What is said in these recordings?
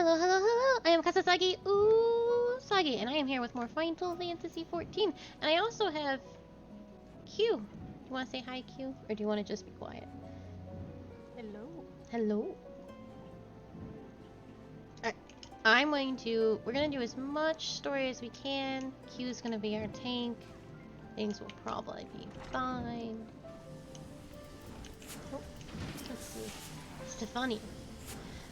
Hello, hello, hello! I am Kasasagi Usagi, and I am here with more Final Fantasy XIV. And I also have Q. Do you want to say hi, Q? Or do you want to just be quiet? Hello. Hello. Alright. We're going to do as much story as we can. Q's going to be our tank. Things will probably be fine. Oh, let's see. Stefani.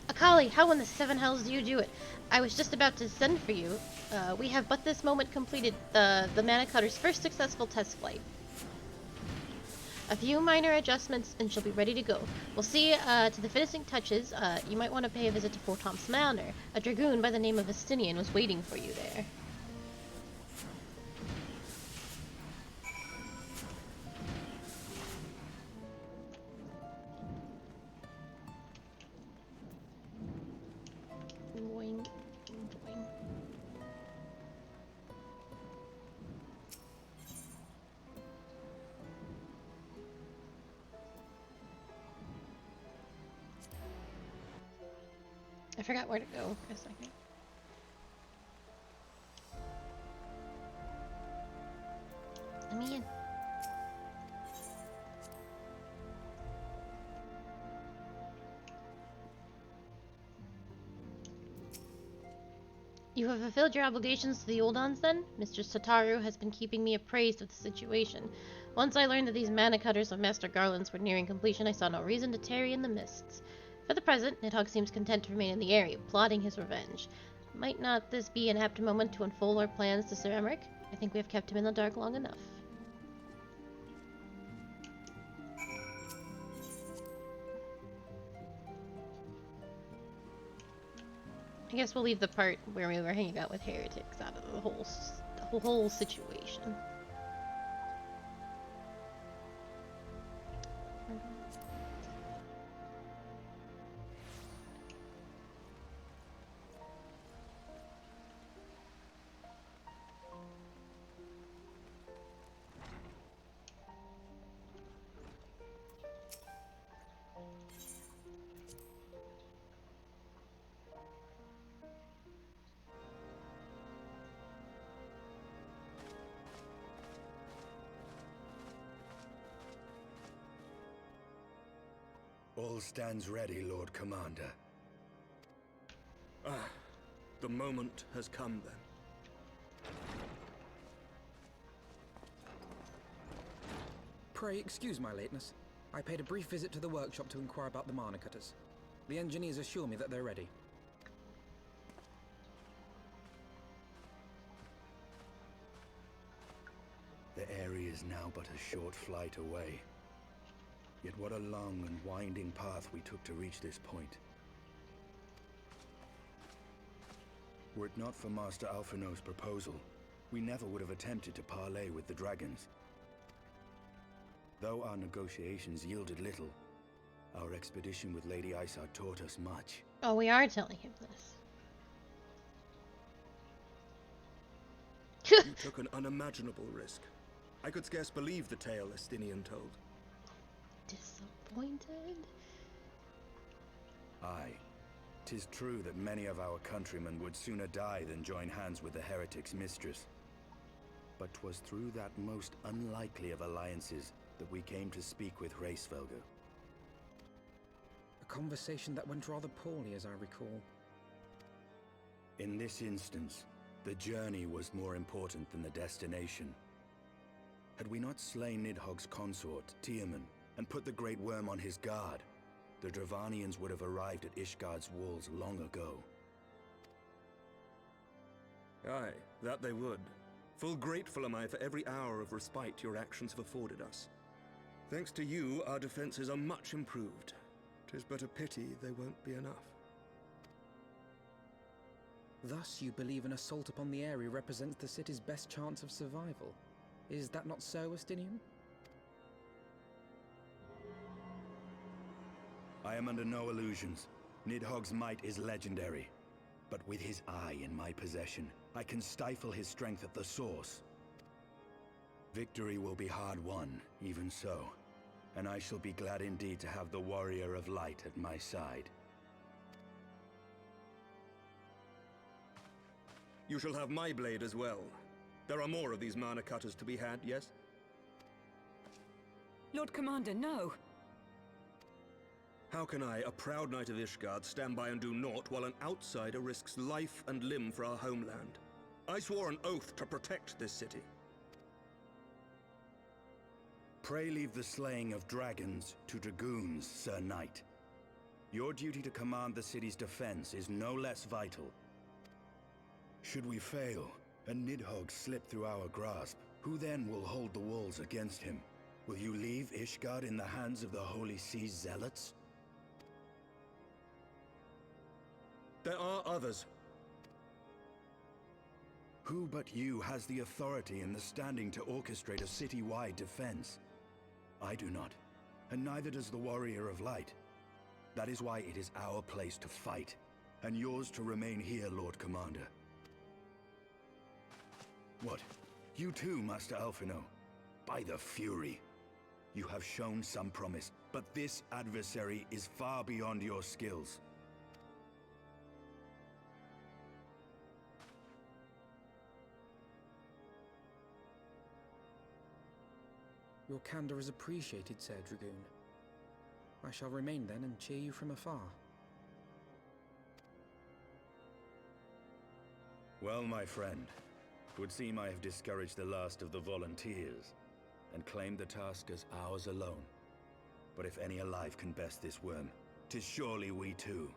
Akali, how in the seven hells do you do it? I was just about to send for you. We have but this moment completed the Mana Cutter's first successful test flight. A few minor adjustments and she'll be ready to go. We'll see to the finishing touches. You might want to pay a visit to Fort Tom's Manor. A dragoon by the name of Estinian was waiting for you there. Boing, boing. I forgot where to go for a second. Let me in. You have fulfilled your obligations to the Oldons then? Mr. Satoru has been keeping me appraised of the situation. Once I learned that these mana cutters of Master Garland's were nearing completion, I saw no reason to tarry in the mists. For the present, Nidhogg seems content to remain in the area, plotting his revenge. Might not this be an apt moment to unfold our plans to Sir Emmerich? I think we have kept him in the dark long enough. I guess we'll leave the part where we were hanging out with heretics out of the whole situation. All stands ready, Lord Commander. Ah, the moment has come then. Pray excuse my lateness. I paid a brief visit to the workshop to inquire about the mana cutters. The engineers assure me that they're ready. The area is now but a short flight away. Yet what a long and winding path we took to reach this point. Were it not for Master Alphino's proposal, we never would have attempted to parley with the dragons. Though our negotiations yielded little, our expedition with Lady Isar taught us much. Oh, we are telling him this. You took an unimaginable risk. I could scarce believe the tale Estinian told. Disappointed? Aye. 'Tis true that many of our countrymen would sooner die than join hands with the heretic's mistress. But 'twas through that most unlikely of alliances that we came to speak with Hraesvelgr. A conversation that went rather poorly, as I recall. In this instance, the journey was more important than the destination. Had we not slain Nidhogg's consort, Tiaman, and put the Great Worm on his guard, the Dravanians would have arrived at Ishgard's walls long ago. Aye, that they would. Full grateful am I for every hour of respite your actions have afforded us. Thanks to you, our defenses are much improved. 'Tis but a pity they won't be enough. Thus you believe an assault upon the area represents the city's best chance of survival. Is that not so, Estinian? I am under no illusions. Nidhogg's might is legendary. But with his eye in my possession, I can stifle his strength at the source. Victory will be hard won, even so. And I shall be glad indeed to have the Warrior of Light at my side. You shall have my blade as well. There are more of these mana cutters to be had, yes? Lord Commander, no! How can I, a proud knight of Ishgard, stand by and do naught while an outsider risks life and limb for our homeland? I swore an oath to protect this city. Pray leave the slaying of dragons to dragoons, Sir Knight. Your duty to command the city's defense is no less vital. Should we fail, and Nidhogg slip through our grasp, who then will hold the walls against him? Will you leave Ishgard in the hands of the Holy Sea's zealots? There are others. Who but you has the authority and the standing to orchestrate a city-wide defense? I do not, and neither does the Warrior of Light. That is why it is our place to fight, and yours to remain here, Lord Commander. What? You too, Master Alphino? By the Fury! You have shown some promise, but this adversary is far beyond your skills. Your candor is appreciated, Sir Dragoon. I shall remain then and cheer you from afar. Well, my friend, it would seem I have discouraged the last of the volunteers, and claimed the task as ours alone. But if any alive can best this worm, 'tis surely we too.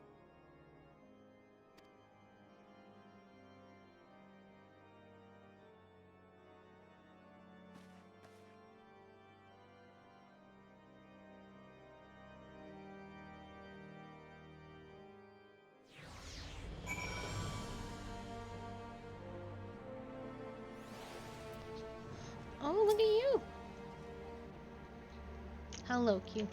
Oh, look at you! How low cute.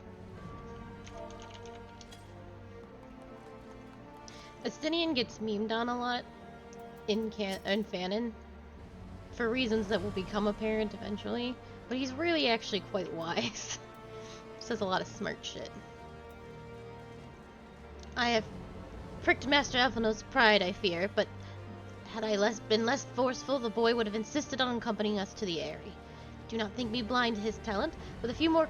Estinian gets memed on a lot in Fanon for reasons that will become apparent eventually, but he's really actually quite wise. Says a lot of smart shit. I have pricked Master Alphino's pride, I fear, but had I been less forceful, the boy would have insisted on accompanying us to the Eyrie. Do not think me blind to his talent. With a few more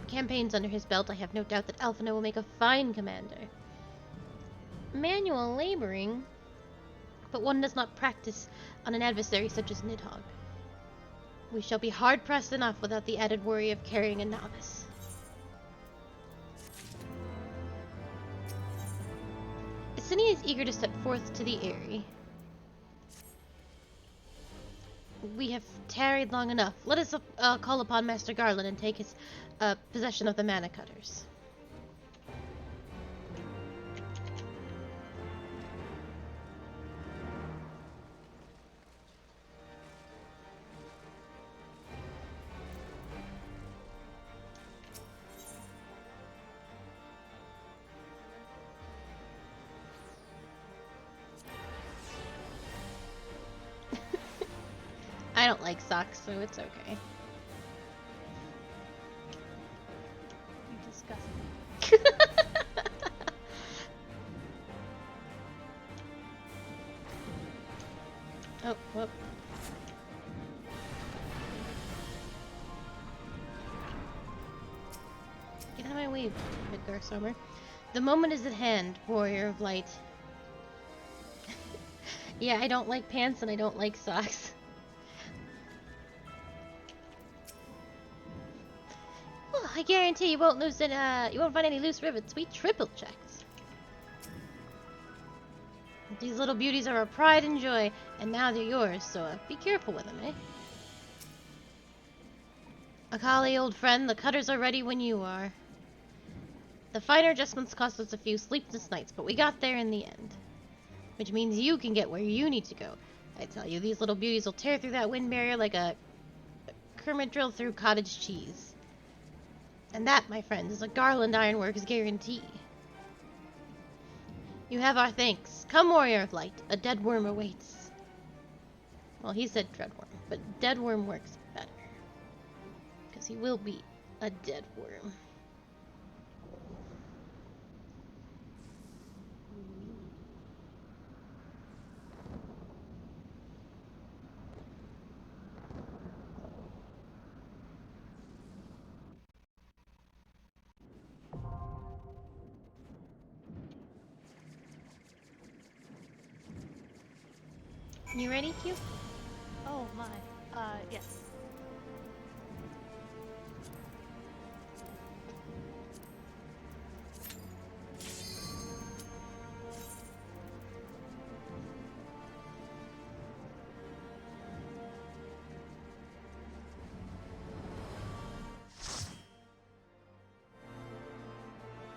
campaigns under his belt, I have no doubt that Alphino will make a fine commander. Manual laboring, but one does not practice on an adversary such as Nidhogg. We shall be hard-pressed enough without the added worry of carrying a novice. Icinia is eager to set forth to the Eyrie. We have tarried long enough. Let us call upon Master Garland and take his possession of the mana cutters. I don't like socks, so it's okay. Disgusting. Oh, whoop. Get out of my way, Midgar Summer. The moment is at hand, Warrior of Light. Yeah, I don't like pants and I don't like socks. Well, I guarantee you won't you won't find any loose rivets. We triple checked. These little beauties are our pride and joy, and now they're yours, so be careful with them, eh? Akali, old friend, the cutters are ready when you are. The finer adjustments cost us a few sleepless nights, but we got there in the end. Which means you can get where you need to go. I tell you, these little beauties will tear through that wind barrier like a Kermit drill through cottage cheese. And that, my friends, is a Garland Ironworks guarantee. You have our thanks. Come, Warrior of Light. A dead worm awaits. Well, he said dreadworm, but dead worm works better. Because he will be a dead worm. You ready, Q? Oh my. Yes.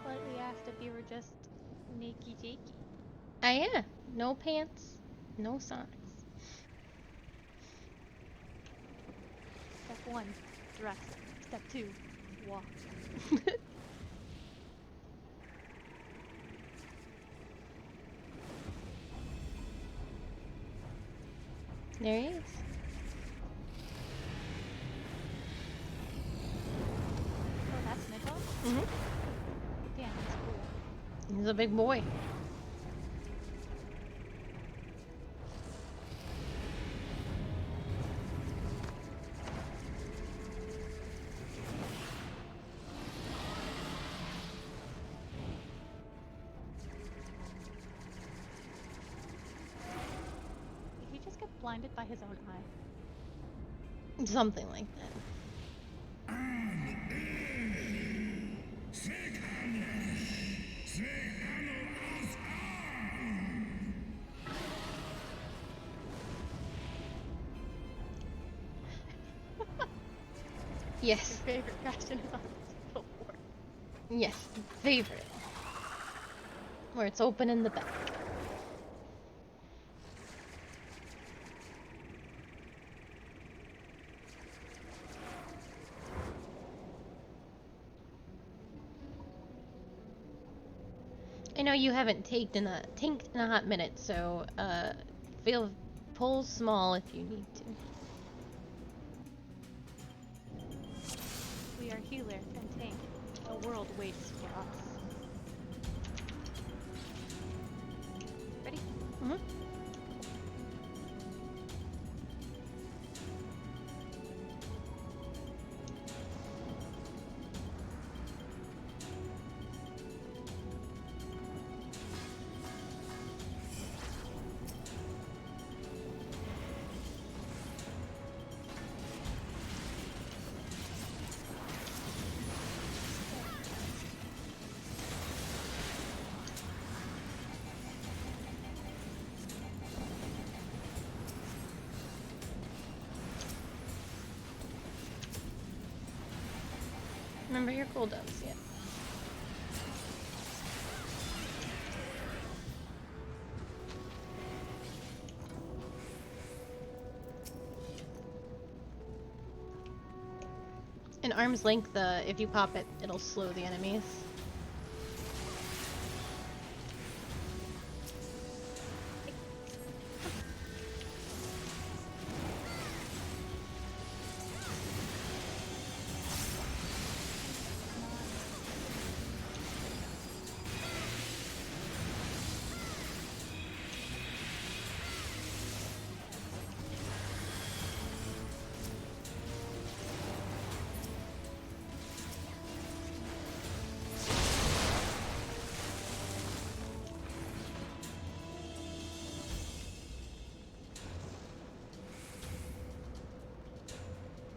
Politely asked if you were just nakey jakey. Yeah. No pants, no socks. Step 1, dress. Step 2, walk. There he is. Oh, that's Nidhogg? Mm-hmm. Damn, that's cool. He's a big boy. Did he just get blinded by his own eye? Something like that. Your Yes. favorite fashion is on Civil War. Yes. Favorite. Where it's open in the back. I know you haven't tanked in a hot minute, so pull small if you need to. We are healer and tank. A world waits for us. Ready? Mm-hmm. Remember your cooldowns, yeah. In arm's length, if you pop it, it'll slow the enemies.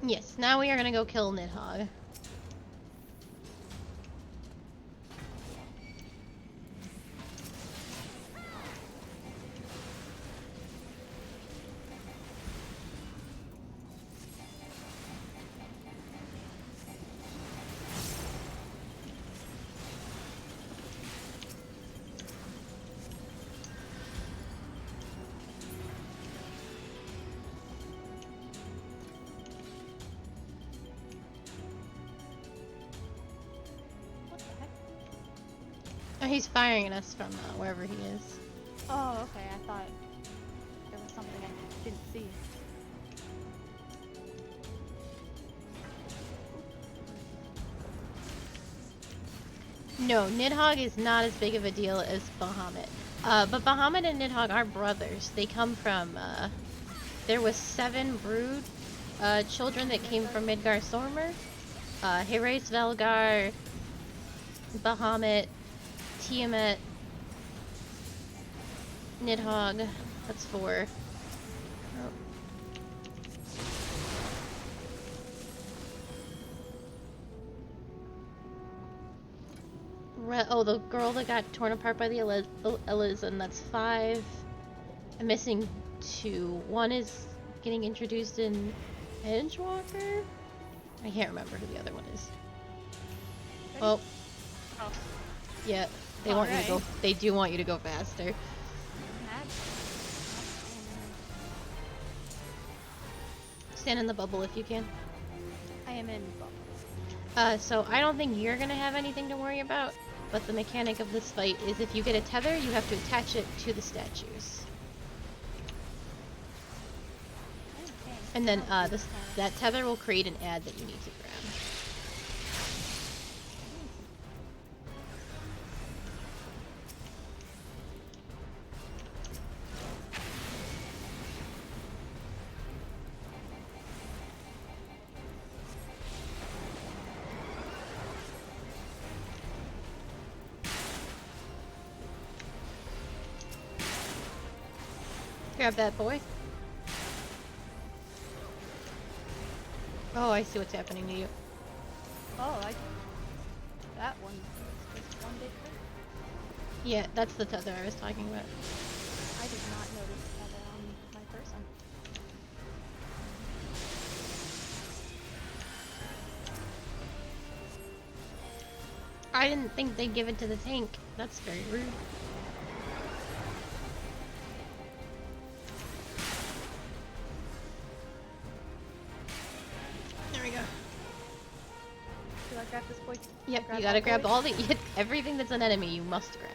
Yes, now we are gonna go kill Nidhogg. What the heck? Oh, he's firing at us from wherever he is. Oh, okay. I thought there was something I didn't see. No, Nidhogg is not as big of a deal as Bahamut. But Bahamut and Nidhogg are brothers. They come from, there was 7 brood children that came from Midgar Sormer. Heres Velgar, Bahamut, Tiamat, Nidhogg. That's 4. Oh, the girl that got torn apart by the Elysian, that's 5. I'm missing 2. One is getting introduced in Edgewalker? I can't remember who the other one is. Ready? Well, Oh. yeah, they want you to go. Alright. They do want you to go faster. Mad? Stand in the bubble if you can. I am in bubble. So I don't think you're gonna have anything to worry about, but the mechanic of this fight is if you get a tether, you have to attach it to the statues. Okay. And then that tether will create an ad that you need to grab. Grab that boy. Oh, I see what's happening to you. Oh, that one is just one big hurt. Yeah, that's the tether I was talking about. I did not notice that on my person. I didn't think they'd give it to the tank. That's very rude. There we go. Do I grab this boy? Yep, Grab you gotta all grab boys? all the everything that's an enemy. You must grab.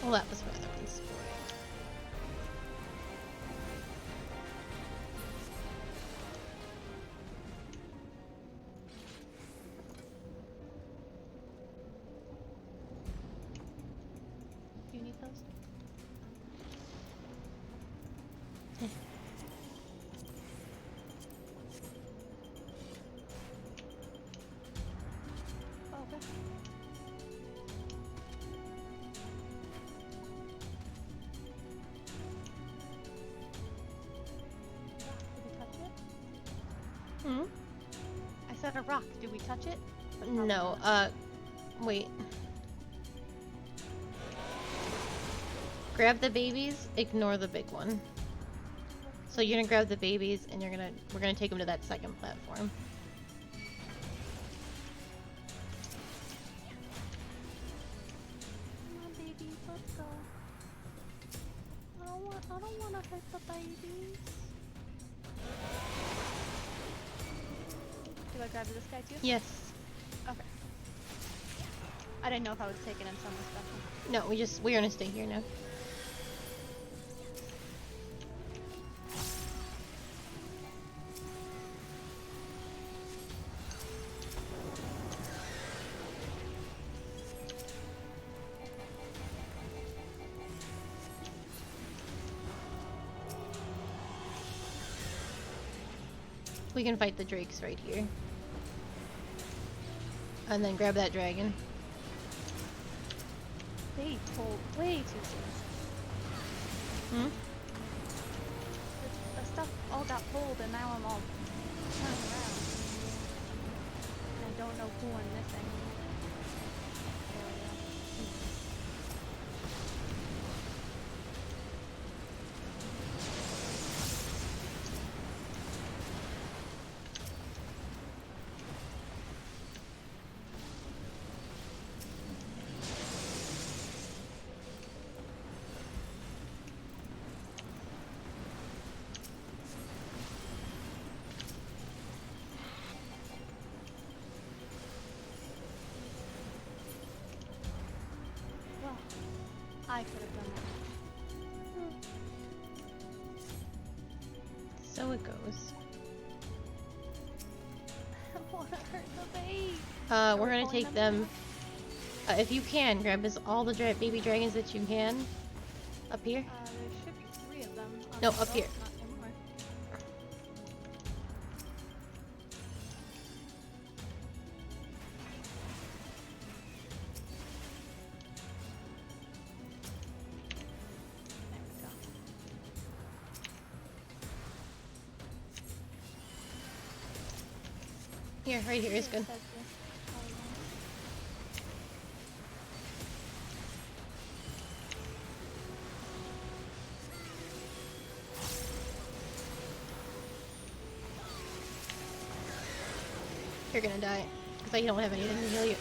Well, that was rather unspoiled. Do you need those? Oh, okay. Did we touch it? Hmm? I said a rock. Do we touch it? But probably No, not. wait. Grab the babies, ignore the big one. So you're gonna grab the babies and we're gonna take them to that second platform. Come on, babies, let's go. I don't want to hurt the babies. Do I grab this guy too? Yes. Okay. I didn't know if I was taking in someone special. No, we're gonna stay here now. We can fight the drakes right here. And then grab that dragon. They pulled way too soon. Hmm? The stuff all got pulled and now I'm all turned around. And I don't know who I'm missing. Well, I could have done that. So it goes. I don't want to hurt the babe. We're we gonna pulling take them them. If you can, grab all the baby dragons that you can. Up here? There should be 3 of them. No, Oh, up here. not anymore. Here, right here is good. Says this. You're gonna die. Because you don't have anything to heal you.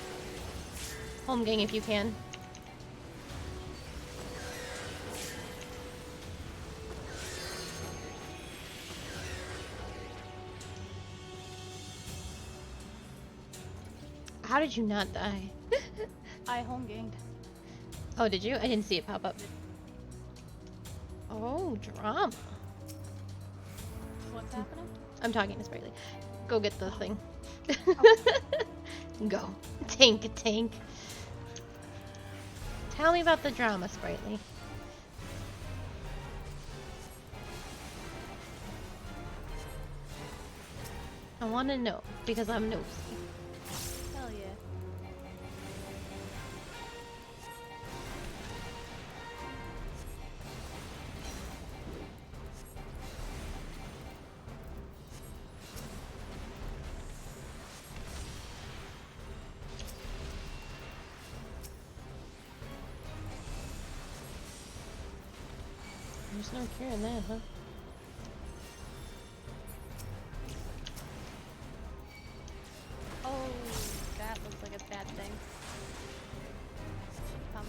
Home gang if you can. How did you not die? I home gained. Oh, did you? I didn't see it pop up. Oh, drama. What's happening? I'm talking to Sprightly. Go get the thing. Go. Tank. Tell me about the drama, Sprightly. I want to know, because I'm nosy. Hell yeah. There's no cure in that, huh? Oh, that looks like a bad thing. Come.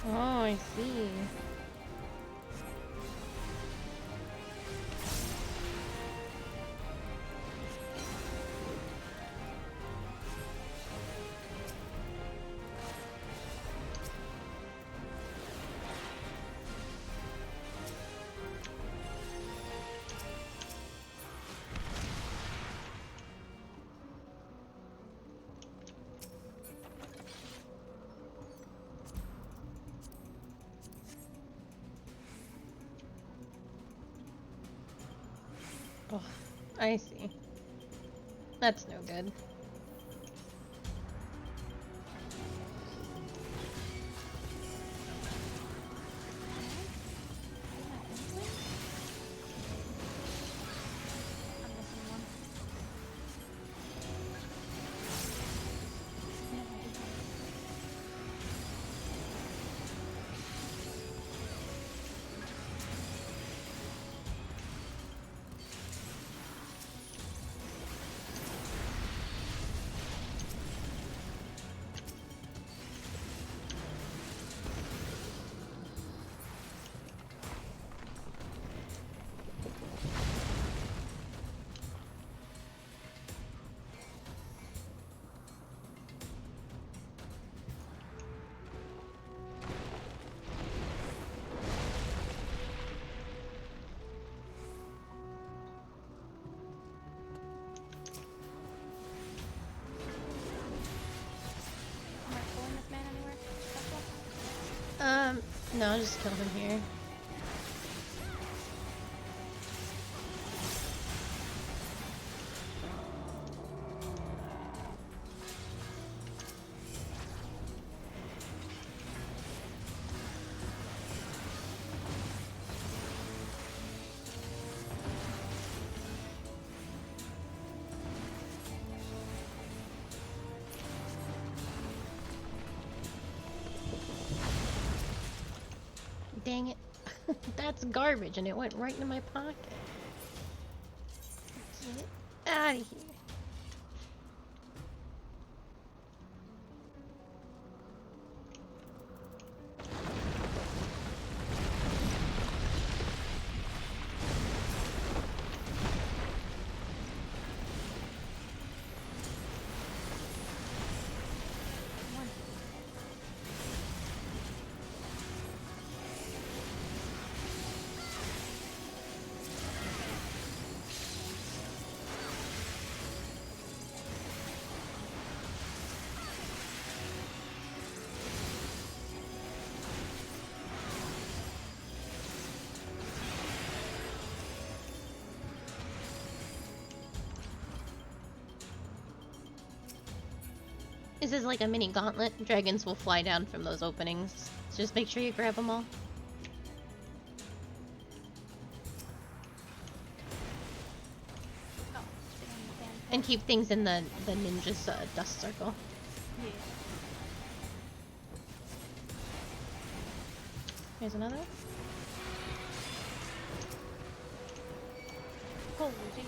Oh, I see. Oh, I see. That's no good. I'm missing one. Am I pulling this man anywhere? Special? No, I'll just kill him here. Dang it. That's garbage and it went right into my pocket. Get out of here. This is like a mini gauntlet. Dragons will fly down from those openings. So just make sure you grab them all. Oh, sitting in the fan. And keep things in the ninja's dust circle. Yeah. Here's another one. Oh, jeez.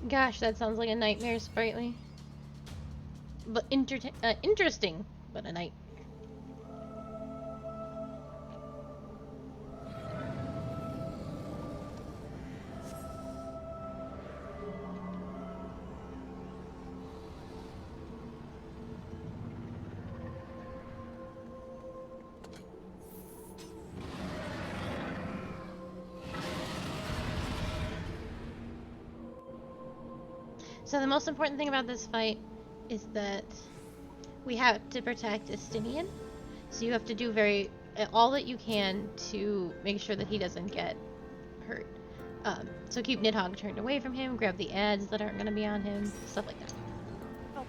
Gosh, that sounds like a nightmare, Sprightly. But interesting, but a night. So the most important thing about this fight is that we have to protect Estinian. So you have to do all that you can to make sure that he doesn't get hurt. So keep Nidhogg turned away from him, grab the ads that aren't going to be on him, stuff like that. Okay.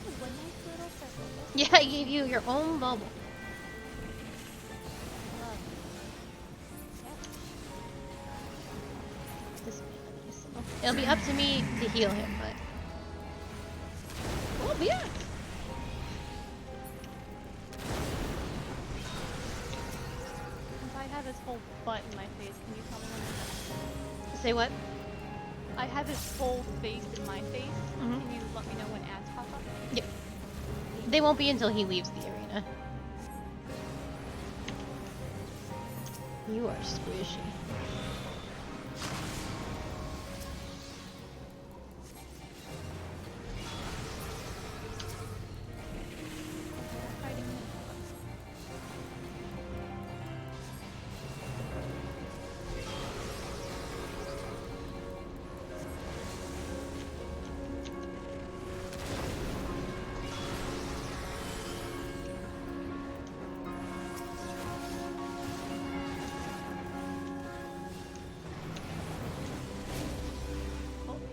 Ooh, a nice little circle. Yeah, I gave you your own bubble. Love. Yep. This way, let me see. It'll be up to me to heal him, but... Oh, yeah! Since I have his whole butt in my face, can you tell me when it's... Say what? I have his whole face in my face. Mhm. Can you let me know when ads pop up? Yeah. They won't be until he leaves the arena. You are squishy. Fighting him.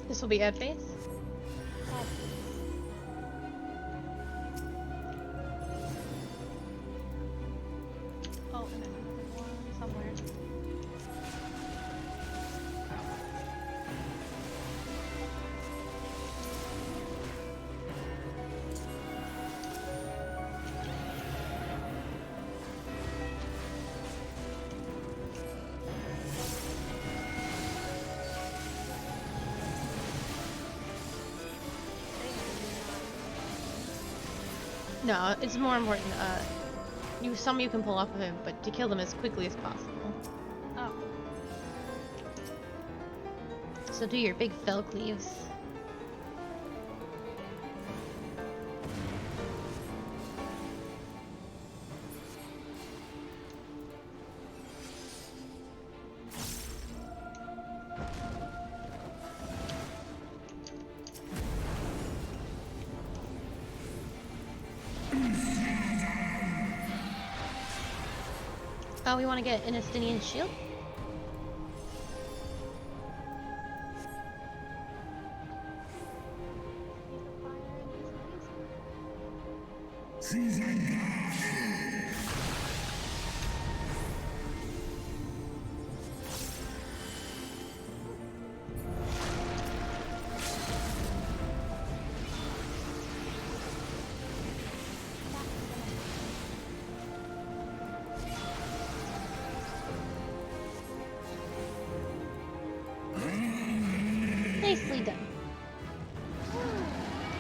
This will be ad face. Oh, and then another one somewhere. No, it's more important. Some you can pull off of him, but to kill them as quickly as possible. Oh. So do your big fell cleaves. Oh, we want to get an Estinian shield?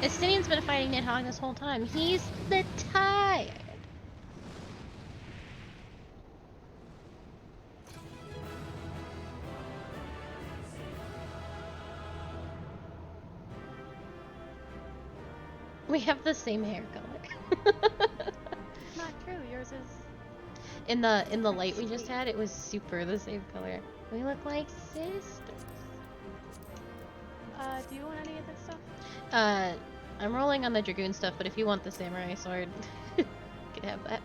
Estinian's been fighting Nidhogg this whole time. He's the tired. We have the same hair color. Not true. Yours is. In the light we just had, it was super the same color. We look like sisters. Do you want any of this stuff? I'm rolling on the dragoon stuff, but if you want the samurai sword, you can have that.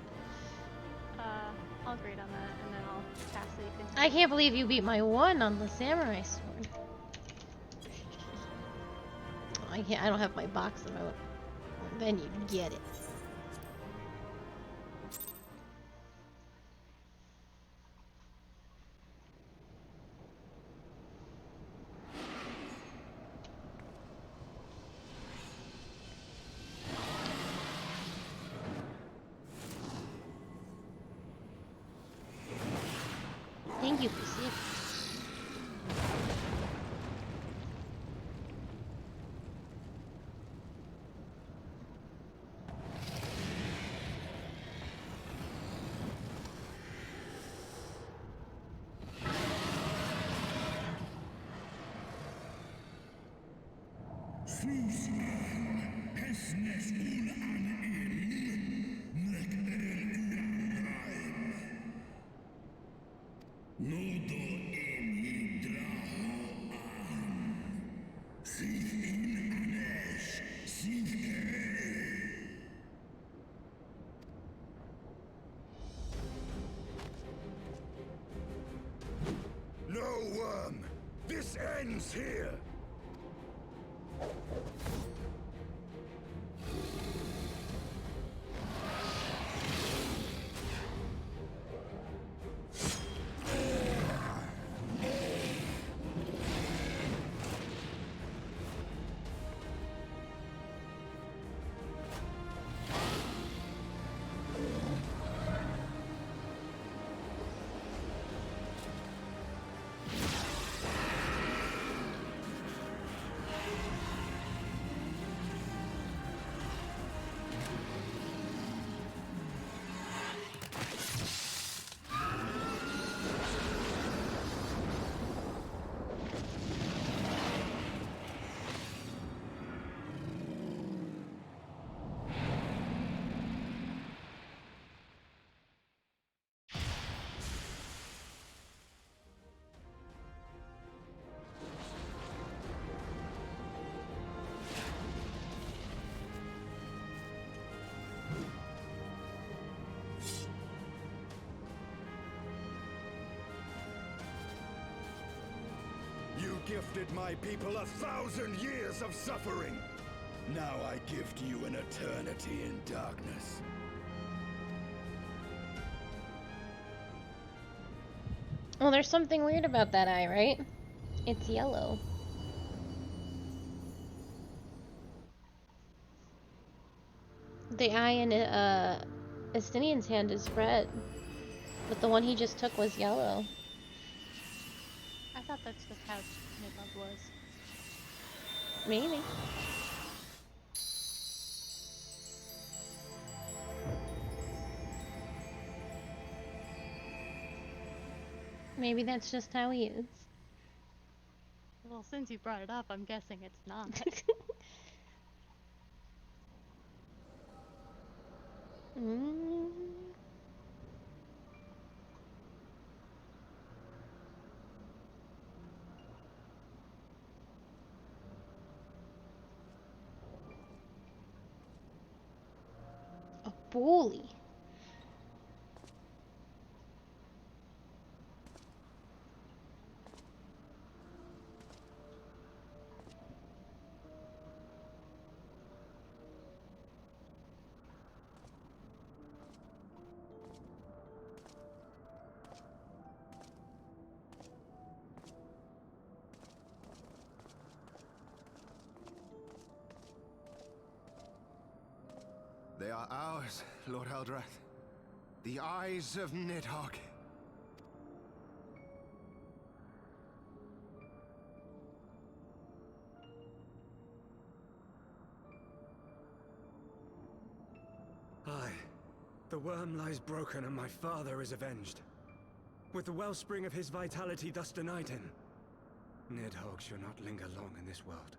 I'll grade on that, and then I'll pass so you can. I can't believe you beat my 1 on the samurai sword. I can't. I don't have my box about. Then you'd get it. Thank you for seeing. No worm! This ends here! You gifted my people 1,000 years of suffering. Now I gift you an eternity in darkness. Well, there's something weird about that eye, right? It's yellow. The eye in Estinian's hand is red, but the one he just took was yellow. I thought that's just how nidhogg was. Maybe. Maybe that's just how he is. Well, since you brought it up, I'm guessing it's not. Mm. A bully. They are ours, Lord Eldrath. The eyes of Nidhogg. The worm lies broken and my father is avenged. With the wellspring of his vitality thus denied him, Nidhogg shall not linger long in this world.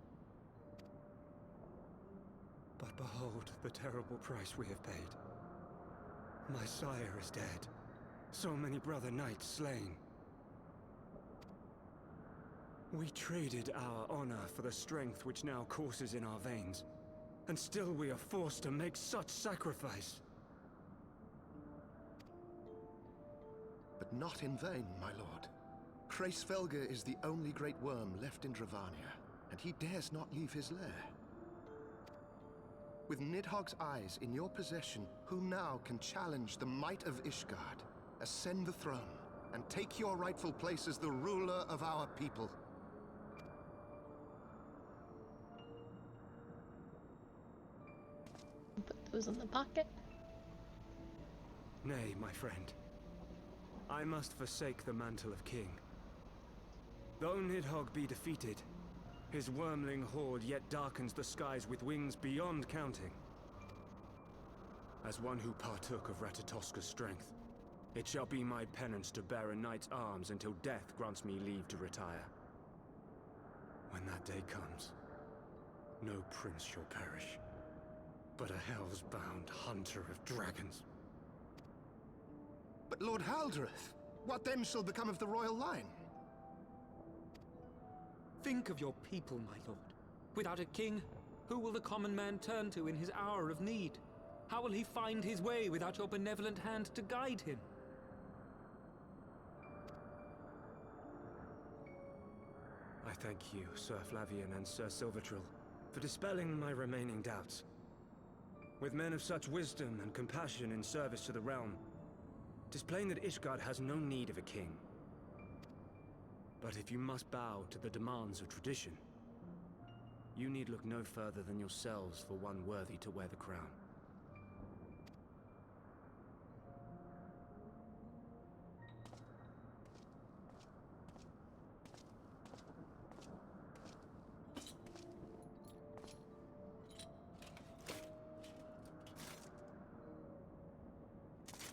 But behold the terrible price we have paid. My sire is dead. So many brother knights slain. We traded our honor for the strength which now courses in our veins. And still we are forced to make such sacrifice. But not in vain, my lord. Hraesvelgr is the only great worm left in Dravania, and he dares not leave his lair. With Nidhogg's eyes in your possession, who now can challenge the might of Ishgard, ascend the throne, and take your rightful place as the ruler of our people? Put those in the pocket. Nay, my friend. I must forsake the mantle of king. Though Nidhogg be defeated, his wormling horde yet darkens the skies with wings beyond counting. As one who partook of Ratatoska's strength, it shall be my penance to bear a knight's arms until death grants me leave to retire. When that day comes, no prince shall perish, but a hell's-bound hunter of dragons. But Lord Haldreth, what then shall become of the royal line? Think of your people, my lord. Without a king, who will the common man turn to in his hour of need? How will he find his way without your benevolent hand to guide him? I thank you, Sir Flavian and Sir Silvertrill, for dispelling my remaining doubts. With men of such wisdom and compassion in service to the realm, 'tis plain that Ishgard has no need of a king. But if you must bow to the demands of tradition, you need look no further than yourselves for one worthy to wear the crown.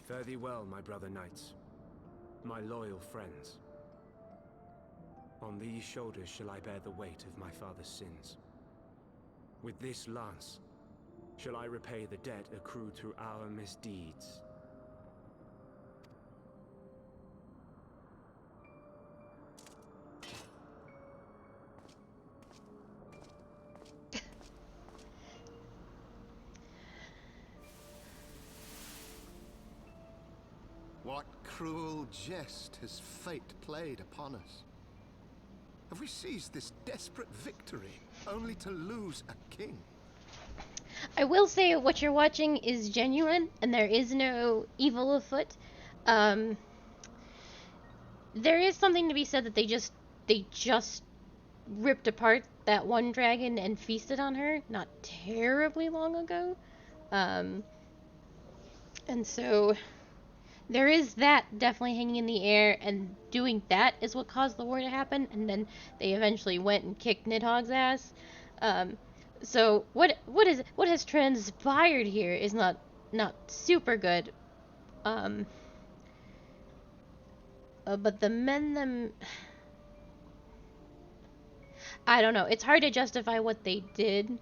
Fare thee well, my brother knights, my loyal friends. On these shoulders shall I bear the weight of my father's sins. With this lance shall I repay the debt accrued through our misdeeds. What cruel jest has fate played upon us? Have we seized this desperate victory only to lose a king? I will say what you're watching is genuine, and there is no evil afoot. There is something to be said that they just ripped apart that one dragon and feasted on her not terribly long ago. And so there is that definitely hanging in the air, and doing that is what caused the war to happen, and then they eventually went and kicked Nidhogg's ass. So what has transpired here is not super good. But the men I don't know. It's hard to justify what they did,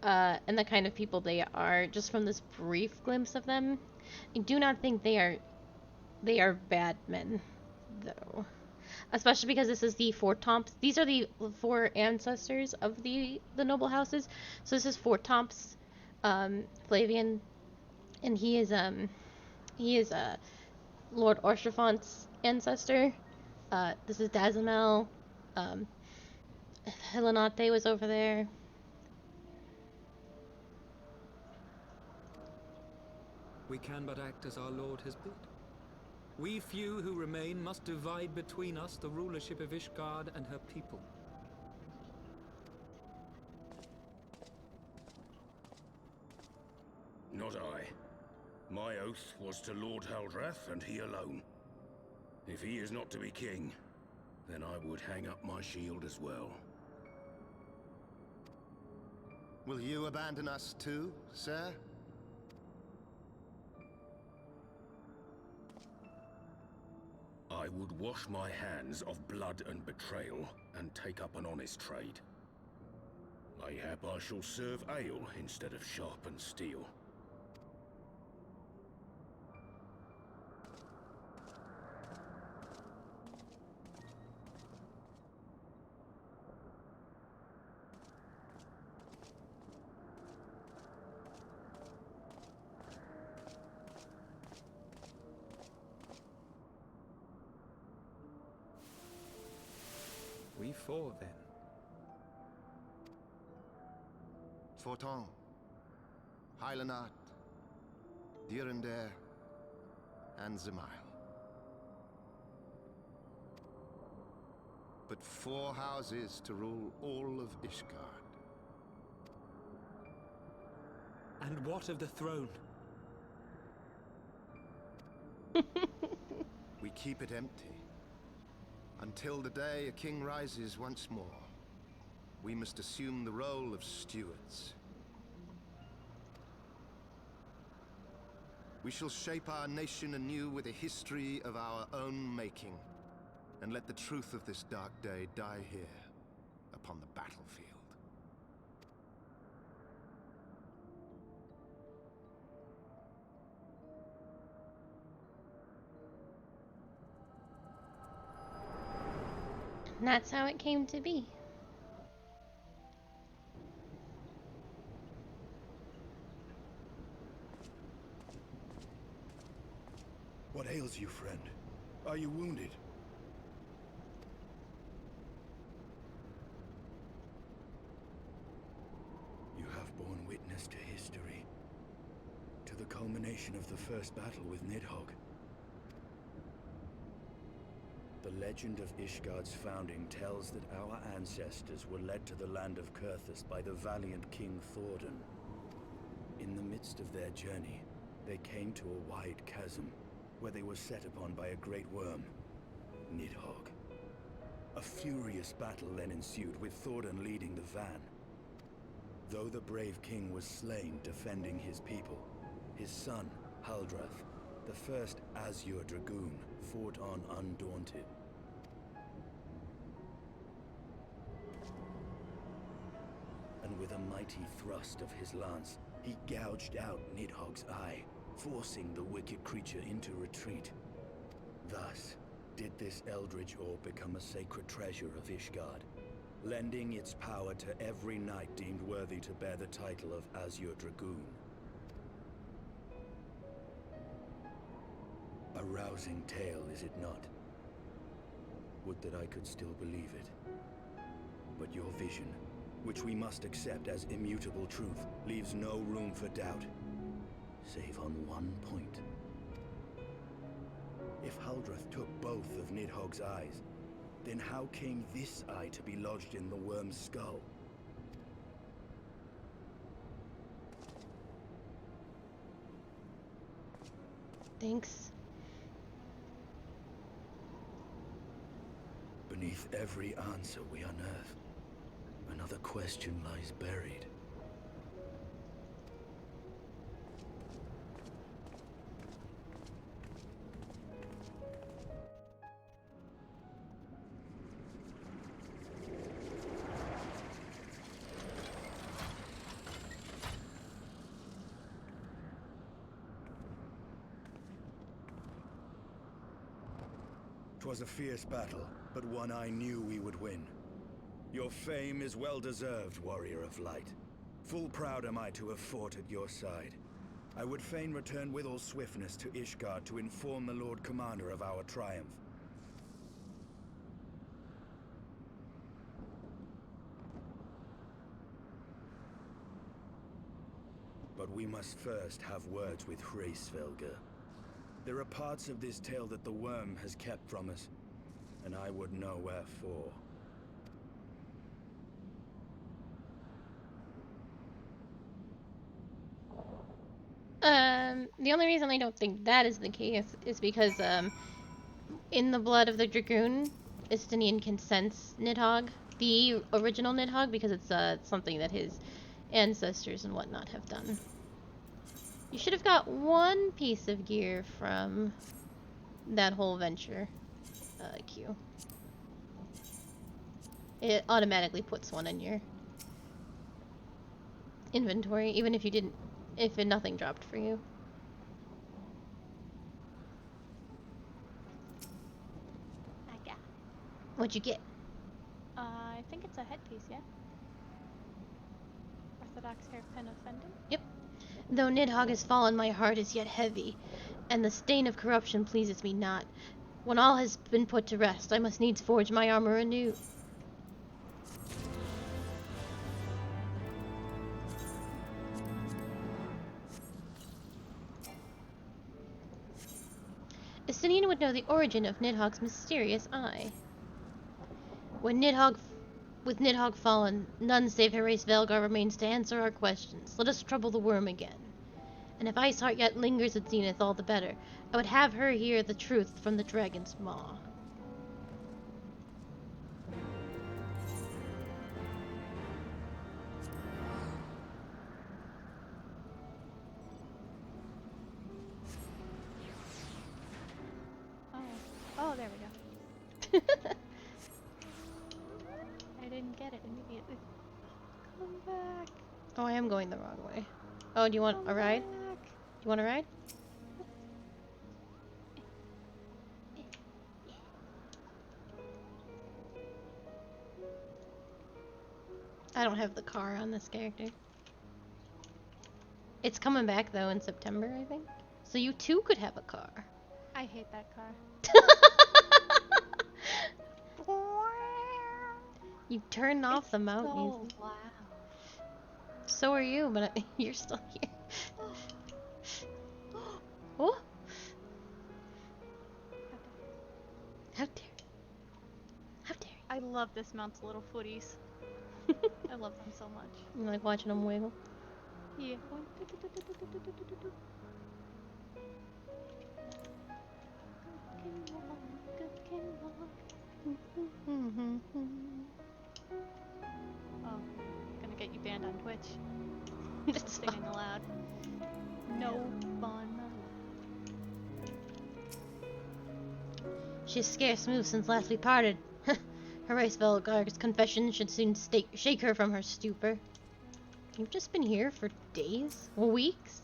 and the kind of people they are just from this brief glimpse of them. I do not think they are bad men, though. Especially because this is the four Tomps. These are the four ancestors of the noble houses. So this is four Tomps, Flavian, and he is Lord Orstrophont's ancestor. This is Dazamel. Helenate was over there. We can but act as our lord has bid. We few who remain must divide between us the rulership of Ishgard and her people. Not I. My oath was to Lord Haldrath, and he alone. If he is not to be king, then I would hang up my shield as well. Will you abandon us too, sir? I would wash my hands of blood and betrayal and take up an honest trade. Mayhap I shall serve ale instead of sharpened steel. We four, then. Forton, Heilenart, Dyrendare, and Zemail. But 4 houses to rule all of Ishgard. And what of the throne? We keep it empty. Until the day a king rises once more, we must assume the role of stewards. We shall shape our nation anew with a history of our own making, and let the truth of this dark day die here, upon the battlefield. And that's how it came to be. What ails you, friend? Are you wounded? You have borne witness to history, to the culmination of the first battle with Nidhogg. The legend of Ishgard's founding tells that our ancestors were led to the land of Kurthus by the valiant King Thordan. In the midst of their journey, they came to a wide chasm, where they were set upon by a great worm, Nidhogg. A furious battle then ensued, with Thordan leading the van. Though the brave king was slain defending his people, his son, Haldrath, the first Azure Dragoon, fought on undaunted. And with a mighty thrust of his lance, he gouged out Nidhogg's eye, forcing the wicked creature into retreat. Thus, did this eldritch orb become a sacred treasure of Ishgard, lending its power to every knight deemed worthy to bear the title of Azure Dragoon. A rousing tale, is it not? Would that I could still believe it. But your vision, which we must accept as immutable truth, leaves no room for doubt. Save on one point. If Haldrath took both of Nidhogg's eyes, then how came this eye to be lodged in the worm's skull? Thanks. Beneath every answer we unearth, another question lies buried. 'Twas a fierce battle, but one I knew we would win. Your fame is well deserved, warrior of light. Full proud am I to have fought at your side. I would fain return with all swiftness to Ishgard to inform the Lord Commander of our triumph. But we must first have words with Hraesvelgr. There are parts of this tale that the worm has kept from us, and I would know wherefore. The only reason I don't think that is the case is because, in the blood of the Dragoon, Istinian can sense Nidhogg, the original Nidhogg, because it's, something that his ancestors and whatnot have done. You should have got one piece of gear from that whole venture. Q. It automatically puts one in your inventory, even if you didn't, if nothing dropped for you. I got. What'd you get? I think it's a headpiece, yeah? Orthodox hairpin of Fendon? Yep. Though Nidhogg has fallen, my heart is yet heavy, and the stain of corruption pleases me not. When all has been put to rest, I must needs forge my armor anew. Estinian would know the origin of Nidhogg's mysterious eye. With Nidhogg fallen, none save Herase Velgar remains to answer our questions. Let us trouble the worm again. And if Iceheart yet lingers at Zenith, all the better. I would have her hear the truth from the dragon's maw. Oh, there we go. I didn't get it immediately. Come back. Oh, I am going the wrong way. Oh, do you want a ride? Back. Do you want a ride? I don't have the car on this character. It's coming back though in September, I think. So you too could have a car. I hate that car. You turned off the mountain. So loud. So are you, but you're still here. Oh! How dare! How dare I love this mount's little footies. you! I love them so much. You like watching them wiggle? Yeah. Oh, gonna get you banned on Twitch. It's Singing aloud. No fun. She's scarce moved since last we parted. Herase Velgar's confession should soon shake her from her stupor. You've just been here for days? Weeks?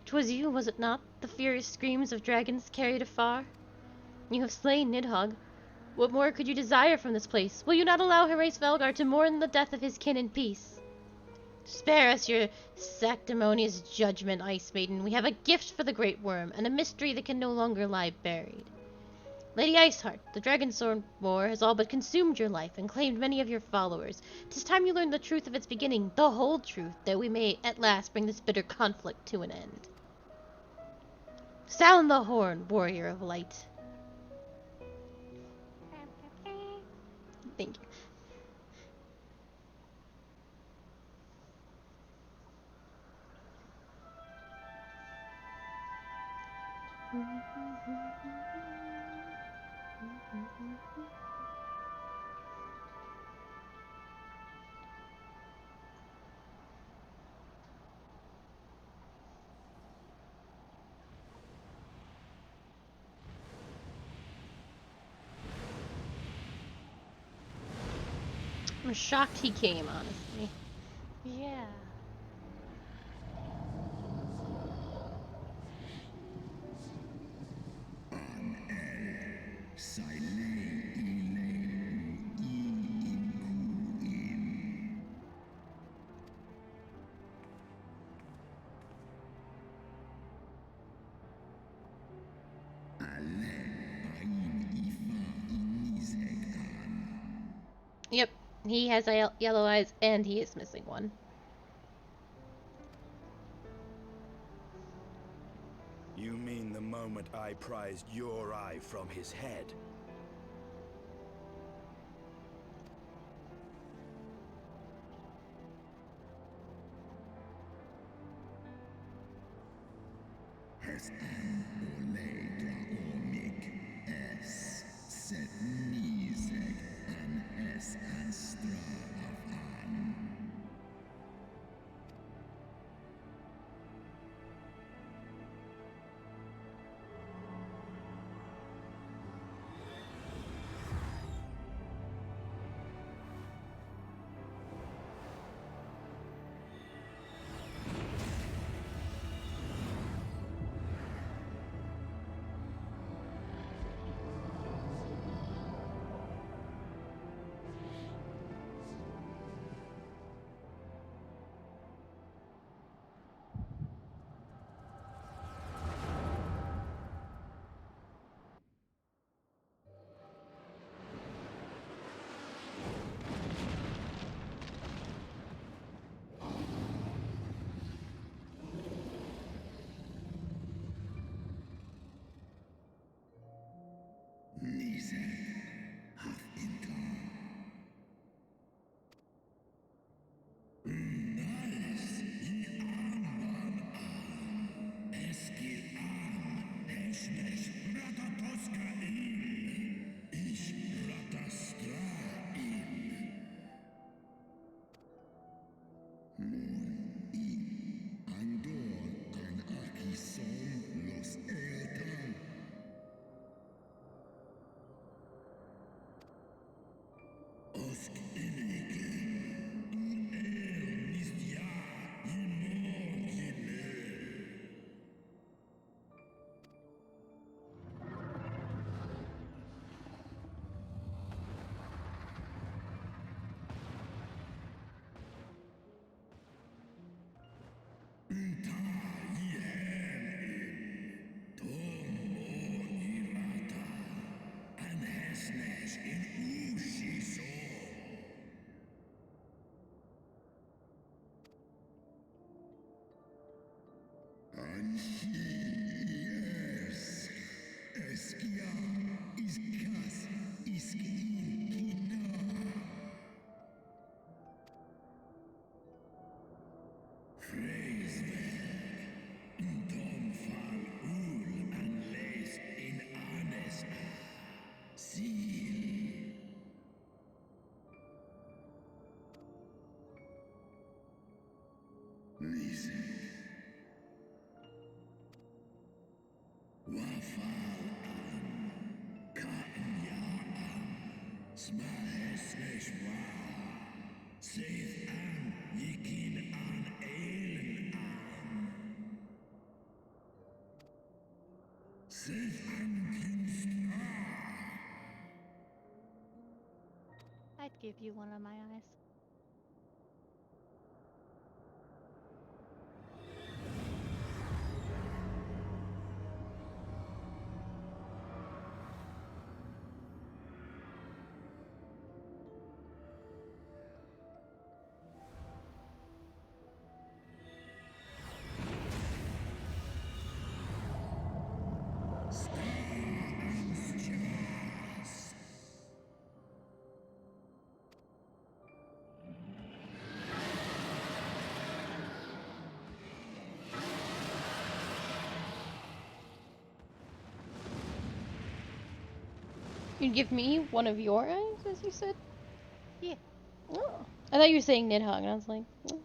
'Twas you, was it not? The furious screams of dragons carried afar? You have slain Nidhogg. What more could you desire from this place? Will you not allow Herase Velgar to mourn the death of his kin in peace? Spare us your sanctimonious judgment, Ice Maiden. We have a gift for the Great Worm, and a mystery that can no longer lie buried. Lady Iceheart, the Dragonsword War has all but consumed your life and claimed many of your followers. 'Tis time you learned the truth of its beginning, the whole truth, that we may at last bring this bitter conflict to an end. Sound the horn, warrior of light. Thank you. I'm shocked he came, honestly. Yeah. Yep, he has yellow eyes and he is missing one. You mean the moment I prized your eye from his head? I'd give you one of my eyes. You'd give me one of your eyes, as you said? Yeah. Oh. I thought you were saying Nidhogg, and I was like, oh.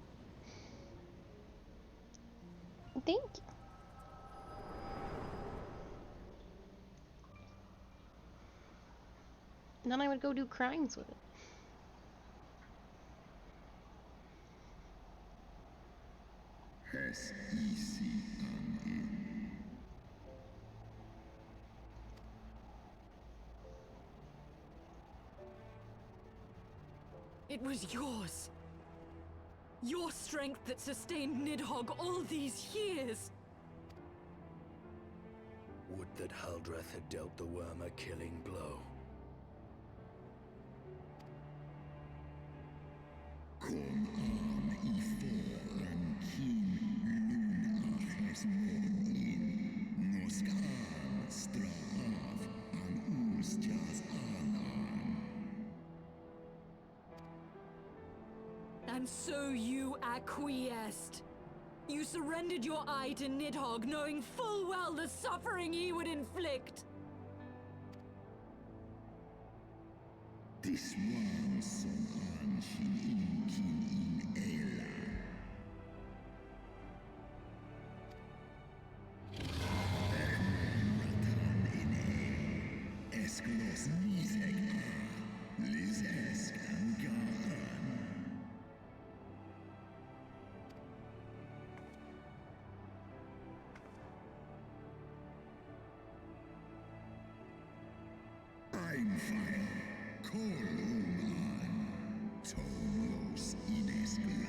Thank you. And then I would go do crimes with it. It was yours. Your strength that sustained Nidhogg all these years. Would that Haldreth had dealt the worm a killing blow. And so you acquiesced. You surrendered your eye to Nidhogg, knowing full well the suffering he would inflict. This one son anshin in Ela. Ratan in Eskelos Nizek Lizesk and Gahan. I'm fire. Koluman, Tolos Ineskra.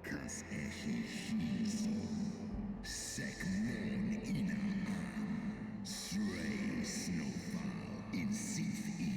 Kas Ehishiso, Sekmon Inaan, Srei Snowfall in Sith Ian.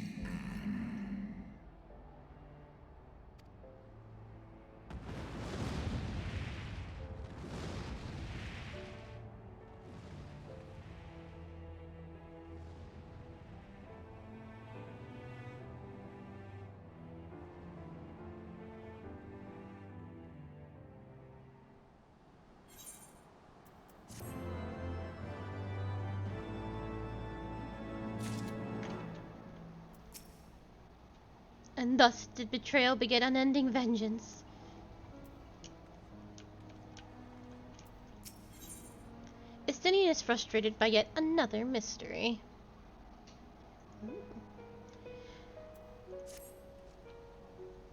And thus did betrayal beget unending vengeance. Estinian is frustrated by yet another mystery.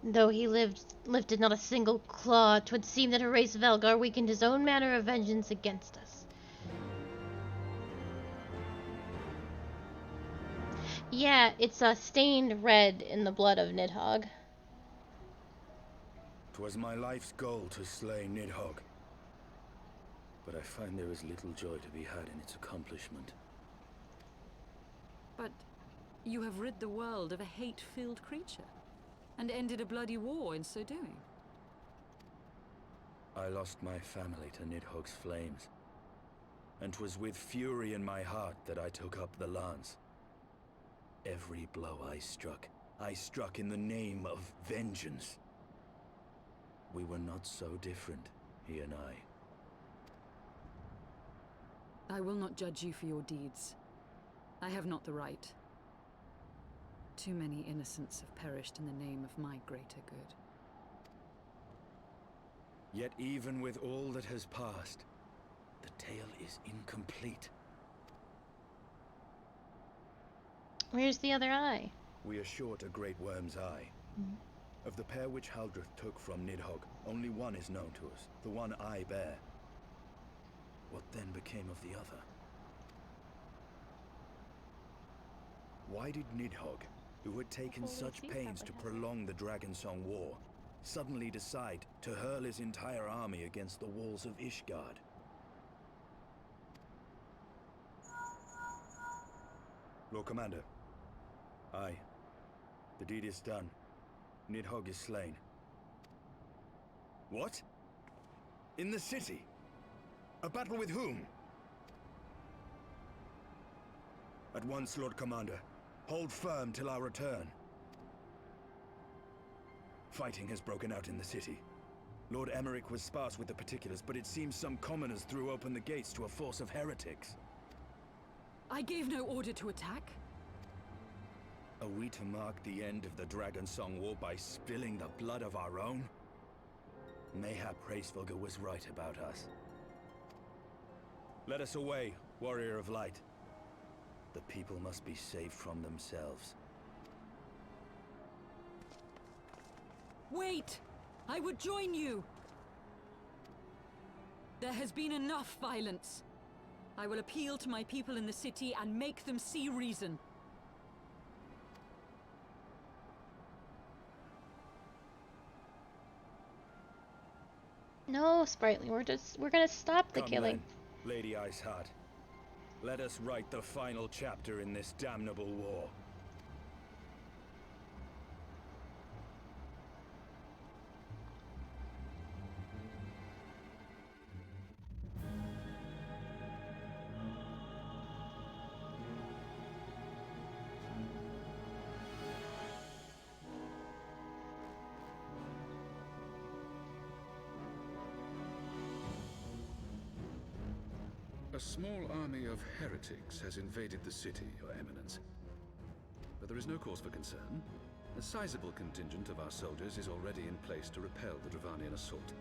Though he lifted not a single claw, 'twould seem that her race Velgar weakened his own manner of vengeance against us. Yeah, it's stained red in the blood of Nidhogg. 'Twas my life's goal to slay Nidhogg. but I find there is little joy to be had in its accomplishment. But you have rid the world of a hate-filled creature, and ended a bloody war in so doing. I lost my family to Nidhogg's flames, and 'twas with fury in my heart that I took up the lance. Every blow I struck in the name of vengeance. We were not so different, he and I. I will not judge you for your deeds. I have not the right. Too many innocents have perished in the name of my greater good. Yet even with all that has passed, the tale is incomplete. Where's the other eye? We are short a great worm's eye. Of the pair which Haldreth took from Nidhogg, only one is known to us, the one I bear. What then became of the other? Why did Nidhogg, who had taken such pains to prolong the Dragonsong War, suddenly decide to hurl his entire army against the walls of Ishgard? Lord Commander. Aye. The deed is done. Nidhogg is slain. What? In the city? A battle with whom? At once, Lord Commander. Hold firm till our return. Fighting has broken out in the city. Lord Emmerich was sparse with the particulars, but it seems some commoners threw open the gates to a force of heretics. I gave no order to attack. Are we to mark the end of the Dragonsong War by spilling the blood of our own? Mayhap Hraesvelgr was right about us. Let us away, warrior of light. The people must be saved from themselves. Wait! I would join you! There has been enough violence. I will appeal to my people in the city and make them see reason. No, Sprightly, we're gonna stop the Come killing. then, Lady Iceheart. Let us write the final chapter in this damnable war. A small army of heretics has invaded the city, Your Eminence. But there is no cause for concern. A sizable contingent of our soldiers is already in place to repel the Dravanian assault,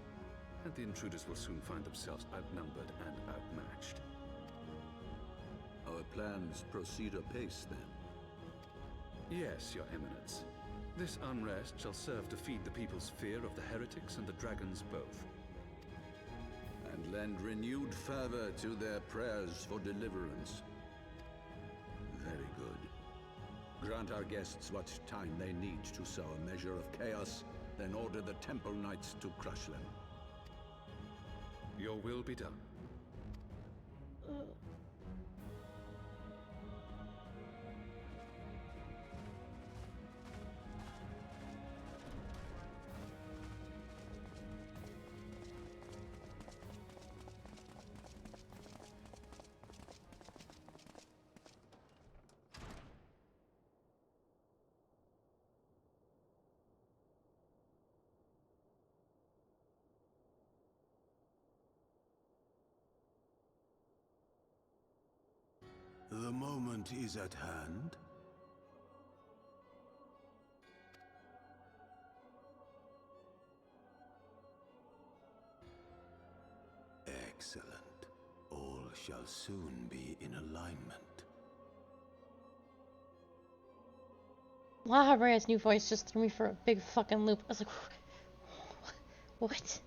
and the intruders will soon find themselves outnumbered and outmatched. Our plans proceed apace, then? Yes, Your Eminence. This unrest shall serve to feed the people's fear of the heretics and the dragons both. And lend renewed fervor to their prayers for deliverance. Very good. Grant our guests what time they need to sow a measure of chaos, then order the Temple Knights to crush them. Your will be done. The moment is at hand. Excellent. All shall soon be in alignment. Lahabraya's new voice just threw me for a big fucking loop. I was like, what?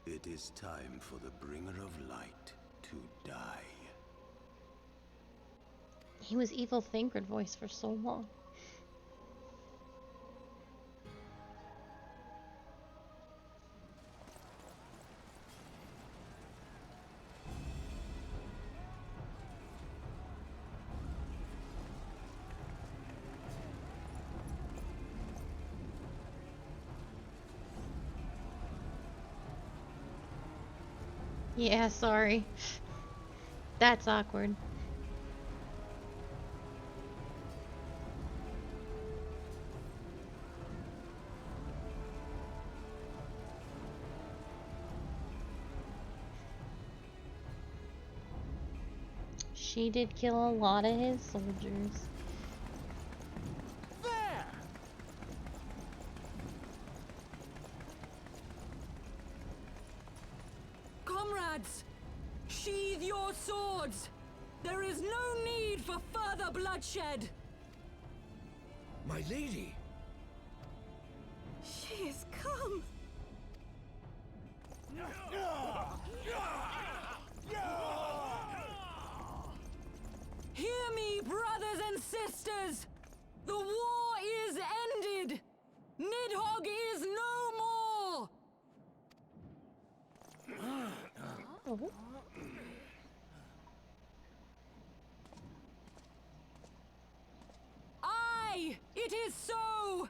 It is time for the bringer of light to die. He was evil Thancred voice for so long. ' Yeah, sorry. That's awkward. She did kill a lot of his soldiers. There! Comrades, sheathe your swords. There is no need for further bloodshed. My lady! She has come. Hear me, brothers and sisters! The war is ended! Nidhogg is no more! Oh. Aye, it is so!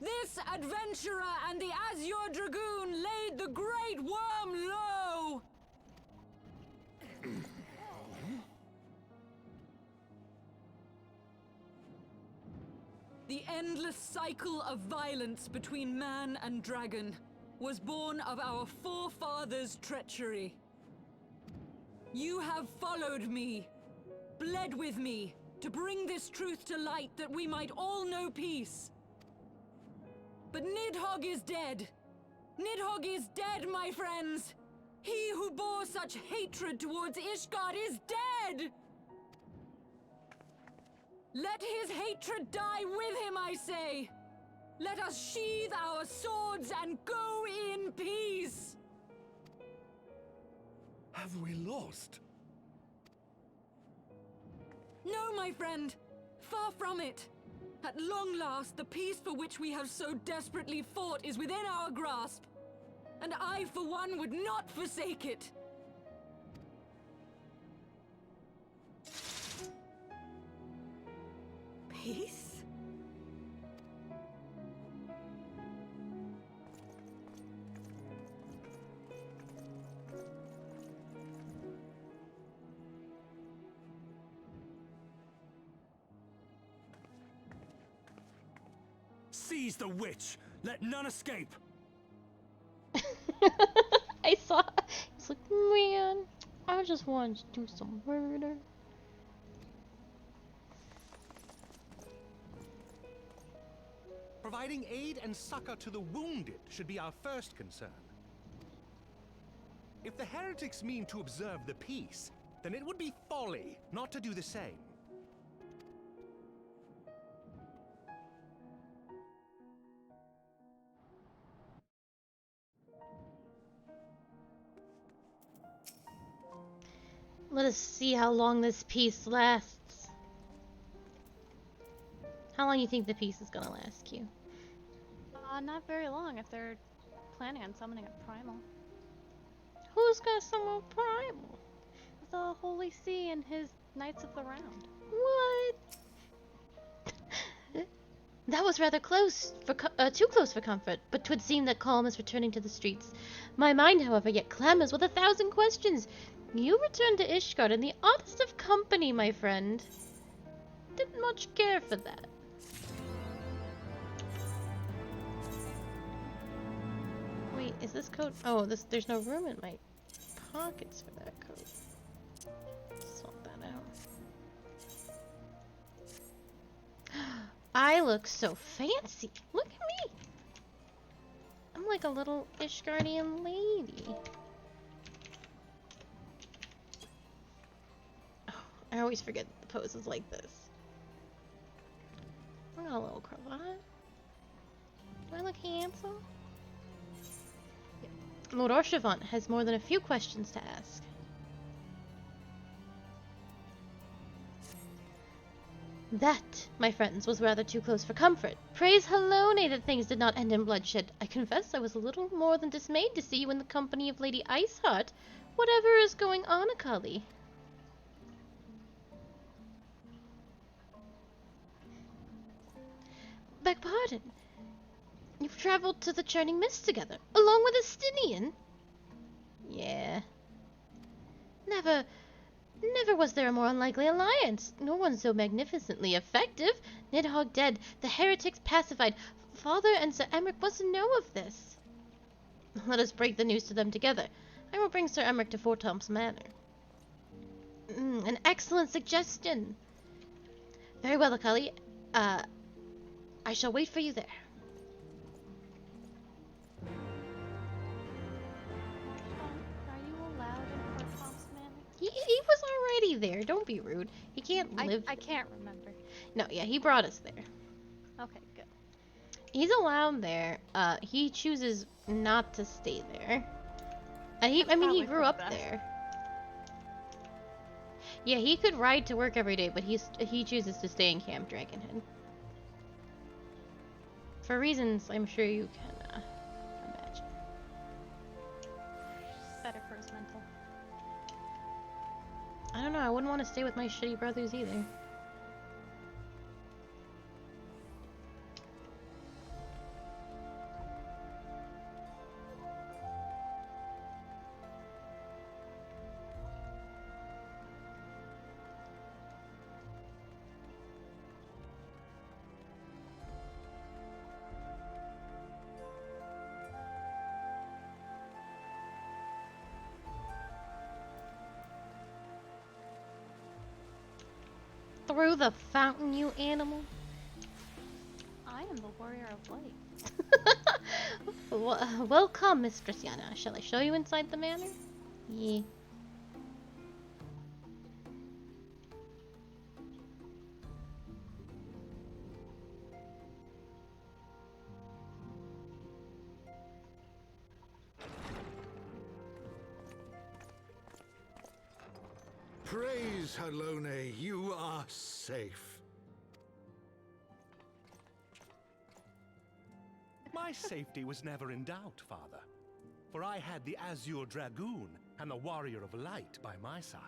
This adventurer and the Azure Dragoon laid the great worm low! The endless cycle of violence between man and dragon was born of our forefathers' treachery. You have followed me, bled with me, to bring this truth to light that we might all know peace. But Nidhogg is dead. Nidhogg is dead, my friends! He who bore such hatred towards Ishgard is dead! Let his hatred die with him, I say! Let us sheathe our swords and go in peace! Have we lost? No, my friend! Far from it! At long last, the peace for which we have so desperately fought is within our grasp. And I, for one, would not forsake it. Peace? Seize the witch! Let none escape! I saw. It's like, man, I just wanted to do some murder. Providing aid and succor to the wounded should be our first concern. If the heretics mean to observe the peace, then it would be folly not to do the same. Let us see how long this peace lasts. How long do you think the peace is gonna last, Q? Not very long if they're planning on summoning a primal. Who's gonna summon Primal? The Holy See and his Knights of the Round. What? That was rather close for too close for comfort, but 'twould seem that calm is returning to the streets. My mind, however, yet clamors with 1,000 questions. You returned to Ishgard in the oddest of company, my friend. Didn't much care for that. Wait, is this coat? Oh, there's no room in my pockets for that coat. Swap that out. I look so fancy. Look at me. I'm like a little Ishgardian lady. Oh, I always forget the poses like this. I got a little cravat. Do I look handsome? Lord Orshevant has more than a few questions to ask. That, my friends, was rather too close for comfort. Praise Halone that things did not end in bloodshed. I confess I was a little more than dismayed to see you in the company of Lady Iceheart. Whatever is going on, Akali? Beg pardon. You've traveled to the Churning Mist together, along with Estinian? Yeah. Never was there a more unlikely alliance. No one so magnificently effective. Nidhogg dead, the heretics pacified. Father and Sir Emmerich must know of this. Let us break the news to them together. I will bring Sir Emmerich to Fort Tom's Manor. An excellent suggestion. Very well, Akali. I shall wait for you there. Are you allowed in Fort Tom's Manor? He was already there. Don't be rude. He can't live. I can't remember. No, yeah, he brought us there. Okay, good. He's allowed there. He chooses not to stay there. He Probably grew for the up best. there. Yeah, he could ride to work every day, but he chooses to stay in Camp Dragonhead. For reasons I'm sure you can imagine. Better for his mental. I don't know, I wouldn't want to stay with my shitty brothers either. Through the fountain, you animal. I am the warrior of light. Welcome, Mistress Yana. Shall I show you inside the manor? Yeah. Praise Halone, you are safe. My safety was never in doubt, Father. For I had the Azure Dragoon and the Warrior of Light by my side.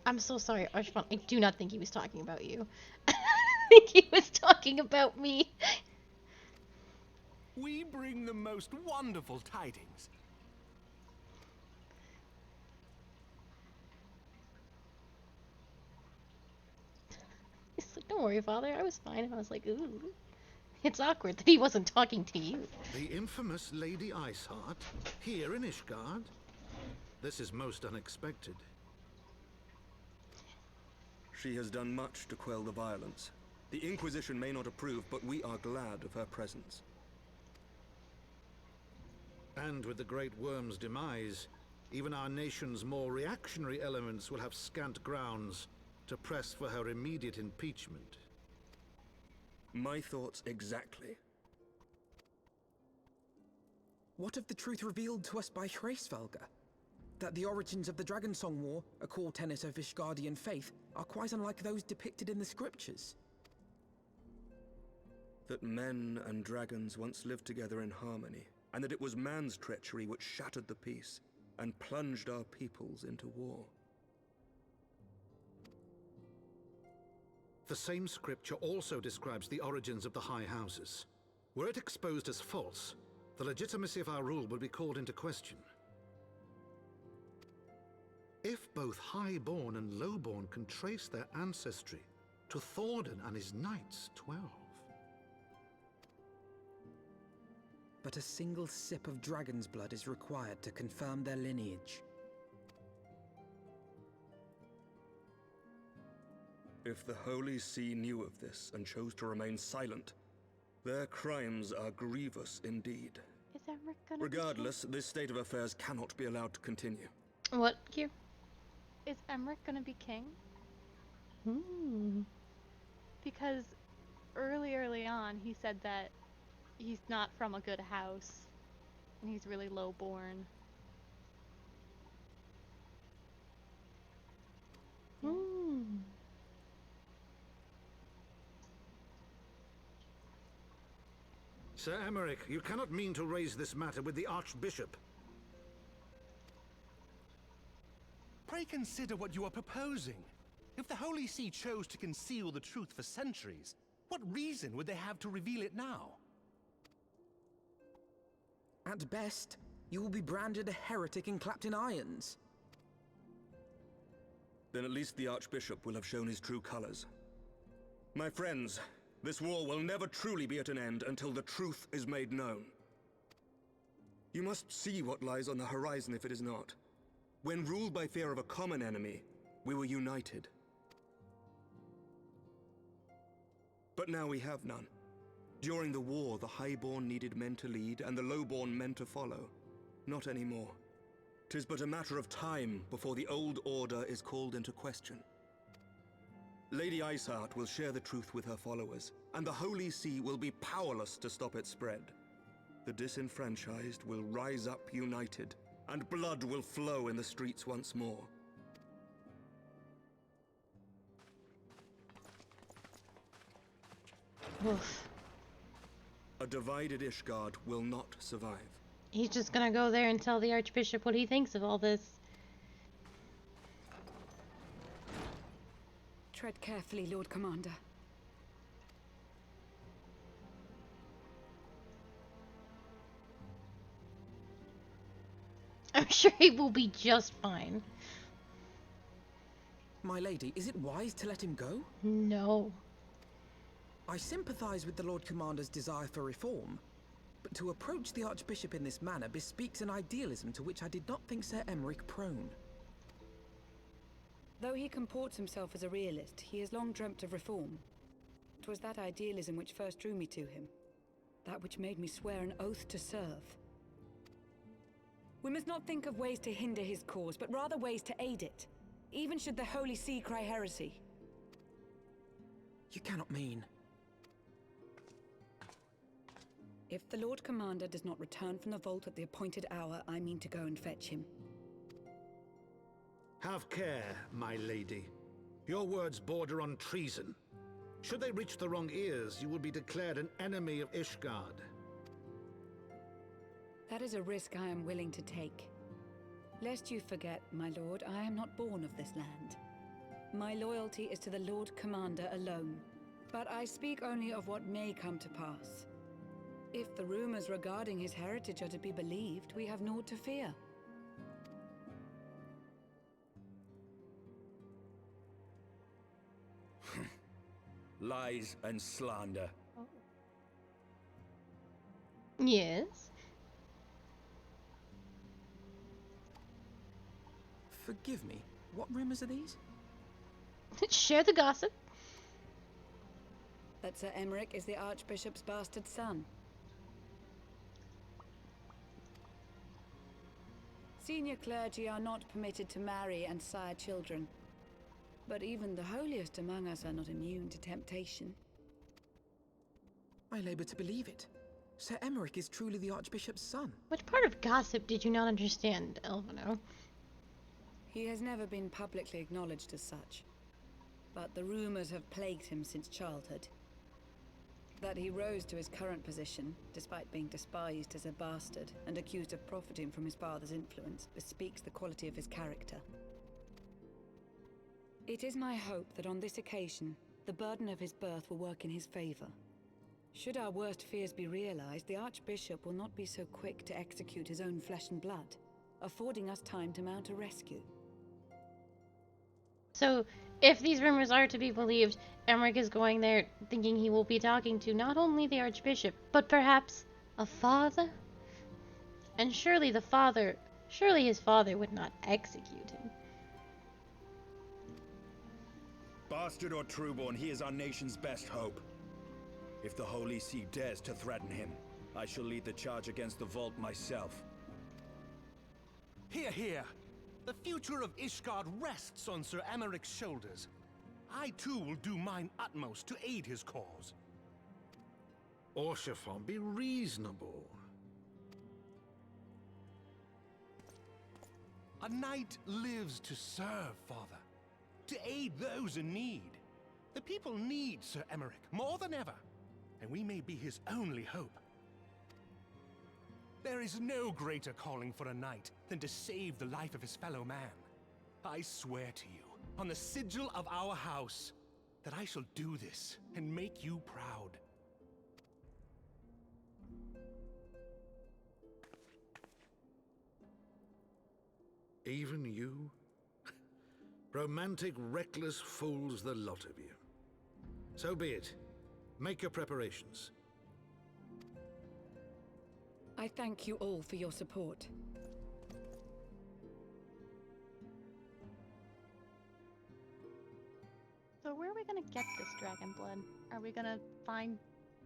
I'm so sorry, Archibald. I do not think he was talking about you. I think he was talking about me. We bring the most wonderful tidings. He's like, don't worry, Father. I was fine. And I was like, ooh. It's awkward that he wasn't talking to you. The infamous Lady Iceheart, here in Ishgard? This is most unexpected. She has done much to quell the violence. The Inquisition may not approve, but we are glad of her presence. And with the Great Worm's demise, even our nation's more reactionary elements will have scant grounds to press for her immediate impeachment. My thoughts exactly. What of the truth revealed to us by Hraesvelga? That the origins of the Dragonsong War, a core tenet of Ishgardian faith, are quite unlike those depicted in the scriptures. That men and dragons once lived together in harmony, and that it was man's treachery which shattered the peace and plunged our peoples into war. The same scripture also describes the origins of the High Houses. Were it exposed as false, the legitimacy of our rule would be called into question. If both Highborn and Lowborn can trace their ancestry to Thordan and his Knights 12. But a single sip of dragon's blood is required to confirm their lineage. If the Holy See knew of this and chose to remain silent, their crimes are grievous indeed. Is Emmerich gonna Regardless, this state of affairs cannot be allowed to continue. What, Q? Is Emmerich gonna be king? Because early on he said that he's not from a good house and he's really low-born. Sir Emmerich, you cannot mean to raise this matter with the Archbishop. Pray consider what you are proposing. If the Holy See chose to conceal the truth for centuries, what reason would they have to reveal it now? At best, you will be branded a heretic and clapped in irons. Then at least the Archbishop will have shown his true colors. My friends, this war will never truly be at an end until the truth is made known. You must see what lies on the horizon if it is not. When ruled by fear of a common enemy, we were united. But now we have none. During the war, the Highborn needed men to lead, and the Lowborn men to follow. Not anymore. 'Tis but a matter of time before the old order is called into question. Lady Iceheart will share the truth with her followers, and the Holy See will be powerless to stop its spread. The disenfranchised will rise up united, and blood will flow in the streets once more. Oof. A divided Ishgard will not survive. He's just gonna go there and tell the Archbishop what he thinks of all this. Tread carefully, Lord Commander. I'm sure he will be just fine. My lady, is it wise to let him go? No. I sympathize with the Lord Commander's desire for reform, but to approach the Archbishop in this manner bespeaks an idealism to which I did not think Sir Emeric prone. Though he comports himself as a realist, he has long dreamt of reform. It was that idealism which first drew me to him. That which made me swear an oath to serve. We must not think of ways to hinder his cause, but rather ways to aid it, even should the Holy See cry heresy. You cannot mean... If the Lord Commander does not return from the vault at the appointed hour, I mean to go and fetch him. Have care, my lady. Your words border on treason. Should they reach the wrong ears, you will be declared an enemy of Ishgard. That is a risk I am willing to take. Lest you forget, my lord, I am not born of this land. My loyalty is to the Lord Commander alone. But I speak only of what may come to pass. If the rumors regarding his heritage are to be believed, we have naught to fear. Lies and slander. Yes. Forgive me, what rumors are these? Share the gossip. That Sir Emeric is the Archbishop's bastard son. Senior clergy are not permitted to marry and sire children. But even the holiest among us are not immune to temptation. I labor to believe it. Sir Emeric is truly the Archbishop's son. Which part of gossip did you not understand, Elvino? He has never been publicly acknowledged as such. But the rumors have plagued him since childhood. That he rose to his current position, despite being despised as a bastard and accused of profiting from his father's influence, bespeaks the quality of his character. It is my hope that on this occasion, the burden of his birth will work in his favor. Should our worst fears be realized, the Archbishop will not be so quick to execute his own flesh and blood, affording us time to mount a rescue. So, if these rumors are to be believed, Emeric is going there thinking he will be talking to not only the Archbishop, but perhaps a father? And surely his father would not execute him. Bastard or trueborn, he is our nation's best hope. If the Holy See dares to threaten him, I shall lead the charge against the vault myself. Hear, hear! The future of Ishgard rests on Sir Emeric's shoulders. I too will do mine utmost to aid his cause. Orshafon, be reasonable. A knight lives to serve, Father. To aid those in need. The people need Sir Emeric more than ever, and we may be his only hope. There is no greater calling for a knight than to save the life of his fellow man. I swear to you, on the sigil of our house, that I shall do this and make you proud. Even you? Romantic, reckless fools, the lot of you. So be it. Make your preparations. I thank you all for your support. So where are we gonna get this dragon blood? Are we gonna find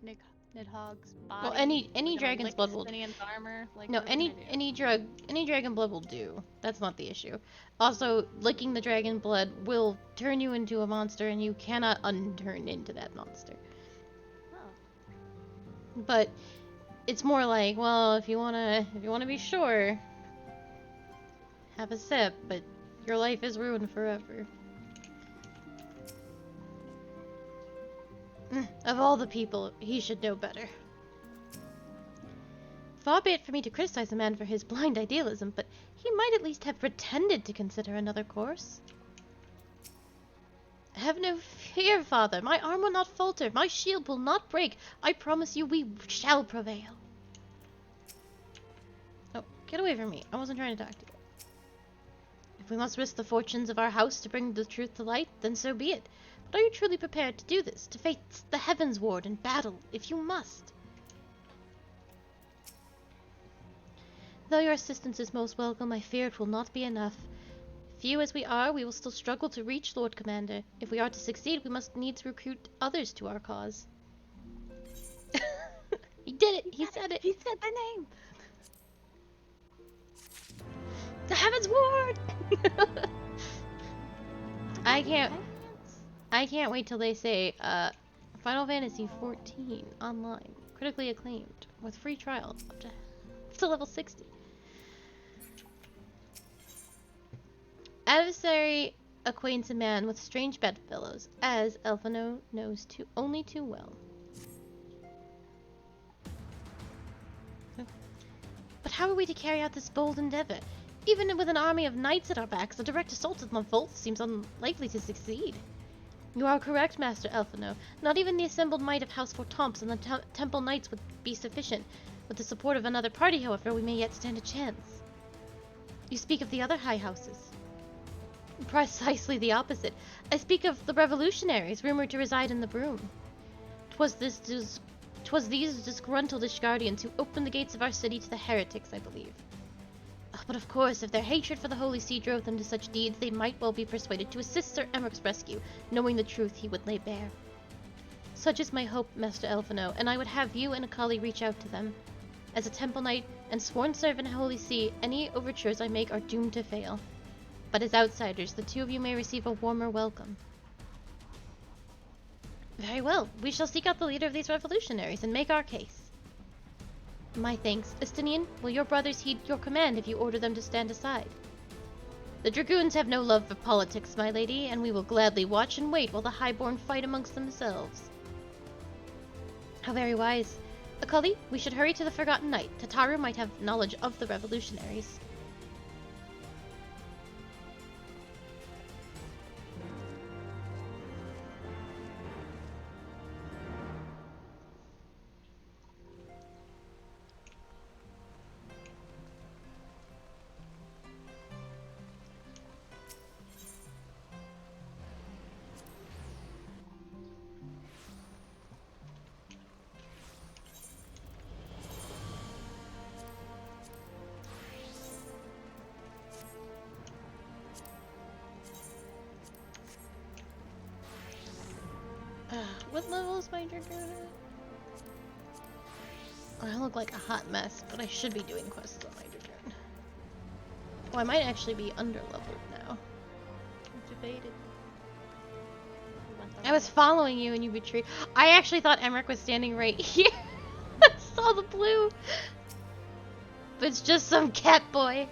Nidhogg's body? Well, any Are we gonna dragon's lick blood will. Justinian's armor? Like, No, what are we gonna do? any dragon blood will do. That's not the issue. Also, licking the dragon blood will turn you into a monster, and you cannot unturn into that monster. Oh. But it's more like, well, if you wanna be sure, have a sip, but your life is ruined forever. Of all the people, he should know better. Far be it for me to criticize a man for his blind idealism, but he might at least have pretended to consider another course. Have no fear, father. My arm will not falter. My shield will not break. I promise you we shall prevail. Oh, get away from me. I wasn't trying to talk to you. If we must risk the fortunes of our house to bring the truth to light, then so be it. But are you truly prepared to do this? To face the heavens ward in battle, if you must? Though your assistance is most welcome, I fear it will not be enough. Few as we are, we will still struggle to reach Lord Commander. If we are to succeed, we must needs recruit others to our cause. He did it! He said it! He said the name! The Heavens Ward! I can't wait till they say, Final Fantasy XIV online, critically acclaimed, with free trials up to level 60. Adversary acquaints a man with strange bedfellows, as Elfino knows only too well. But how are we to carry out this bold endeavor? Even with an army of knights at our backs, a direct assault of Monfolth seems unlikely to succeed. You are correct, Master Elfino. Not even the assembled might of House Fortomps and the Temple Knights would be sufficient. With the support of another party, however, we may yet stand a chance. You speak of the other high houses. Precisely the opposite. I speak of the revolutionaries rumored to reside in the Broom. 'Twas these disgruntled Ishgardians who opened the gates of our city to the heretics, I believe. But of course, if their hatred for the Holy See drove them to such deeds, they might well be persuaded to assist Sir Emmerich's rescue, knowing the truth he would lay bare. Such is my hope, Master Elfino, and I would have you and Akali reach out to them. As a Temple Knight and sworn servant of Holy See, any overtures I make are doomed to fail. But as outsiders, the two of you may receive a warmer welcome. Very well, we shall seek out the leader of these revolutionaries and make our case. My thanks. Estinian, will your brothers heed your command if you order them to stand aside? The Dragoons have no love for politics, my lady, and we will gladly watch and wait while the Highborn fight amongst themselves. How very wise. Akali, we should hurry to the Forgotten Knight. Tataru might have knowledge of the revolutionaries. What level is my Dragoon at? I look like a hot mess, but I should be doing quests on my Dragoon. Oh, I might actually be under-leveled now. Debated. I was following you and you betrayed. I actually thought Emmerich was standing right here. I saw the blue. But it's just some cat boy.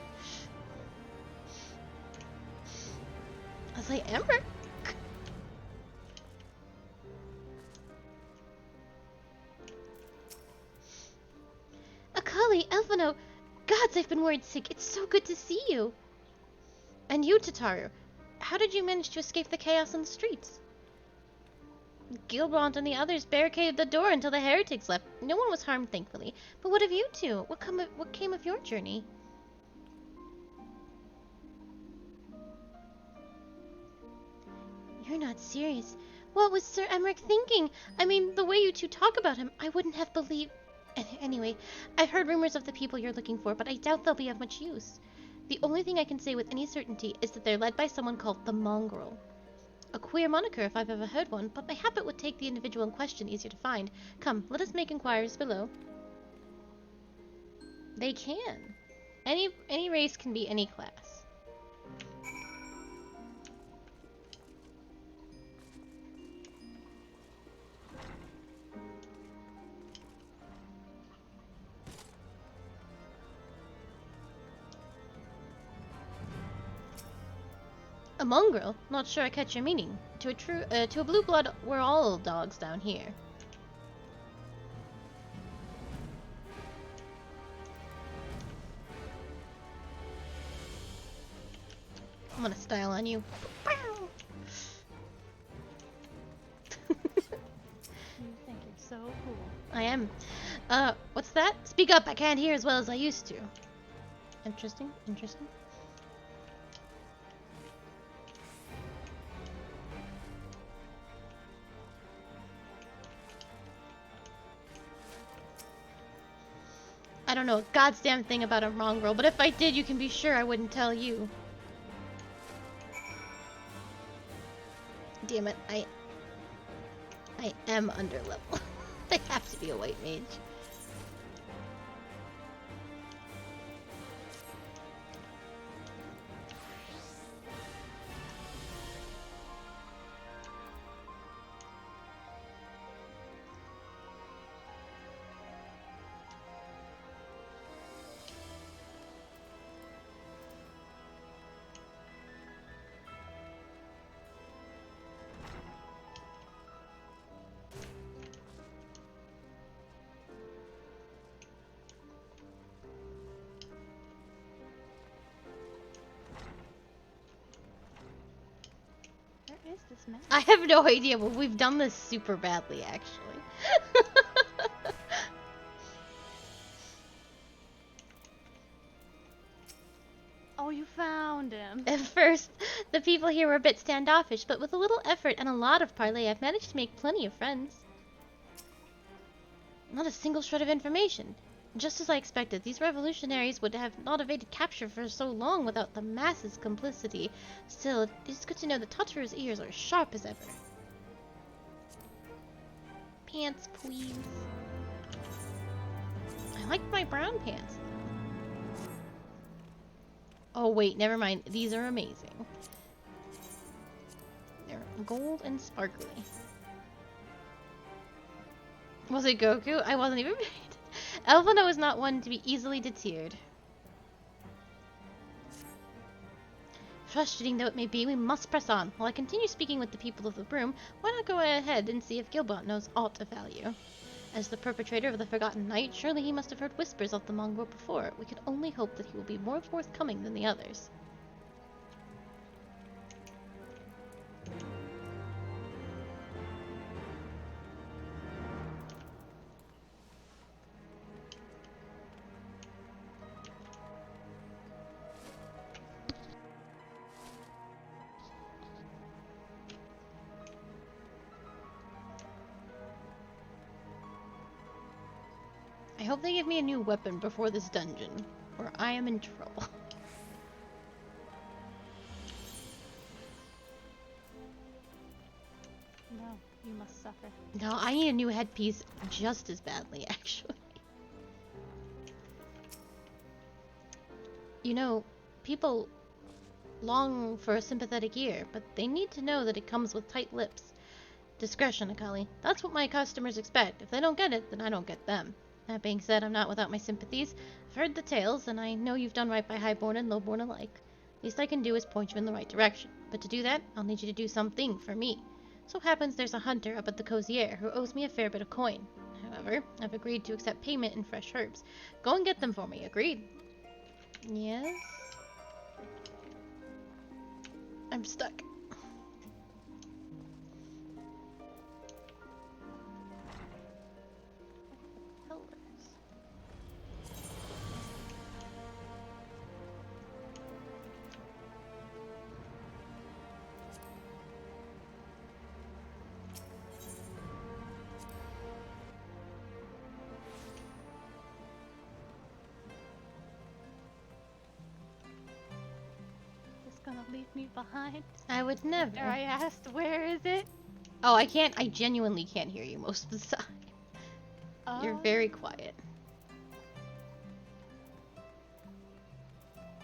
I was like, Emmerich? Akali, Elfino, gods, I've been worried sick. It's so good to see you. And you, Tataru. How did you manage to escape the chaos in the streets? Gilbrand and the others barricaded the door until the heretics left. No one was harmed, thankfully. But what of you two? What came of your journey? You're not serious. What was Sir Emmerich thinking? I mean, the way you two talk about him, I wouldn't have believed... Anyway, I've heard rumors of the people you're looking for, but I doubt they'll be of much use. The only thing I can say with any certainty is that they're led by someone called the Mongrel. A queer moniker if I've ever heard one, but mayhap it would take the individual in question easier to find. Come, let us make inquiries below. They can. Any race can be any class. A mongrel? Not sure I catch your meaning. To a blue blood, we're all dogs down here. I'm gonna style on you. You think you're so cool. I am. What's that? Speak up, I can't hear as well as I used to. Interesting, interesting. I don't know a goddamn thing about a mongrel, but if I did, you can be sure I wouldn't tell you. Damn it, I am under level. I have to be a white mage. Where is this man? I have no idea, but we've done this super badly, actually. Oh, you found him. At first, the people here were a bit standoffish, but with a little effort and a lot of parley, I've managed to make plenty of friends. Not a single shred of information. Just as I expected, these revolutionaries would have not evaded capture for so long without the masses' complicity. Still, it's good to know that Tataru's ears are sharp as ever. Pants, please. I like my brown pants. Oh wait, never mind. These are amazing. They're gold and sparkly. Was it Goku? I wasn't even paid. Elvina is not one to be easily deterred. Frustrating though it may be, we must press on. While I continue speaking with the people of the Broom, why not go ahead and see if Gilbert knows aught of value? As the perpetrator of the Forgotten Night, surely he must have heard whispers of the mongrel before. We can only hope that he will be more forthcoming than the others. I hope they give me a new weapon before this dungeon, or I am in trouble. No, you must suffer. No, I need a new headpiece just as badly, actually. You know, people long for a sympathetic ear, but they need to know that it comes with tight lips. Discretion, Akali. That's what my customers expect. If they don't get it, then I don't get them. That being said, I'm not without my sympathies. I've heard the tales, and I know you've done right by highborn and lowborn alike. Least I can do is point you in the right direction. But to do that, I'll need you to do something for me. So happens there's a hunter up at the Cozier who owes me a fair bit of coin. However, I've agreed to accept payment in fresh herbs. Go and get them for me, agreed? Yes? I'm stuck. gonna leave me behind? I would never. Or I asked, where is it? Oh, I genuinely can't hear you most of the time. You're very quiet.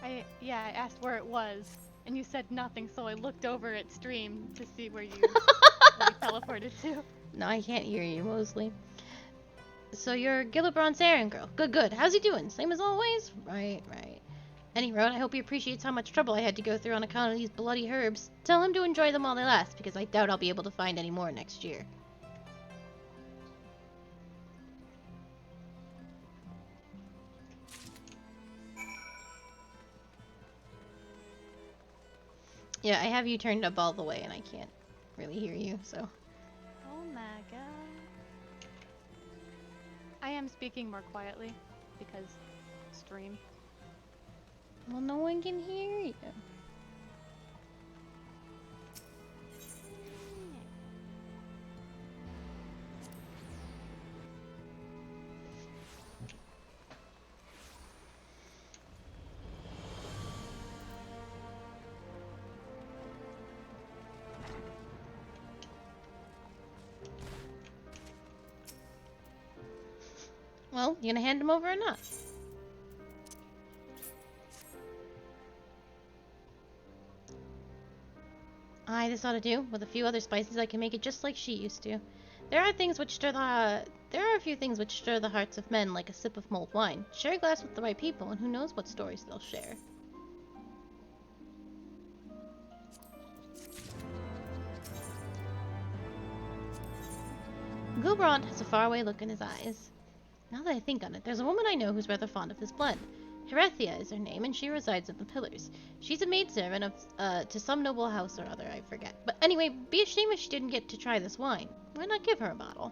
I asked where it was, and you said nothing, so I looked over at stream to see where you, teleported to. No, I can't hear you mostly. So you're Gillibrand's errand girl. Good. How's he doing? Same as always? Right. Any road, I hope he appreciates how much trouble I had to go through on account of these bloody herbs. Tell him to enjoy them while they last, because I doubt I'll be able to find any more next year. Yeah, I have you turned up all the way, and I can't really hear you, so. Oh my god. I am speaking more quietly, because stream. Well, no one can hear you. Well, you gonna hand him over or not? Aye, this ought to do. With a few other spices, I can make it just like she used to. There are a few things which stir the hearts of men like a sip of mulled wine. Share a glass with the right people, and who knows what stories they'll share. Gilbrand has a faraway look in his eyes. Now that I think on it, there's a woman I know who's rather fond of his blend. Herethia is her name, and she resides at the Pillars. She's a maidservant of, to some noble house or other, I forget. But anyway, be a shame if she didn't get to try this wine. Why not give her a bottle?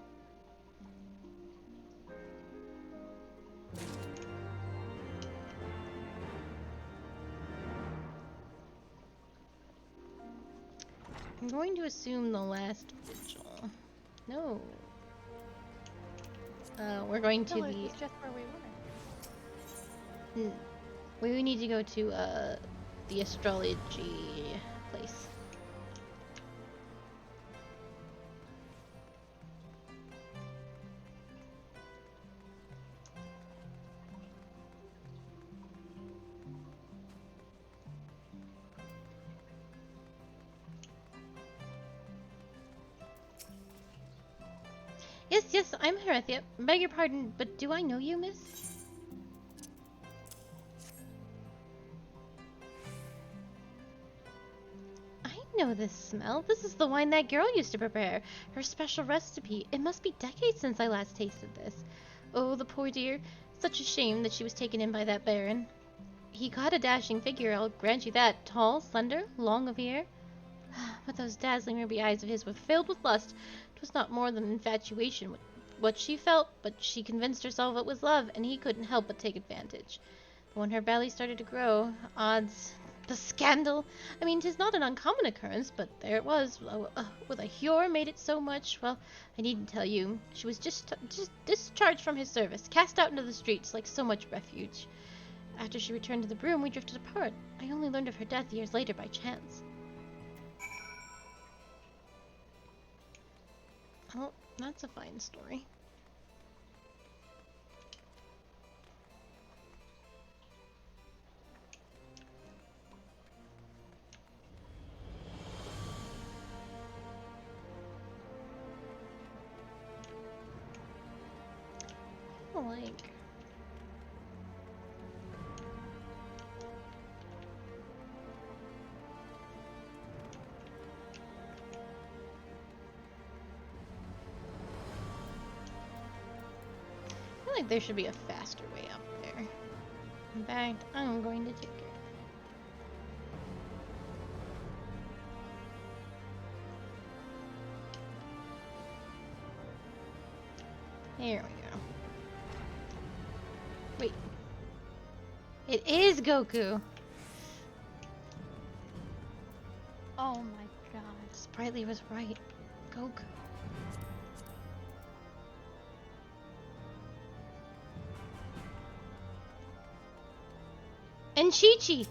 I'm going to assume the last vigil. No. We're going to Pillars the... is just where we were. We need to go to, the astrology place. Yes, I'm Herethia. Beg your pardon, but do I know you, miss? I know this smell. This is the wine that girl used to prepare. Her special recipe. It must be decades since I last tasted this. Oh, the poor dear. Such a shame that she was taken in by that baron. He got a dashing figure, I'll grant you that. Tall, slender, long of ear. But those dazzling ruby eyes of his were filled with lust. 'Twas not more than infatuation with what she felt, but she convinced herself it was love, and he couldn't help but take advantage. But when her belly started to grow, odds... The scandal! I mean, 'tis not an uncommon occurrence, but there it was, with a Hure made it so much. Well, I needn't tell you. She was just discharged from his service, cast out into the streets like so much refuge. After she returned to the broom, we drifted apart. I only learned of her death years later by chance. Well, that's a fine story. Like... I feel like there should be a faster way up there. In fact, I'm going to take it. There we go. Wait. It is Goku! Oh my god. Sprightly was right. Goku. And Chi-Chi!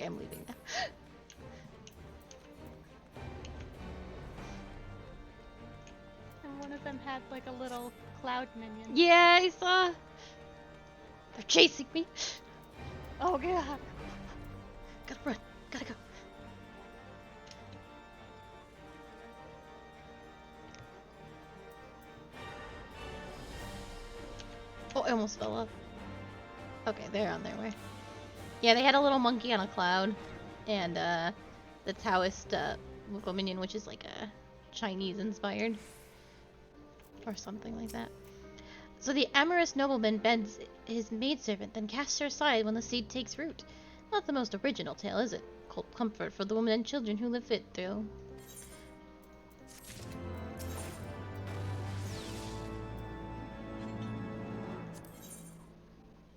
Okay, I'm leaving now. And one of them had like a little cloud minion. Yeah, I saw. They're chasing me. Oh god. Gotta run. Gotta go. Oh, I almost fell off. Okay, they're on their way. Yeah, they had a little monkey on a cloud, and the Taoist local minion, which is like a Chinese-inspired, or something like that. So the amorous nobleman bends his maidservant, then casts her aside when the seed takes root. Not the most original tale, is it? Cold comfort for the women and children who live it through.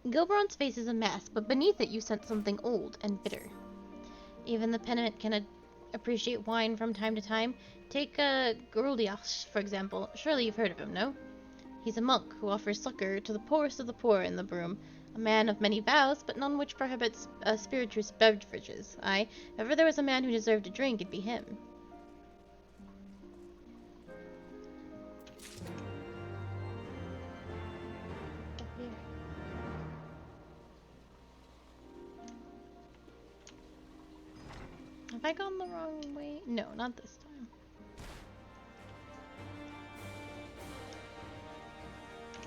Gilberon's face is a mask, but beneath it you sense something old and bitter. Even the penitent can appreciate wine from time to time. Take Goruldias, for example. Surely you've heard of him, no? He's a monk who offers succor to the poorest of the poor in the Broom. A man of many vows, but none which prohibits spirituous beverages. Aye, if ever there was a man who deserved a drink, it'd be him. Have I gone the wrong way? No, not this time.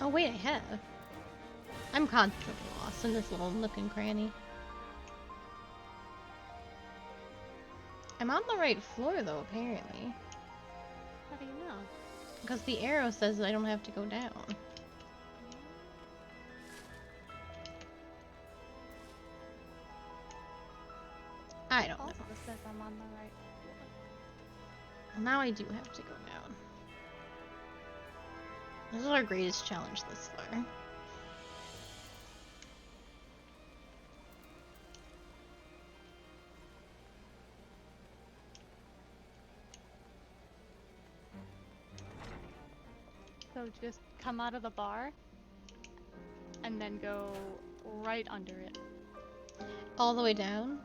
Oh wait, I have. I'm constantly lost in this little nook and cranny. I'm on the right floor though, apparently. How do you know? Because the arrow says I don't have to go down. I don't know. Also says I'm on the right floor. Well, now I do have to go down. This is our greatest challenge thus far. So just come out of the bar and then go right under it. All the way down?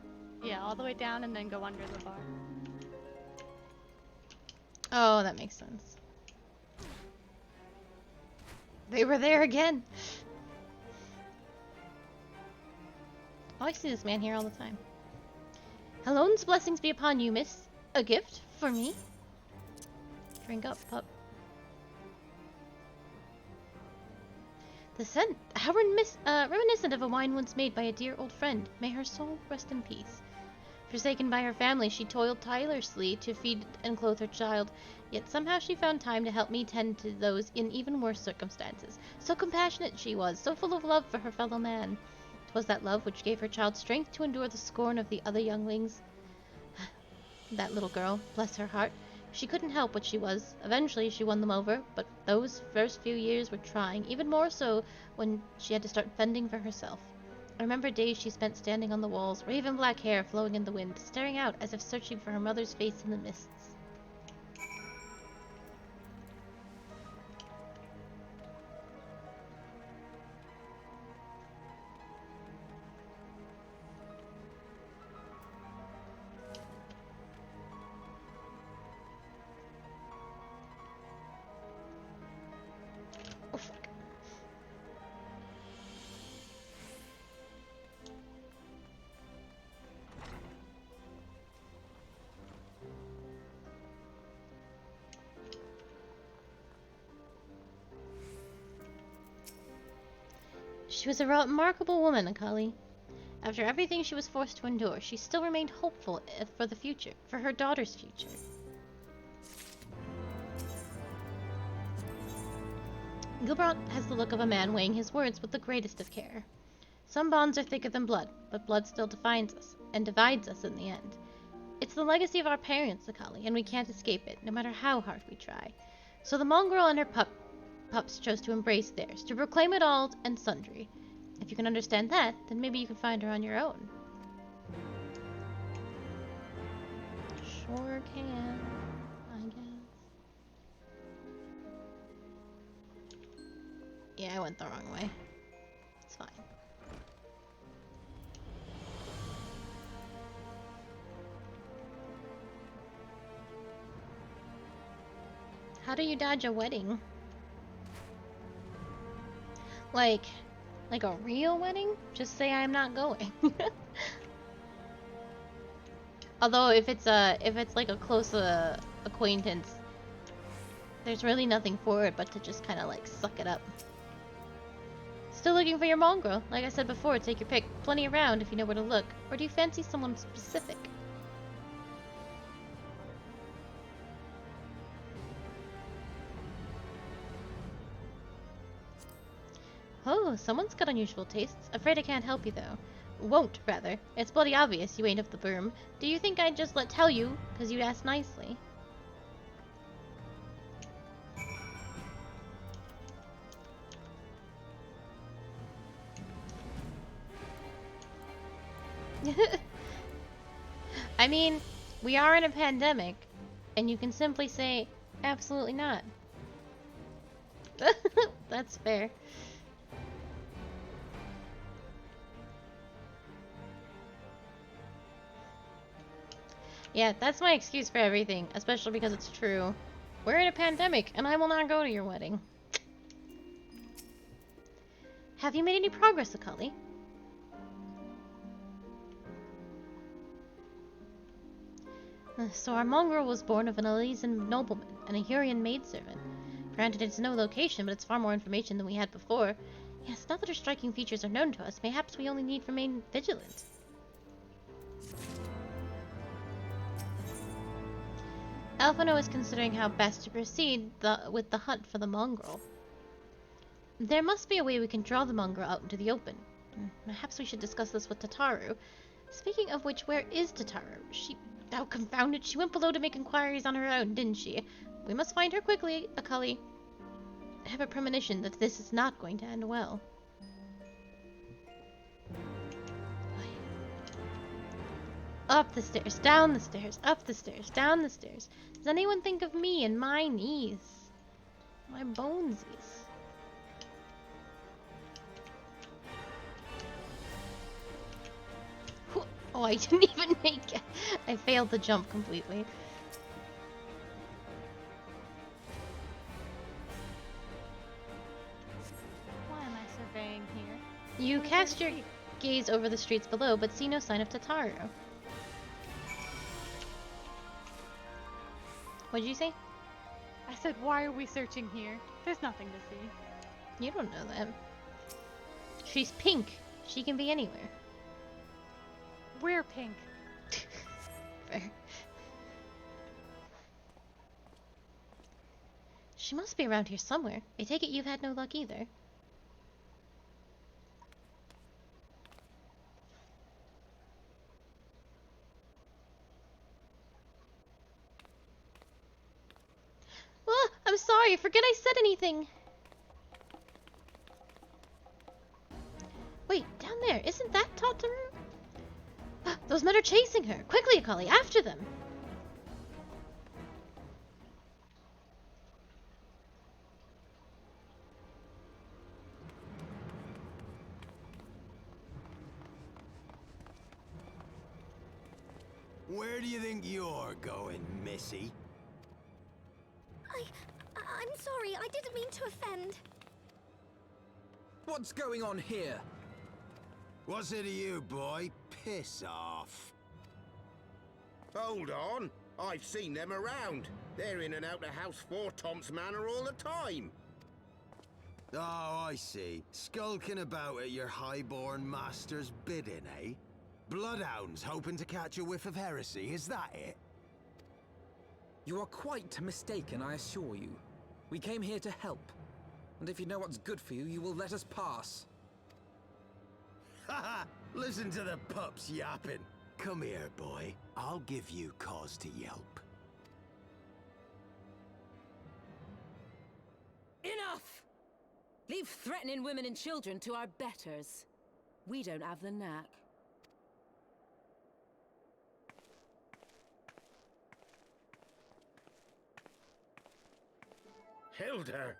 Yeah, all the way down and then go under the bar. Oh, that makes sense. They were there again! Oh, I see this man here all the time. Hello's blessings be upon you, miss. A gift? For me? Drink up, pup. The scent, how reminiscent of a wine once made by a dear old friend. May her soul rest in peace. Forsaken by her family, she toiled tirelessly to feed and clothe her child, yet somehow she found time to help me tend to those in even worse circumstances. So compassionate she was, so full of love for her fellow man. 'Twas that love which gave her child strength to endure the scorn of the other younglings. That little girl, bless her heart, she couldn't help what she was. Eventually she won them over, but those first few years were trying, even more so when she had to start fending for herself. I remember days she spent standing on the walls, raven black hair flowing in the wind, staring out as if searching for her mother's face in the mists. Oh, fuck. She was a remarkable woman, Akali. After everything she was forced to endure, she still remained hopeful for the future, for her daughter's future. Gilbrant has the look of a man weighing his words with the greatest of care. Some bonds are thicker than blood, but blood still defines us, and divides us in the end. It's the legacy of our parents, Akali, and we can't escape it, no matter how hard we try. So the mongrel and her pups chose to embrace theirs, to proclaim it all and sundry. If you can understand that, then maybe you can find her on your own. Sure can, I guess. Yeah, I went the wrong way. It's fine. How do you dodge a wedding? Like a real wedding? Just say I'm not going. Although if it's like a close acquaintance, there's really nothing for it but to just kind of like suck it up. Still looking for your mongrel? Like I said before, take your pick. Plenty around if you know where to look. Or do you fancy someone specific? Oh, someone's got unusual tastes. Afraid I can't help you, though. Won't, rather. It's bloody obvious you ain't of the broom. Do you think I'd just tell you, because you asked nicely? I mean, we are in a pandemic, and you can simply say, absolutely not. That's fair. Yeah, that's my excuse for everything, especially because it's true. We're in a pandemic, and I will not go to your wedding. Have you made any progress, Akali? So our mongrel was born of an Elysian nobleman and a Hurrian maidservant. Granted, it's no location, but it's far more information than we had before. Yes, now that her striking features are known to us, perhaps we only need remain vigilant. Alphino is considering how best to proceed with the hunt for the mongrel. There must be a way we can draw the mongrel out into the open. Perhaps we should discuss this with Tataru. Speaking of which, where is Tataru? Oh, confound it, she went below to make inquiries on her own, didn't she? We must find her quickly, Akali. I have a premonition that this is not going to end well. Up the stairs, down the stairs, up the stairs, down the stairs. Does anyone think of me and my knees? My bonesies. Oh, I didn't even make it. I failed the jump completely. Why am I surveying here? You cast your gaze over the streets below, but see no sign of Tataru. What did you say? I said, why are we searching here? There's nothing to see. You don't know that. She's pink. She can be anywhere. We're pink. Fair. She must be around here somewhere. I take it you've had no luck either. Oh, I'm sorry. Forget I said anything. Wait, down there. Isn't that Tataru? Those men are chasing her! Quickly, Akali, after them! Where do you think you're going, Missy? I'm sorry, I didn't mean to offend. What's going on here? What's it to you, boy? Piss off. Hold on. I've seen them around. They're in and out the house 4 Tom's Manor all the time. Oh, I see. Skulking about at your highborn master's bidding, eh? Bloodhounds hoping to catch a whiff of heresy, is that it? You are quite mistaken, I assure you. We came here to help. And if you know what's good for you, you will let us pass. Haha! Listen to the pups yapping. Come here, boy. I'll give you cause to yelp. Enough! Leave threatening women and children to our betters. We don't have the knack. Hilda!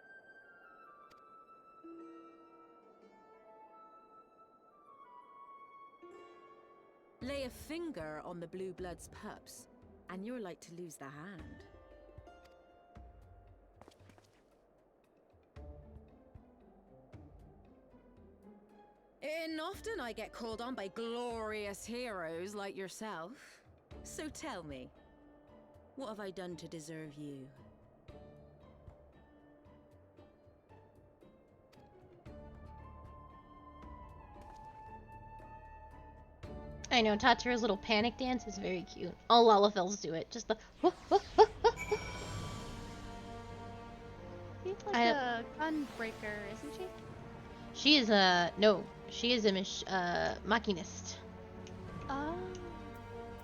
Lay a finger on the Blue Blood's pups, and you're like to lose the hand. isn't often I get called on by glorious heroes like yourself. So tell me, what have I done to deserve you? I know, Tatura's little panic dance is very cute. All Lalafels do it. Just the She's like a gunbreaker, isn't she? She is a... No. She is a machinist. Oh.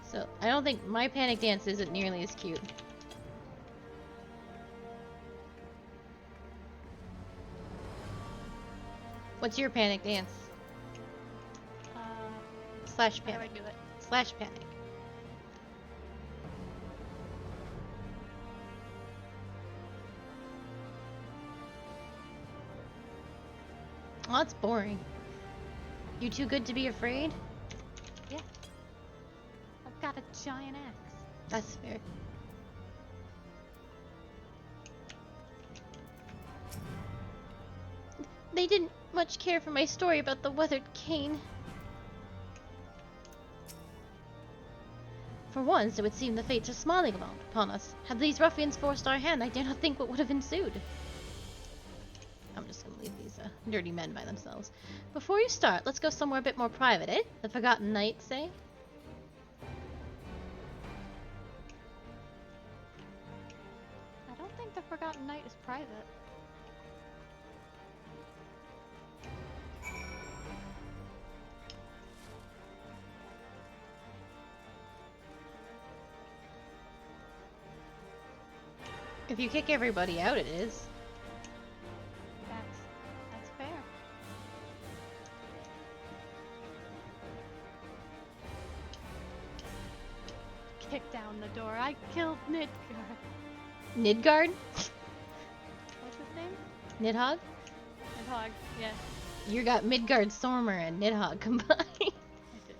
So, I don't think my panic dance isn't nearly as cute. What's your panic dance? Slash panic. How do I do it? Slash panic. Oh, that's boring. You too good to be afraid? Yeah. I've got a giant axe. That's fair. They didn't much care for my story about the weathered cane. For once, it would seem the fates are smiling upon us. Had these ruffians forced our hand, I dare not think what would have ensued. I'm just gonna leave these dirty men by themselves. Before you start, let's go somewhere a bit more private, eh? The Forgotten Knight, say? I don't think the Forgotten Knight is private. If you kick everybody out, it is. That's fair. Kick down the door. I killed Nidhogg. Nidgard? What's his name? Nidhogg? Nidhogg, yes. You got Midgard Stormer and Nidhogg combined. I did.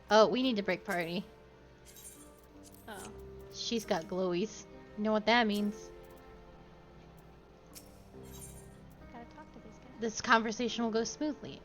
Oh, we need to break party. Oh. She's got glowies. You know what that means? Gotta talk to these guys. This conversation will go smoothly.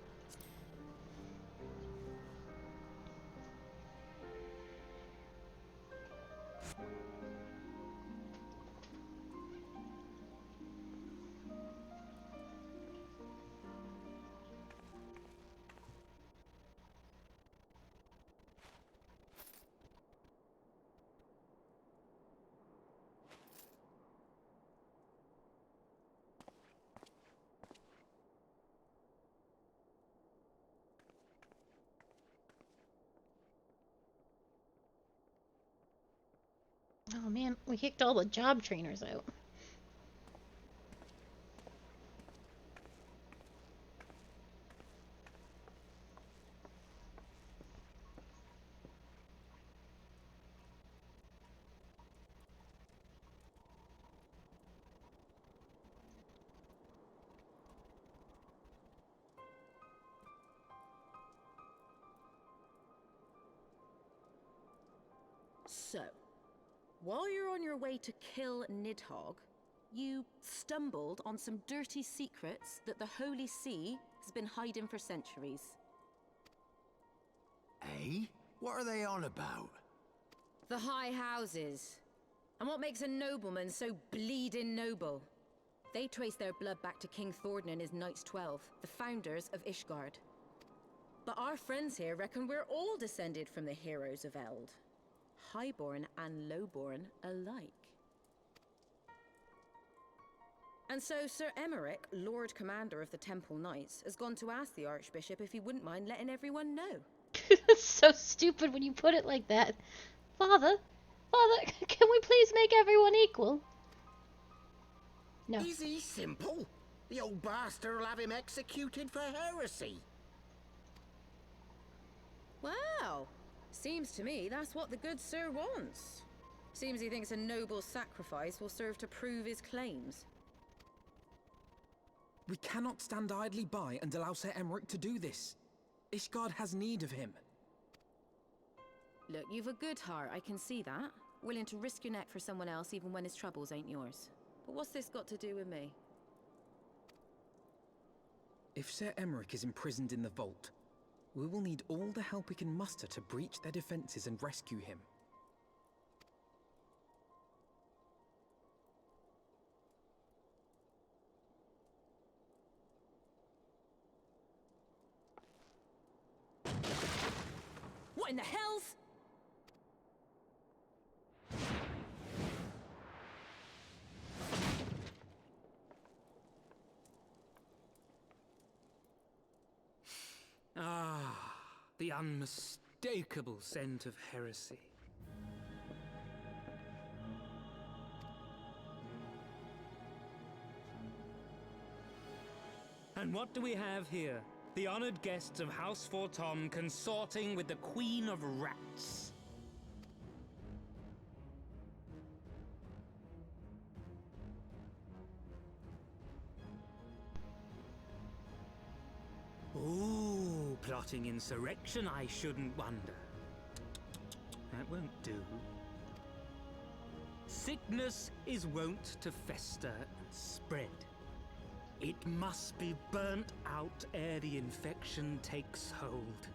Oh man, we kicked all the job trainers out. So, while you're on your way to kill Nidhogg, you stumbled on some dirty secrets that the Holy See has been hiding for centuries. Eh? What are they on about? The High Houses. And what makes a nobleman so bleeding noble? They trace their blood back to King Thordan and his Knights 12, the founders of Ishgard. But our friends here reckon we're all descended from the heroes of Eld. Highborn and lowborn alike. And so Sir Emmerich, Lord Commander of the Temple Knights, has gone to ask the Archbishop if he wouldn't mind letting everyone know. It's so stupid when you put it like that. Father, can we please make everyone equal? No. Easy, simple. The old bastard will have him executed for heresy. Wow. Seems to me that's what the good sir wants. Seems he thinks a noble sacrifice will serve to prove his claims. We cannot stand idly by and allow Sir Emmerich to do this. Ishgard has need of him. Look, you've a good heart, I can see that. Willing to risk your neck for someone else even when his troubles ain't yours. But what's this got to do with me? If Sir Emmerich is imprisoned in the vault, We will need all the help we can muster to breach their defenses and rescue him. What in the hells? Ah, the unmistakable scent of heresy. And what do we have here? The honored guests of House Fortom consorting with the Queen of Rats. Ooh, plotting insurrection, I shouldn't wonder. That won't do. Sickness is wont to fester and spread. It must be burnt out ere the infection takes hold.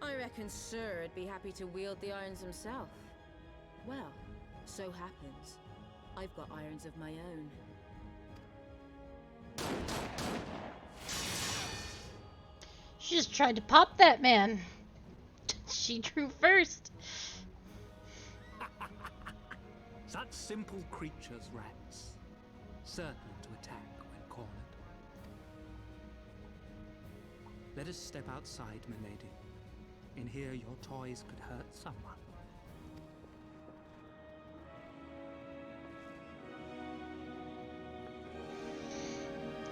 I reckon Sir'd be happy to wield the irons himself. Well, so happens I've got irons of my own. She just tried to pop that man. She drew first. Such simple creatures, rats. Certain to attack when cornered. Let us step outside, milady. In here your toys could hurt someone.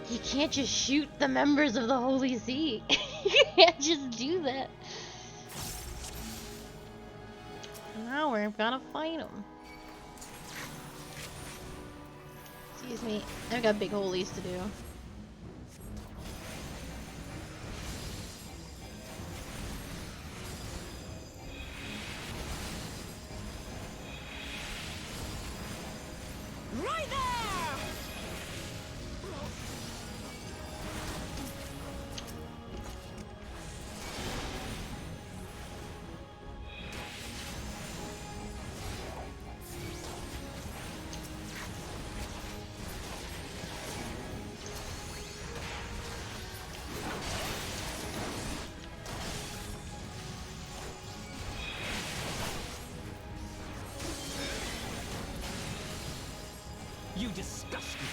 You can't just shoot the members of the Holy See. You can't just do that. Now we're gonna fight them. Excuse me, I've got big holies to do. Right there! You disgust me.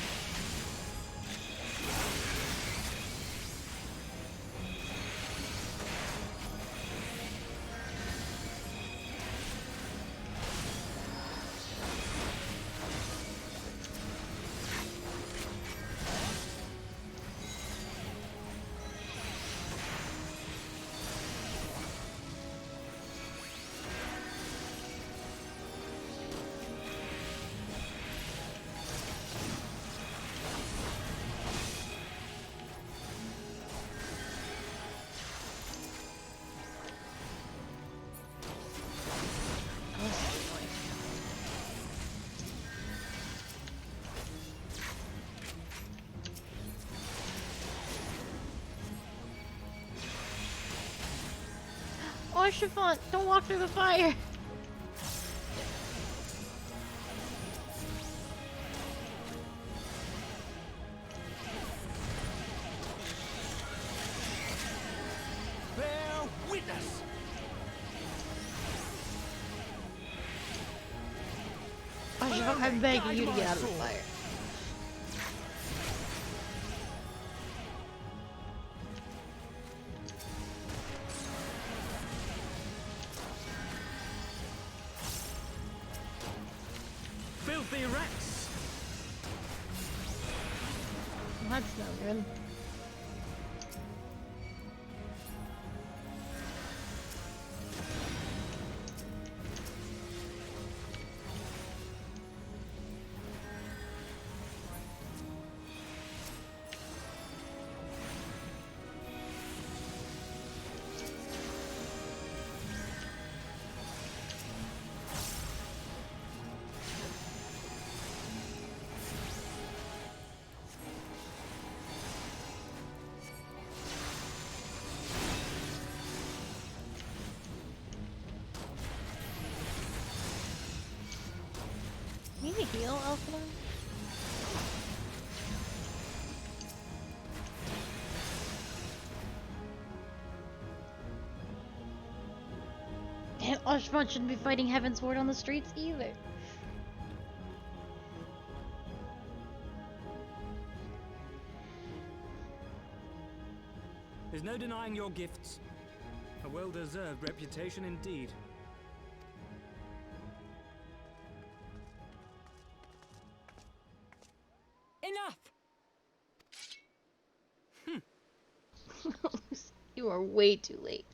Oh, Chiffon, don't walk through the fire. Bear witness. Oh, Chiffon, I'm begging you to get out of the fire. Filthy rats! That's no good. heal, Elfman? Damn, Oshmont shouldn't be fighting Heaven's Ward on the streets either. There's no denying your gifts. A well-deserved reputation indeed. Enough! You are way too late.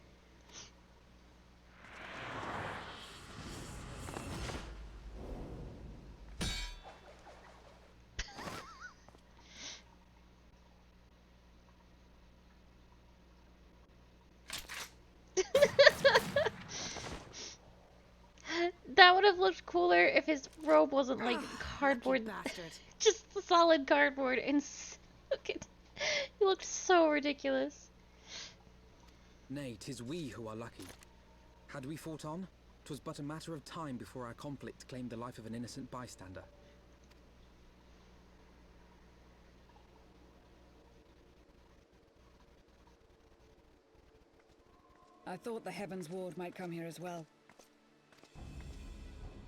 That would have looked cooler if his robe wasn't like cardboard. Just solid cardboard and look at he looked so ridiculous. Nay, 'tis we who are lucky. Had we fought on, 'twas but a matter of time before our conflict claimed the life of an innocent bystander. I thought the Heaven's Ward might come here as well.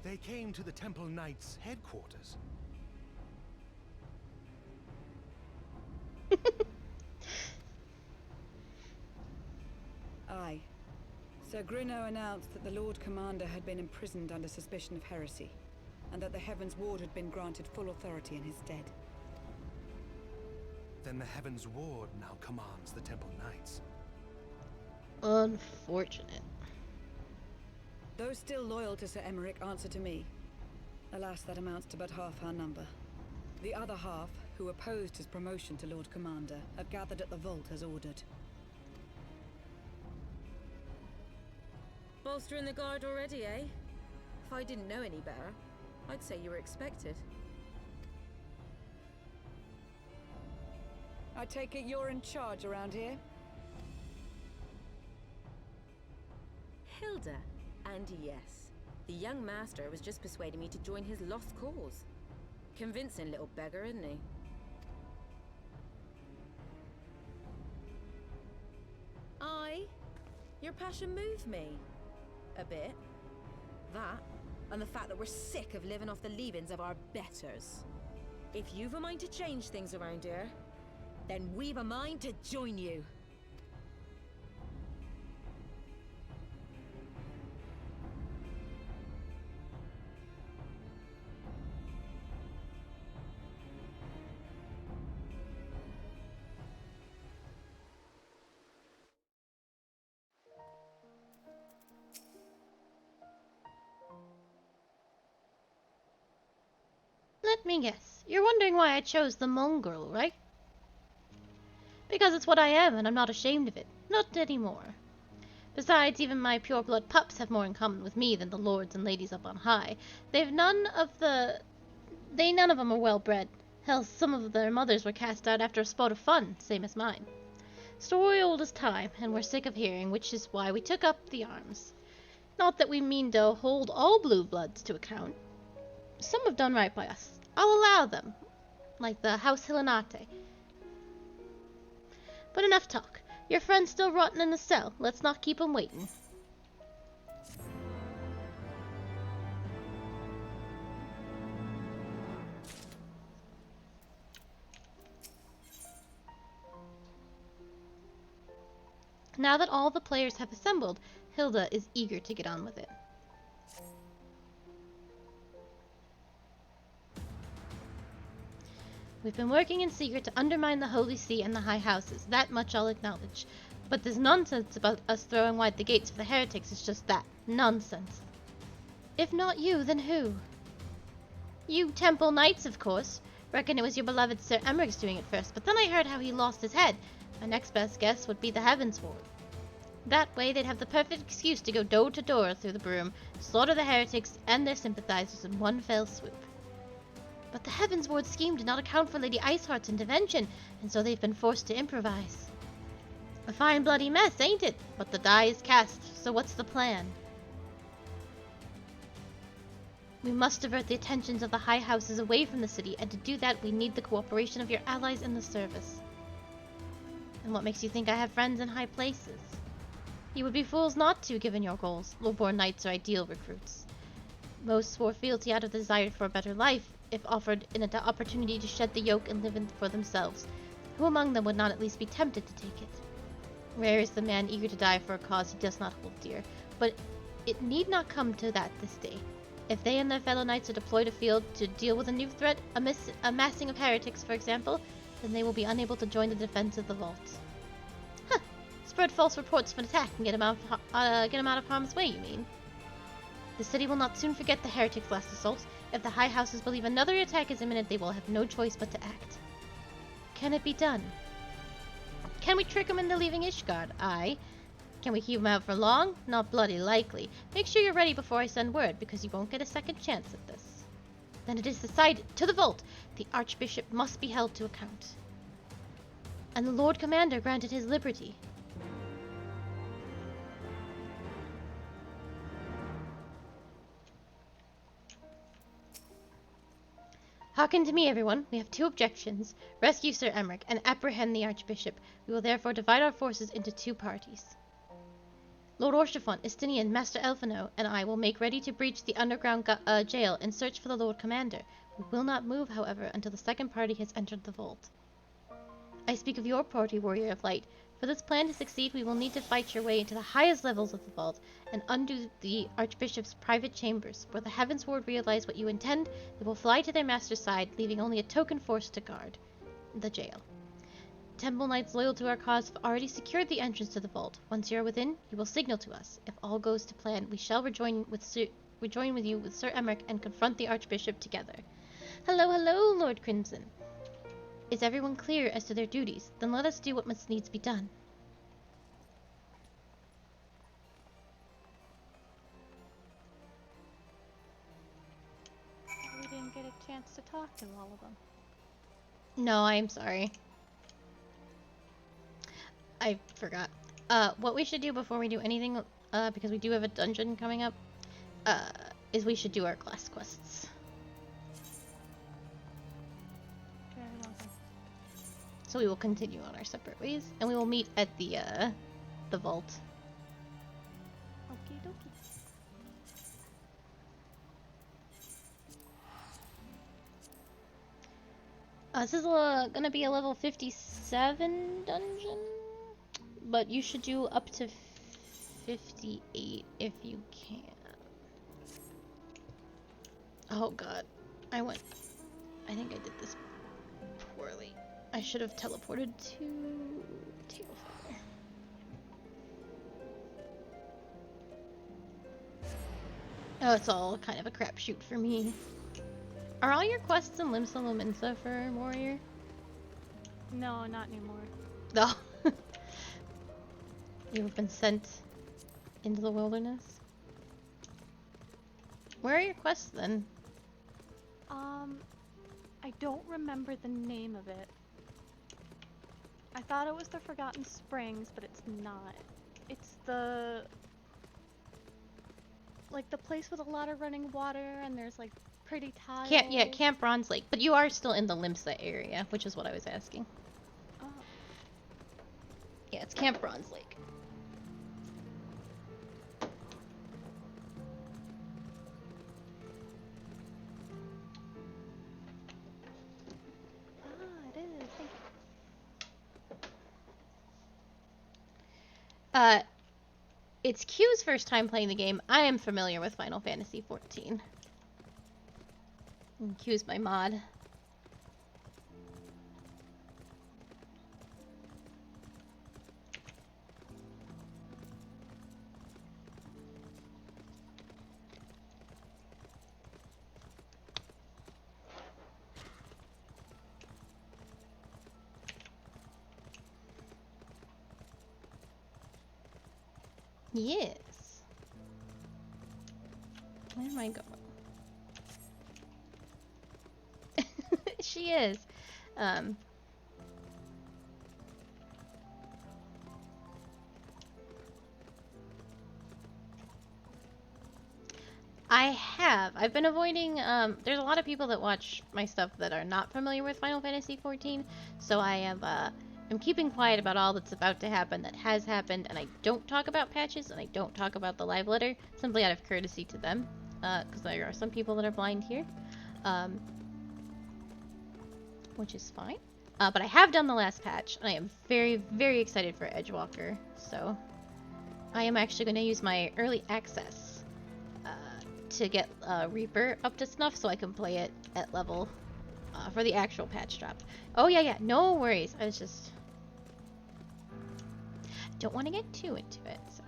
They came to the Temple Knights' headquarters. Aye. Sir Grinno announced that the Lord Commander had been imprisoned under suspicion of heresy, and that the Heaven's Ward had been granted full authority in his stead. Then the Heaven's Ward now commands the Temple Knights. Unfortunate. Those still loyal to Sir Emmerich answer to me. Alas, that amounts to but half our number. The other half, who opposed his promotion to Lord Commander, have gathered at the vault as ordered. Bolstering the guard already, eh? If I didn't know any better, I'd say you were expected. I take it you're in charge around here? Hilda. And yes, the young master was just persuading me to join his lost cause. Convincing little beggar, isn't he? Your passion moved me. A bit. That, and the fact that we're sick of living off the leavings of our betters. If you've a mind to change things around here, then we've a mind to join you. Let me guess. You're wondering why I chose the mongrel, right? Because it's what I am, and I'm not ashamed of it. Not anymore. Besides, even my pure-blood pups have more in common with me than the lords and ladies up on high. None of them are well-bred. Hell, some of their mothers were cast out after a spot of fun, same as mine. Story old as time, and we're sick of hearing, which is why we took up the arms. Not that we mean to hold all blue bloods to account. Some have done right by us. I'll allow them, like the House Hilinate. But enough talk. Your friend's still rotting in the cell. Let's not keep him waiting. Now that all the players have assembled, Hilda is eager to get on with it. We've been working in secret to undermine the Holy See and the High Houses. That much I'll acknowledge. But this nonsense about us throwing wide the gates for the heretics is just that. Nonsense. If not you, then who? You Temple Knights, of course. Reckon it was your beloved Sir Emmerich's doing it first, but then I heard how he lost his head. My next best guess would be the Heaven's Ward. That way they'd have the perfect excuse to go door to door through the broom, slaughter the heretics and their sympathizers in one fell swoop. But the Heaven's Ward scheme did not account for Lady Iceheart's intervention, and so they've been forced to improvise. A fine bloody mess, ain't it? But the die is cast, so what's the plan? We must divert the attentions of the high houses away from the city, and to do that we need the cooperation of your allies in the service. And what makes you think I have friends in high places? You would be fools not to, given your goals. Low-born knights are ideal recruits. Most swore fealty out of the desire for a better life, if offered an opportunity to shed the yoke and live for themselves. Who among them would not at least be tempted to take it? Rare is the man eager to die for a cause he does not hold dear, but it need not come to that this day. If they and their fellow knights are deployed afield to deal with a new threat, a massing of heretics, for example, then they will be unable to join the defense of the vault. Huh. Spread false reports of an attack and get them out of harm's way, you mean? The city will not soon forget the heretics' last assault. If the high houses believe another attack is imminent, they will have no choice but to act. Can it be done? Can we trick them into leaving Ishgard? Aye. Can we keep them out for long? Not bloody likely. Make sure you're ready before I send word, because you won't get a second chance at this. Then it is decided. To the vault! The Archbishop must be held to account. And the Lord Commander granted his liberty. Hearken to me, everyone. We have two objections. Rescue Sir Emmerich and apprehend the Archbishop. We will therefore divide our forces into two parties. Lord Orstefan, Estinian, Master Elfino, and I will make ready to breach the underground jail and search for the Lord Commander. We will not move, however, until the second party has entered the vault. I speak of your party, Warrior of Light. For this plan to succeed, we will need to fight your way into the highest levels of the vault and undo the Archbishop's private chambers. Where the Heavens Ward realize what you intend, they will fly to their master's side, leaving only a token force to guard the jail. Temple Knights loyal to our cause have already secured the entrance to the vault. Once you are within, you will signal to us. If all goes to plan, we shall rejoin with you with Sir Emmerich and confront the Archbishop together. Hello, hello, Lord Crimson. Is everyone clear as to their duties? Then let us do what must needs be done. We didn't get a chance to talk to all of them. No, I'm sorry. I forgot. What we should do before we do anything, because we do have a dungeon coming up, is we should do our class quests. So we will continue on our separate ways, and we will meet at the vault. Okie dokie. This is gonna be a level 57 dungeon, but you should do up to 58 if you can. Oh god, I think I did this poorly. I should have teleported to Tailfire. Oh, it's all kind of a crapshoot for me. Are all your quests in Limsa Lominsa for Warrior? No, not anymore. No. You've been sent into the wilderness? Where are your quests then? I don't remember the name of it. I thought it was the Forgotten Springs, but it's not. It's the... like the place with a lot of running water and there's like pretty tiles. Camp Bronze Lake. But you are still in the Limsa area, which is what I was asking. Oh. Yeah, it's Camp Bronze Lake. It is. Thank you. It's Q's first time playing the game. I am familiar with Final Fantasy XIV. And Q's my mod. Yes. Where am I going? She is. I have. I've been avoiding, there's a lot of people that watch my stuff that are not familiar with Final Fantasy XIV, so I am, I'm keeping quiet about all that's about to happen that has happened, and I don't talk about patches, and I don't talk about the live letter, simply out of courtesy to them, because there are some people that are blind here, which is fine. But I have done the last patch, and I am very, very excited for Edgewalker, so I am actually going to use my early access to get Reaper up to snuff so I can play it at level for the actual patch drop. Oh yeah, no worries. I was just don't want to get too into it, so.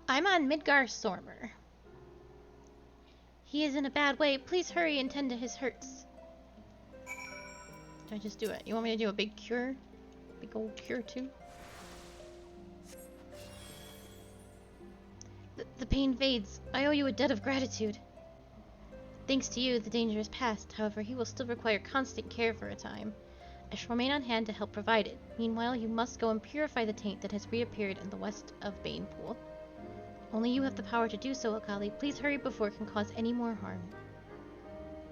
I'm on Midgar Sormer. He is in a bad way. Please hurry and tend to his hurts. Did I just do it? You want me to do a big cure? Big old cure too? The pain fades. I owe you a debt of gratitude. Thanks to you, the danger is past. However, he will still require constant care for a time. I shall remain on hand to help provide it. Meanwhile, you must go and purify the taint that has reappeared in the west of Banepool. Only you have the power to do so, Akali. Please hurry before it can cause any more harm.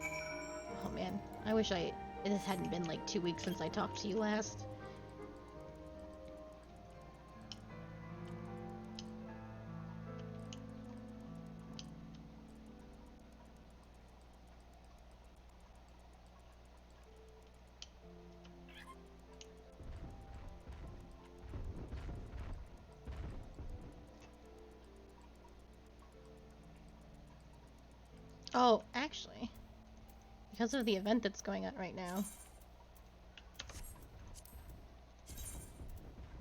Oh man, I wish this hadn't been like 2 weeks since I talked to you last. Oh, actually, because of the event that's going on right now,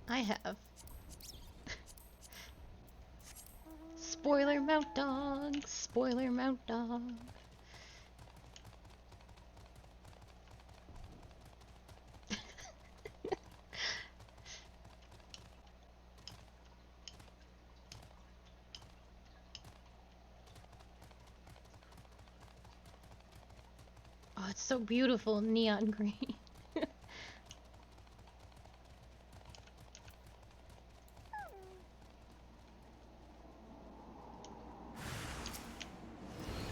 I have spoiler mount dog, spoiler mount dog. Oh, it's so beautiful, neon green.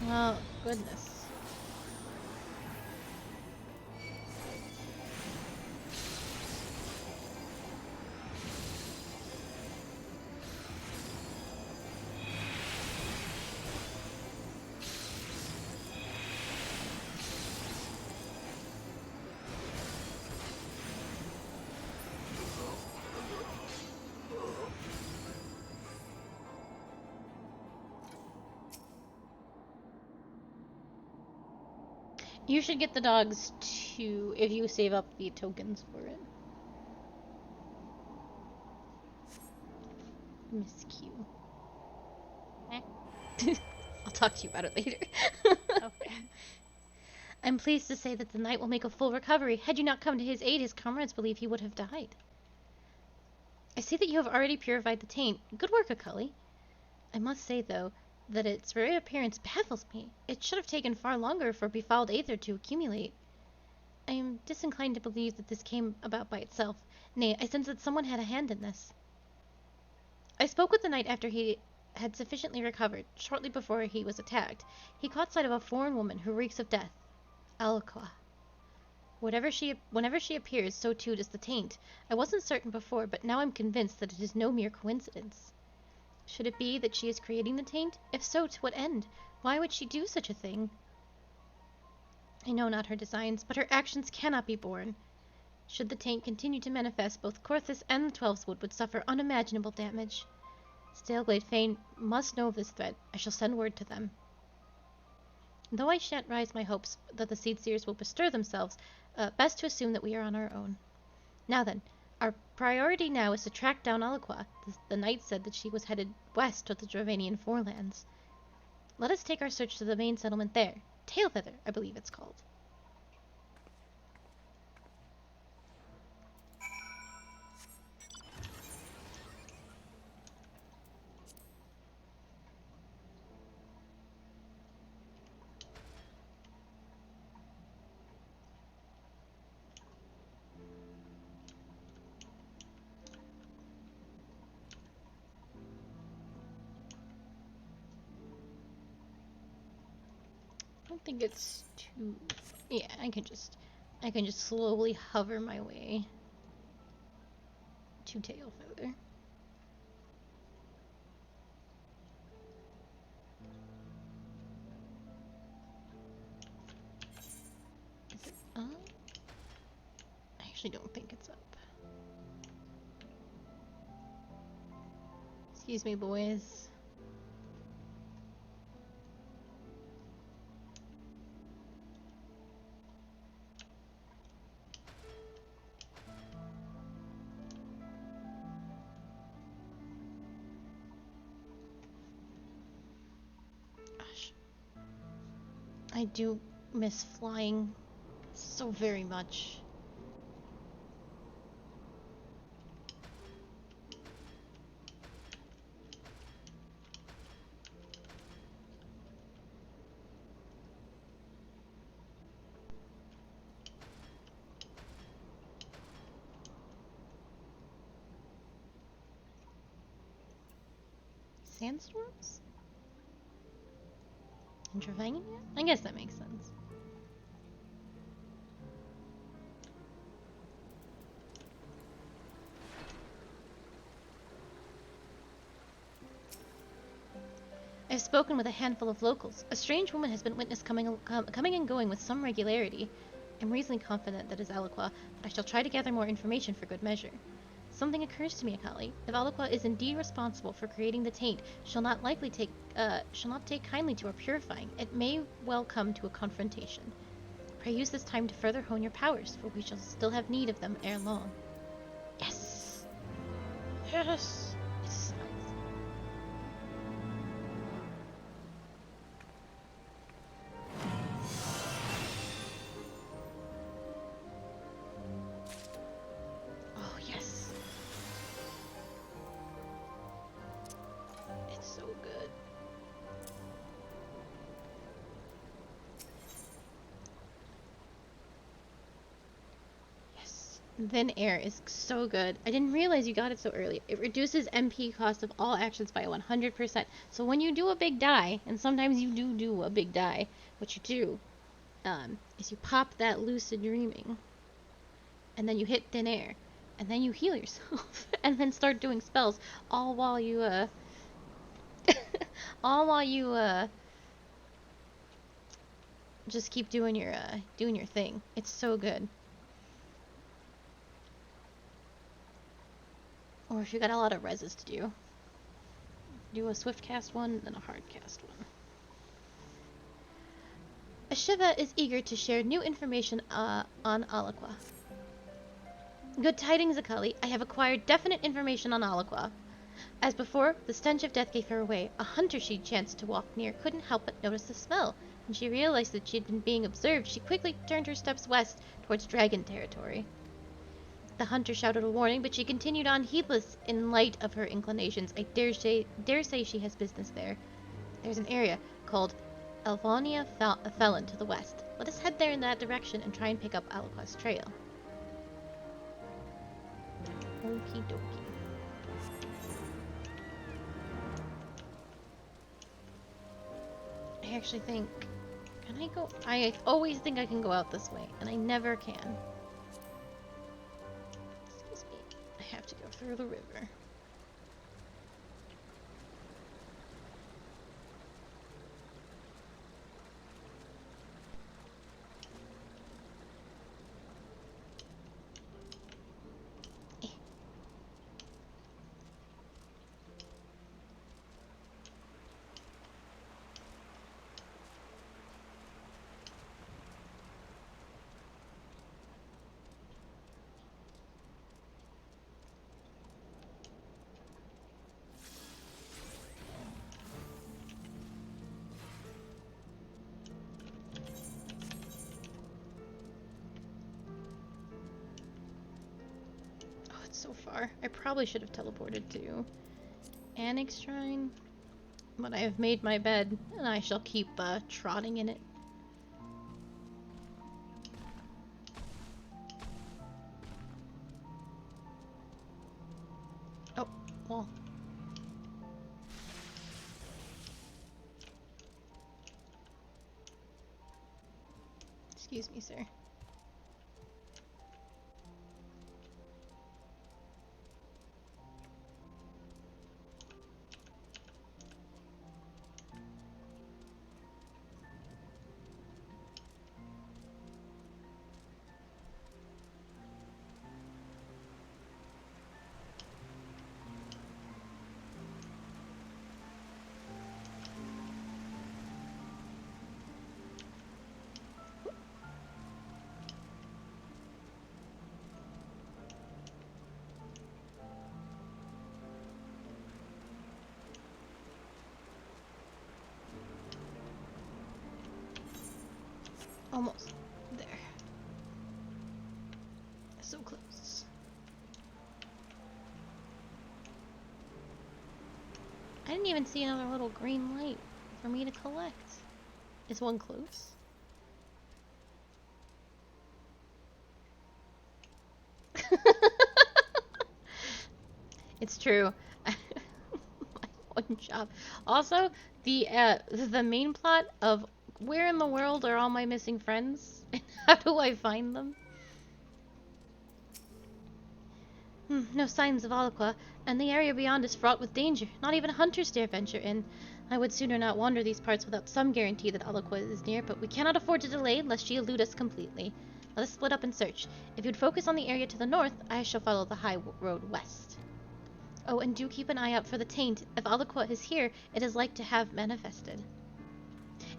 Oh, goodness. You should get the dogs too if you save up the tokens for it. Miss Q. I'll talk to you about it later. Okay. I'm pleased to say that the knight will make a full recovery. Had you not come to his aid, his comrades believe he would have died. I see that you have already purified the taint. Good work, Akali. I must say, though, that its reappearance baffles me. It should have taken far longer for befouled aether to accumulate. I am disinclined to believe that this came about by itself. Nay, I sense that someone had a hand in this. I spoke with the knight after he had sufficiently recovered, shortly before he was attacked. He caught sight of a foreign woman who reeks of death. Alqua. Whenever she appears, so too does the taint. I wasn't certain before, but now I'm convinced that it is no mere coincidence. Should it be that she is creating the taint? If so, to what end? Why would she do such a thing? I know not her designs, but her actions cannot be borne. Should the taint continue to manifest, both Corthus and the Twelveswood would suffer unimaginable damage. Staleglade Fane must know of this threat. I shall send word to them. Though I shan't raise my hopes that the Seedseers will bestir themselves, best to assume that we are on our own. Now then, our priority now is to track down Alaqua. The knight said that she was headed west to the Dravanian Forelands. Let us take our search to the main settlement there. Tailfeather, I believe it's called. don't think it's too... Yeah, I can just slowly hover my way to tail feather. Is it up? I actually don't think it's up. Excuse me, boys. Gosh. I do miss flying so very much. Sandstorms? In Travangania? I guess that makes sense. I've spoken with a handful of locals. A strange woman has been witnessed coming and going with some regularity. I'm reasonably confident that is Alaqua, but I shall try to gather more information for good measure. Something occurs to me, Akali. If Alaqua is indeed responsible for creating the taint, she'll not take kindly to our purifying. It may well come to a confrontation. Pray use this time to further hone your powers, for we shall still have need of them ere long. Yes! Yes! Yes! Oh, yes. It's so good. Yes. Thin air is so good. I didn't realize you got it so early. It reduces MP cost of all actions by 100%. So when you do a big die, and sometimes you do a big die, what you do is you pop that lucid dreaming, and then you hit thin air, and then you heal yourself, and then start doing spells, all while you just keep doing your thing. It's so good. Or if you got a lot of reses to do a swift cast one, then a hard cast one. Ashiva is eager to share new information on Alaqua. Good tidings, Akali. I have acquired definite information on Alaqua. As before, the stench of death gave her away. A hunter she chanced to walk near couldn't help but notice the smell. When she realized that she had been being observed, she quickly turned her steps west towards dragon territory. The hunter shouted a warning, but she continued on heedless in light of her inclinations. I dare say she has business there. There's an area called Elvonia Felon to the west. Let us head there in that direction and try and pick up Alaqua's trail. Okie dokie. I actually think... Can I go? I always think I can go out this way, and I never can. Excuse me. I have to go through the river. So far. I probably should have teleported to Annex Shrine, but I have made my bed, and I shall keep trotting in it. Oh, wall. Excuse me, sir. Almost there. So close. I didn't even see another little green light for me to collect. Is one close? It's true. My one job. Also, the main plot of where in the world are all my missing friends? And how do I find them? No signs of Alaqua, and the area beyond is fraught with danger. Not even hunters dare venture in. I would sooner not wander these parts without some guarantee that Alaqua is near, but we cannot afford to delay lest she elude us completely. Let us split up and search. If you'd focus on the area to the north, I shall follow the high road west. Oh, and do keep an eye out for the taint. If Alaqua is here, it is like to have manifested.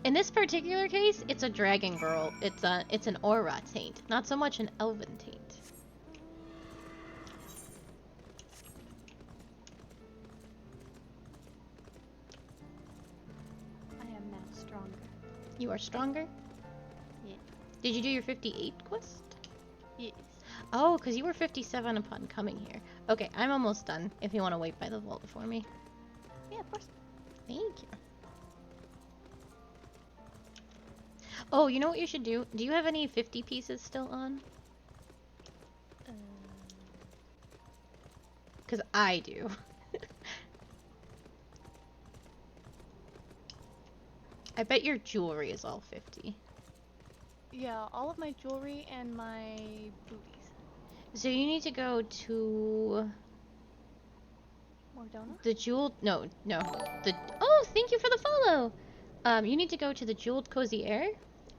In this particular case, it's a dragon girl. It's an aura taint, not so much an elven taint. I am now stronger. You are stronger? Yeah. Did you do your 58 quest? Yes. Oh, because you were 57 upon coming here. Okay, I'm almost done, if you want to wait by the vault for me. Yeah, of course. Thank you. Oh, you know what you should do? Do you have any 50 pieces still on? Because I do. I bet your jewelry is all 50. Yeah, all of my jewelry and my booties. So you need to go to... Mordona? The jeweled... No. Oh, thank you for the follow! You need to go to the Jeweled Cozy Air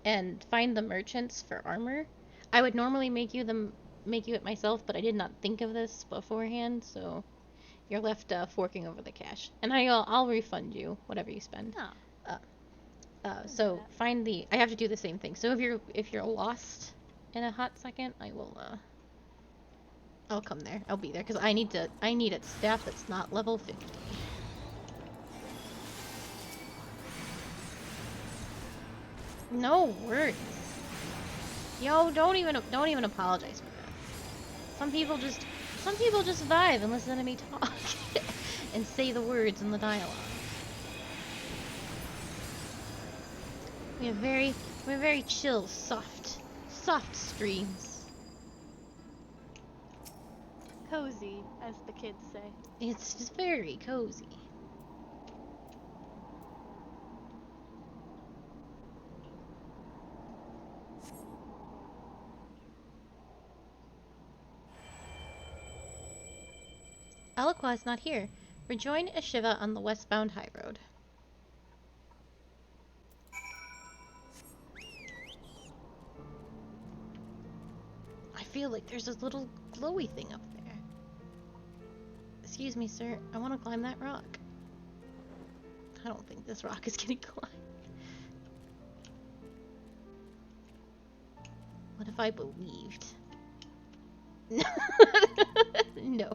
and find the merchants for armor. I would normally make you it myself, but I did not think of this beforehand, so you're left forking over the cash. And I'll refund you whatever you spend. Oh. So find the... I have to do the same thing. So if you're lost in a hot second, I'll come there. I'll be there because I need a staff that's not level 50. No worries. Yo, don't even apologize for that. Some people just vibe and listen to me talk and say the words in the dialogue. We're very chill, soft streams. Cozy, as the kids say. It's just very cozy. Alaqua is not here. Rejoin Ashiva on the westbound high road. I feel like there's this little glowy thing up there. Excuse me, sir. I want to climb that rock. I don't think this rock is getting climbed. What if I believed? No.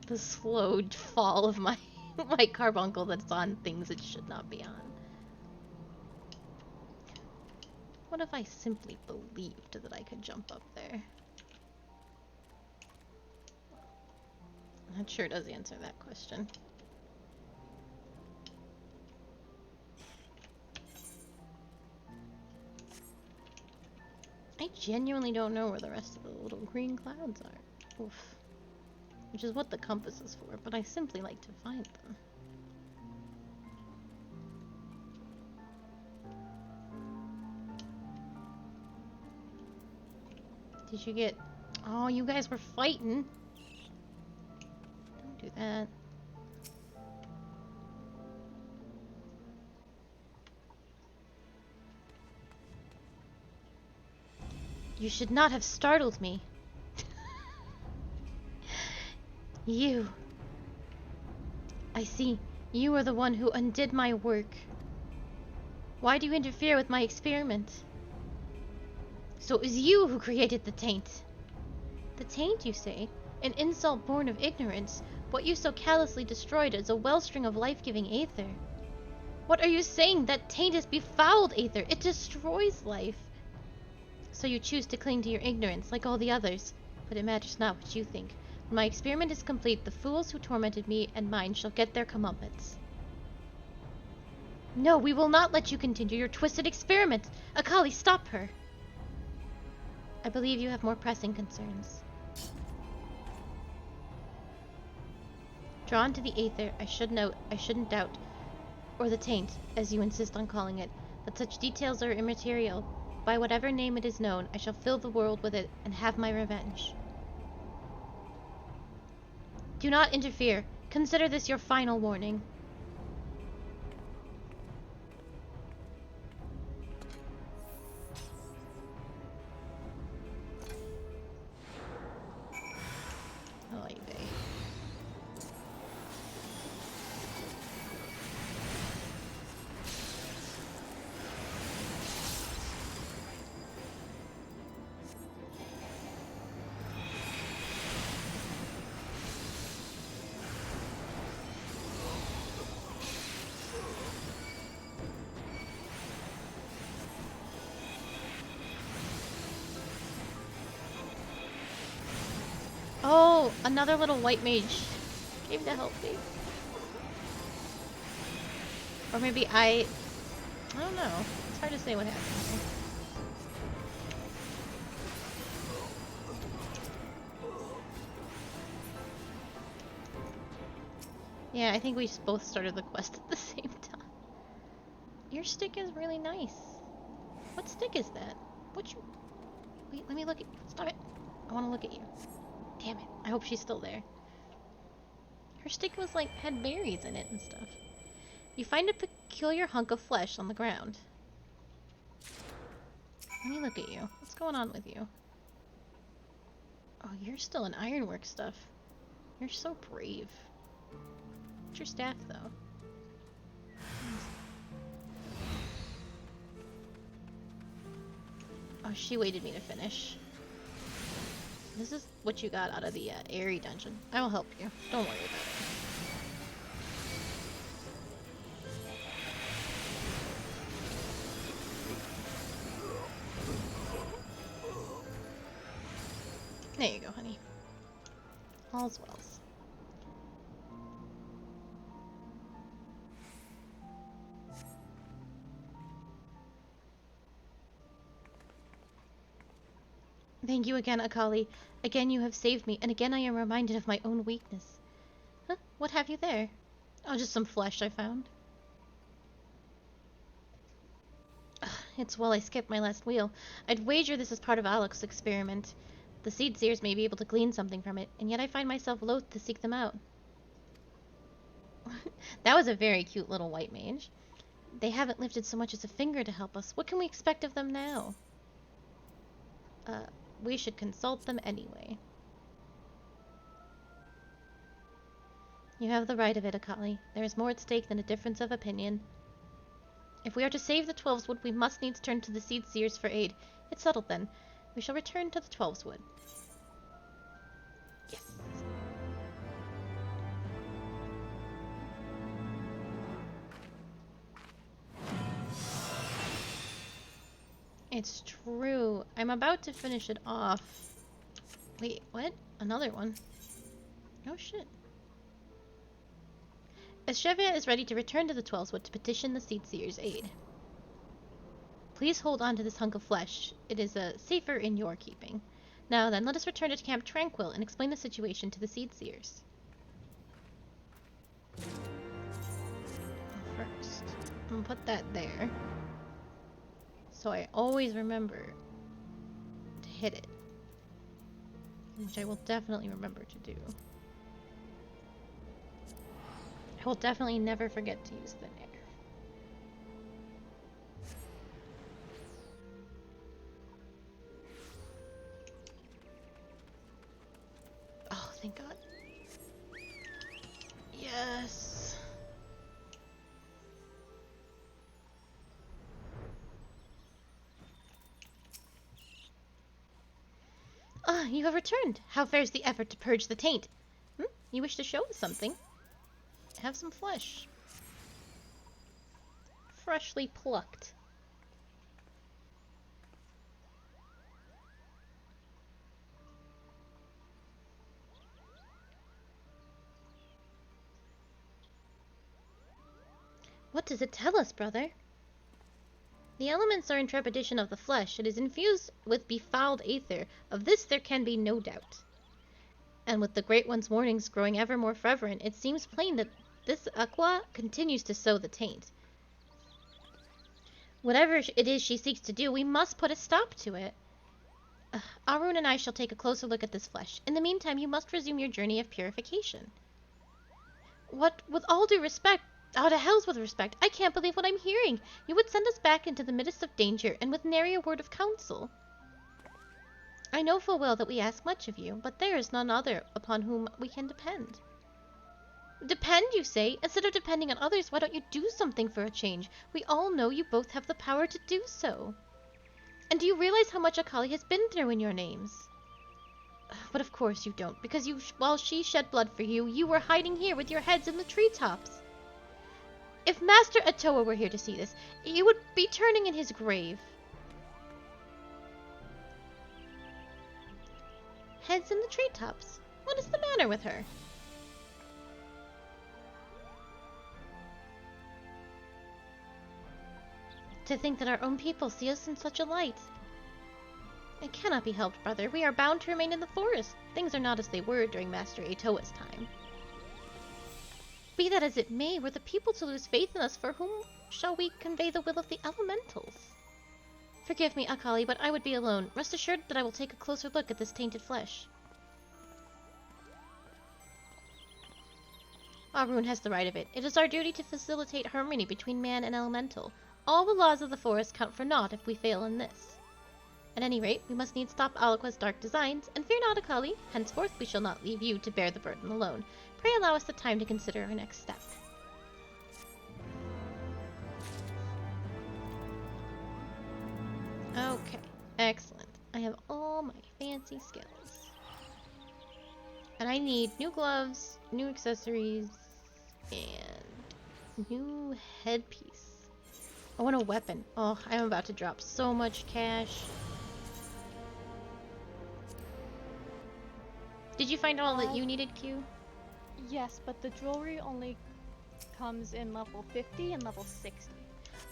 The slow fall of my carbuncle that's on things it should not be on. What if I simply believed that I could jump up there? That sure does answer that question. I genuinely don't know where the rest of the little green clouds are. Oof. Which is what the compass is for, but I simply like to find them. Did you get... Oh, you guys were fighting. Don't do that. You should not have startled me. You. I see. You are the one who undid my work. Why do you interfere with my experiment? So it was you who created the taint. The taint, you say? An insult born of ignorance. What you so callously destroyed is a wellspring of life-giving aether. What are you saying? That taint is befouled aether. It destroys life. So you choose to cling to your ignorance, like all the others. But it matters not what you think. When my experiment is complete, the fools who tormented me and mine shall get their comeuppance. No, we will not let you continue your twisted experiment. Akali, stop her. I believe you have more pressing concerns. Drawn to the aether, I shouldn't doubt, or the taint, as you insist on calling it, that such details are immaterial. By whatever name it is known, I shall fill the world with it and have my revenge. Do not interfere. Consider this your final warning. Oy vey. Oh, another little white mage came to help me. Or maybe I don't know. It's hard to say what happened. Yeah, I think we just both started the quest at the same time. Your stick is really nice. What stick is that? What you... Wait, let me look at... Stop it. I want to look at you. Damn it. I hope she's still there. Her stick was like, had berries in it and stuff. You find a peculiar hunk of flesh on the ground. Let me look at you. What's going on with you? Oh, you're still in ironwork stuff. You're so brave. What's your staff, though? Oh, she waited me to finish. This is what you got out of the airy dungeon. I will help you. Don't worry about it. There you go, honey. All's well. Thank you again, Akali. Again you have saved me, and again I am reminded of my own weakness. Huh? What have you there? Oh, just some flesh I found. Ugh, it's well I skipped my last wheel. I'd wager this is part of Alec's experiment. The seed seers may be able to glean something from it, and yet I find myself loath to seek them out. That was a very cute little white mage. They haven't lifted so much as a finger to help us. What can we expect of them now? We should consult them anyway. You have the right of it, Akali. There is more at stake than a difference of opinion. If we are to save the Twelveswood, we must needs turn to the Seed Seers for aid. It's settled then. We shall return to the Twelveswood. Yes. It's true. I'm about to finish it off. Wait, what? Another one? Oh shit. Eschevia is ready to return to the Twelveswood to petition the Seed Seer's aid. Please hold on to this hunk of flesh. It is safer in your keeping. Now then, let us return to Camp Tranquil and explain the situation to the Seed Seers. First, I'm gonna put that there. So I always remember to hit it. Which I will definitely remember to do. I will definitely never forget to use thin air. Oh, thank God. Yes. Ah, you have returned. How fares the effort to purge the taint? You wish to show us something? Have some flesh. Freshly plucked. What does it tell us, brother? The elements are in trepidation of the flesh. It is infused with befouled aether. Of this there can be no doubt. And with the Great One's warnings growing ever more fervent, it seems plain that this aqua continues to sow the taint. Whatever it is she seeks to do, we must put a stop to it. Arun and I shall take a closer look at this flesh. In the meantime, you must resume your journey of purification. What, with all due respect, oh, to hell's with respect, I can't believe what I'm hearing. You would send us back into the midst of danger, and with nary a word of counsel. I know full well that we ask much of you, but there is none other upon whom we can depend. Depend, you say? Instead of depending on others, why don't you do something for a change? We all know you both have the power to do so. And do you realize how much Akali has been through in your names? But of course you don't, because while she shed blood for you, you were hiding here with your heads in the treetops. If Master Atoa were here to see this, he would be turning in his grave. Heads in the treetops? What is the matter with her? To think that our own people see us in such a light. It cannot be helped, brother. We are bound to remain in the forest. Things are not as they were during Master Atoa's time. Be that as it may, were the people to lose faith in us, for whom shall we convey the will of the elementals? Forgive me, Akali, but I would be alone. Rest assured that I will take a closer look at this tainted flesh. Arun has the right of it. It is our duty to facilitate harmony between man and elemental. All the laws of the forest count for naught if we fail in this. At any rate, we must needs stop Aliqua's dark designs, and fear not, Akali. Henceforth we shall not leave you to bear the burden alone. Pray allow us the time to consider our next step. Okay, excellent. I have all my fancy skills. And I need new gloves, new accessories, and new headpiece. I want a weapon. Oh, I'm about to drop so much cash. Did you find all that you needed, Q? Yes, but the jewelry only comes in level 50 and level 60.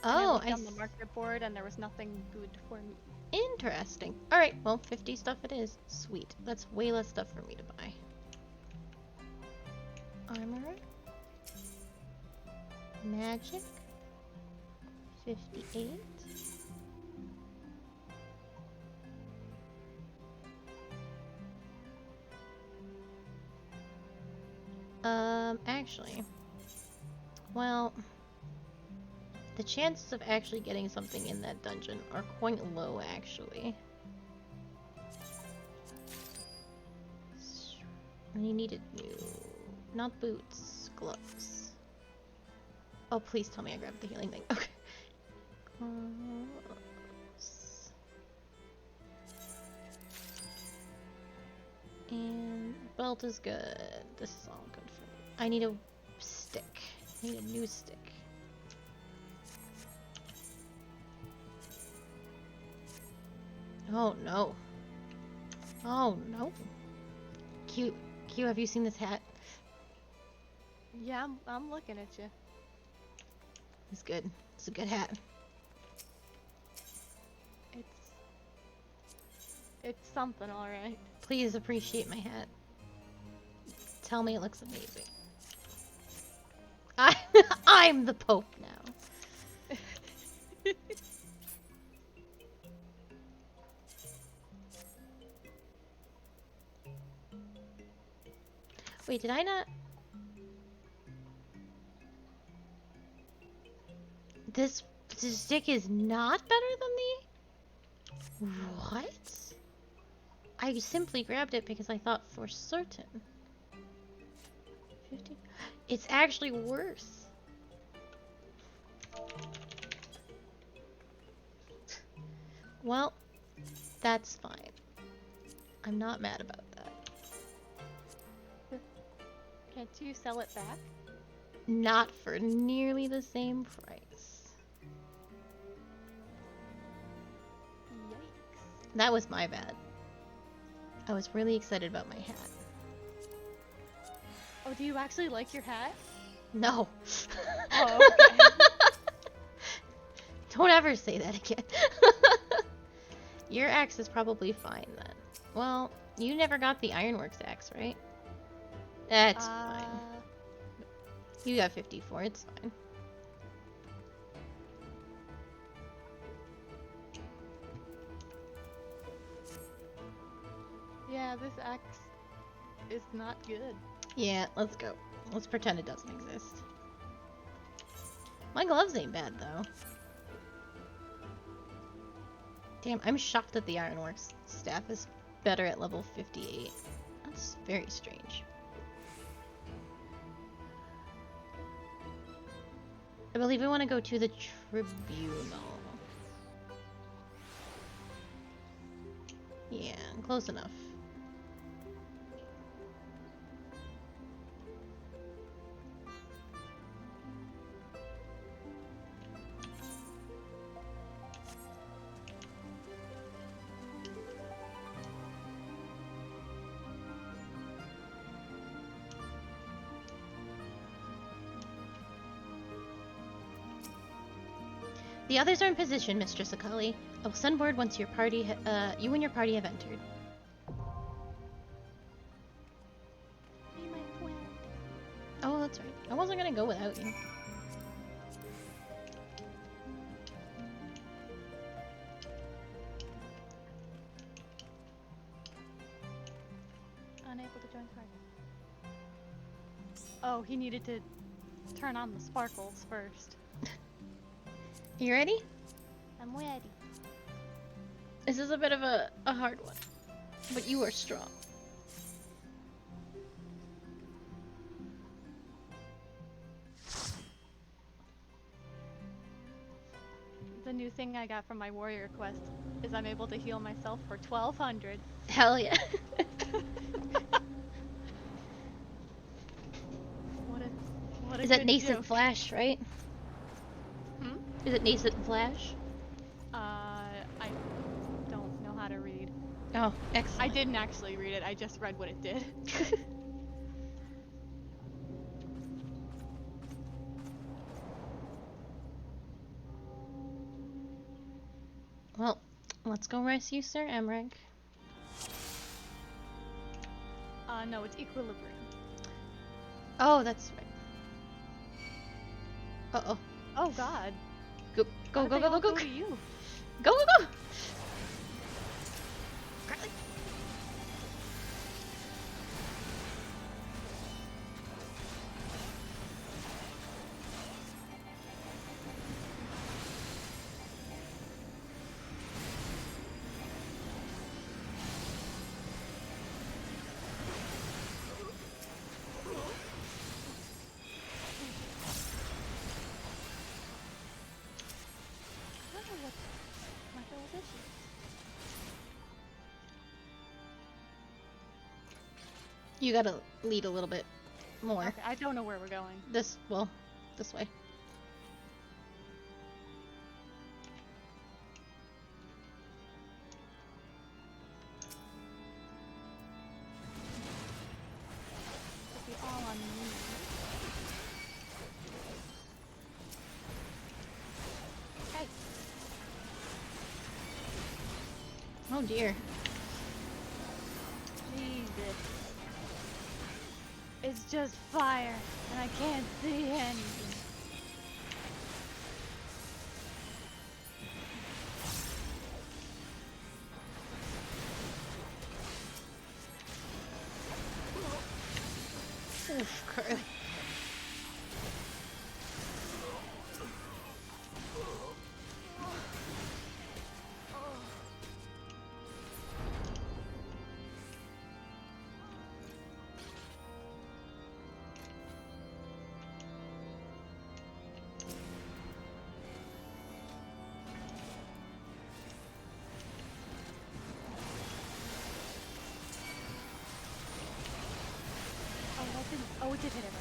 Oh, I looked on the market board and there was nothing good for me. Interesting. Alright, well, 50 stuff it is. Sweet. That's way less stuff for me to buy. Armor. Magic. 58. Actually. Well, the chances of actually getting something in that dungeon are quite low, actually. And you needed new... not boots, gloves. Oh, please tell me I grabbed the healing thing. Okay. Gloves. And belt is good. This is all good for me. I need a stick. I need a new stick. Oh no. Oh no. Q, have you seen this hat? Yeah, I'm looking at you. It's good. It's a good hat. It's something, alright. Please appreciate my hat. Tell me it looks amazing. I'm the Pope now. Wait, did I not? This stick is not better than the... What? I simply grabbed it because I thought for certain. 50? It's actually worse. Well, that's fine. I'm not mad about that. Can't you sell it back? Not for nearly the same price. Yikes. That was my bad. I was really excited about my hat. Oh, do you actually like your hat? No. Oh, okay. Don't ever say that again. Your axe is probably fine then. Well, you never got the Ironworks axe, right? That's fine. You got 54, it's fine. Yeah, this axe is not good. Yeah, let's go. Let's pretend it doesn't exist. My gloves ain't bad, though. Damn, I'm shocked that the Ironworks staff is better at level 58. That's very strange. I believe we want to go to the Tribunal. Yeah, close enough. The others are in position, Mistress Akali. I will send word once your party, you and your party have entered. Oh, that's right. I wasn't gonna go without you. Unable to join party. Oh, he needed to turn on the sparkles first. You ready? I'm ready. This is a bit of a hard one, but you are strong. The new thing I got from my warrior quest is I'm able to heal myself for 1200. Hell yeah. What a Is that good nascent joke. flash, right? Hmm? Is it nascent flash? I don't know how to read. Oh, excellent. I didn't actually read it, I just read what it did. Well, let's go rescue Sir Emmerich. No, it's equilibrium. Oh, that's right. Uh-oh. Oh god. Go, go, go, go, go, go. To you. Go, go, go! You gotta lead a little bit more. Okay, I don't know where we're going. This way. It'll be all on me. Hey. Oh dear. Jesus. It's just fire, and I can't see anything. Oof, Carly. Oh, it did hit him.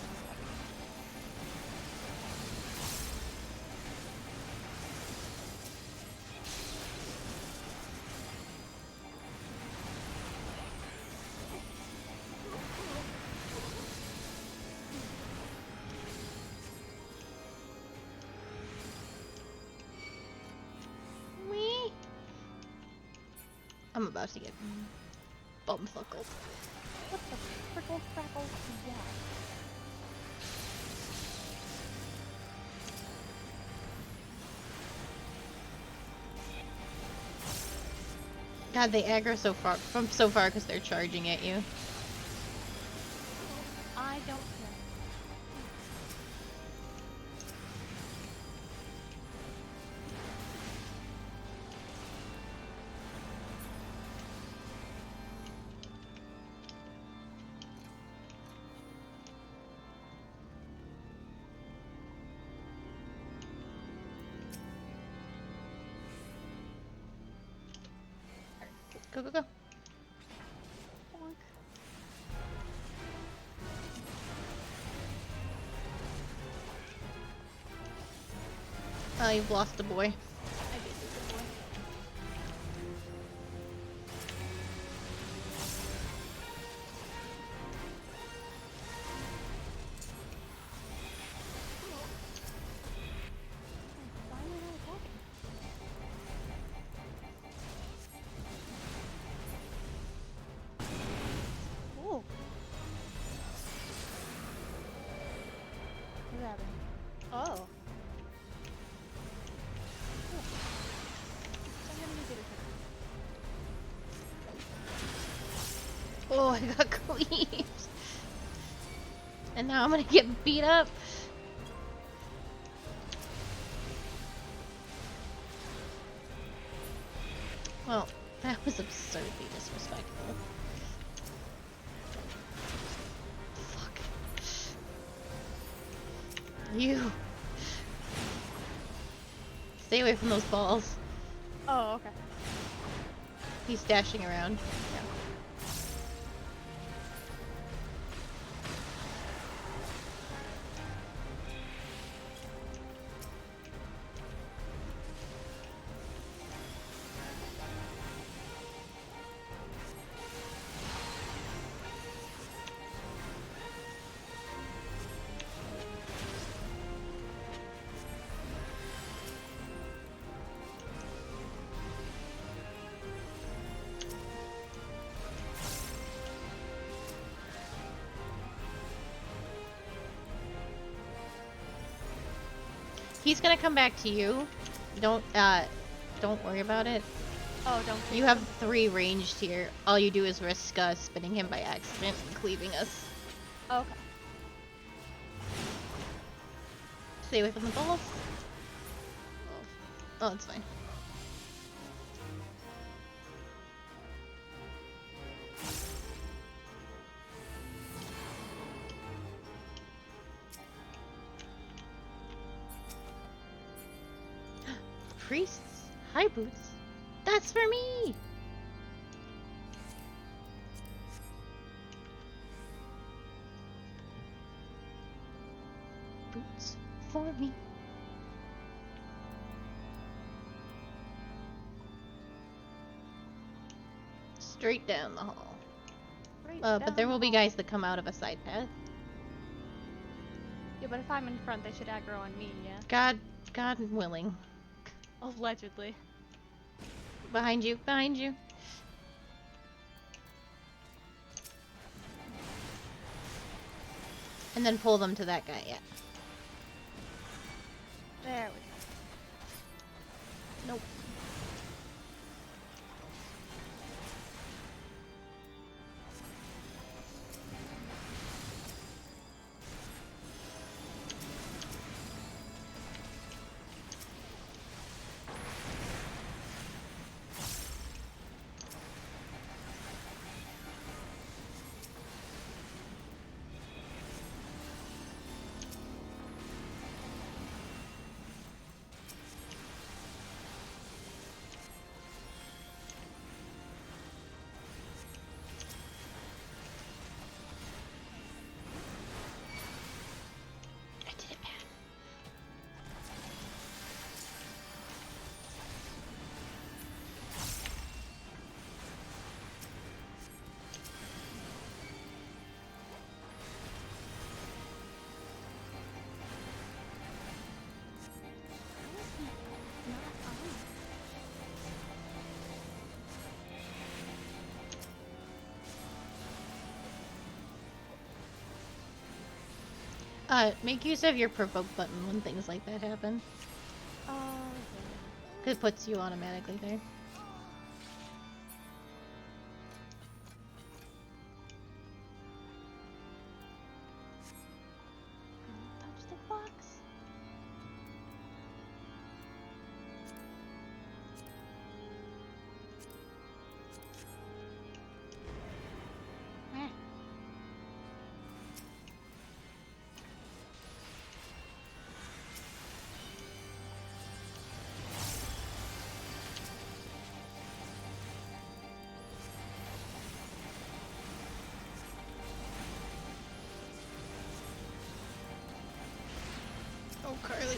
Wee. I'm about to get bumfuckled. What the frickle crackle is that? God, they aggro so far because they're charging at you. I don't care. Go, go, go. Bonk. Oh, you've lost the boy. I did lose the boy. Why am I not attacking? Ooh. What's happening? Oh. Oh, I got cleaved. And now I'm gonna get beat up. Well, that was absurdly disrespectful. Fuck. You. Stay away from those balls. Oh, okay. He's dashing around. Yeah. He's gonna come back to you. Don't worry about it. Oh, don't. You have 3 ranged here. All you do is risk spinning him by accident and cleaving us. Okay. Stay away from the balls. Oh, it's fine. Priests? High boots? That's for me! Boots for me. Straight down the hall. But there will be guys that come out of a side path. Yeah, but if I'm in front, they should aggro on me, yeah? God willing. Allegedly. Behind you, behind you. And then pull them to that guy, yeah. There we go. Nope. Make use of your provoke button when things like that happen. Oh, Cause it puts you automatically there. touch the box. Eh. Oh, Carly.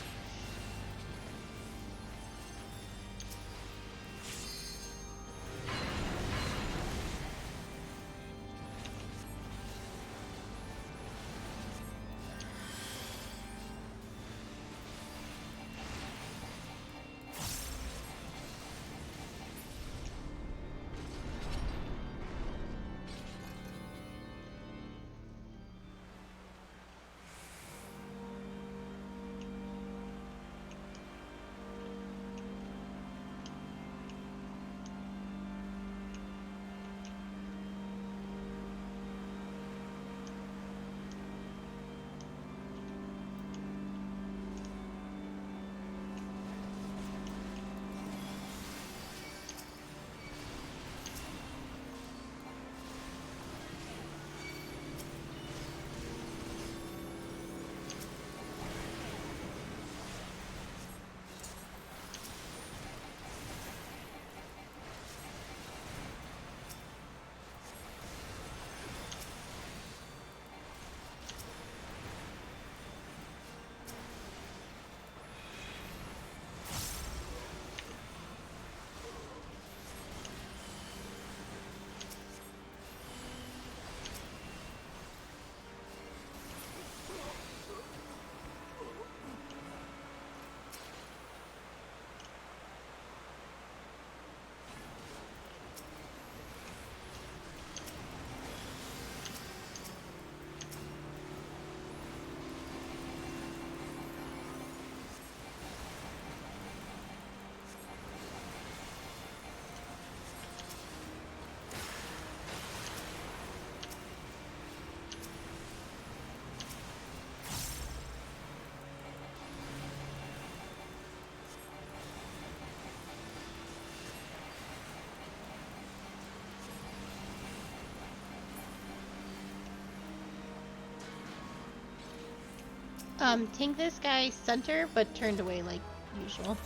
Tank this guy center, but turned away like usual.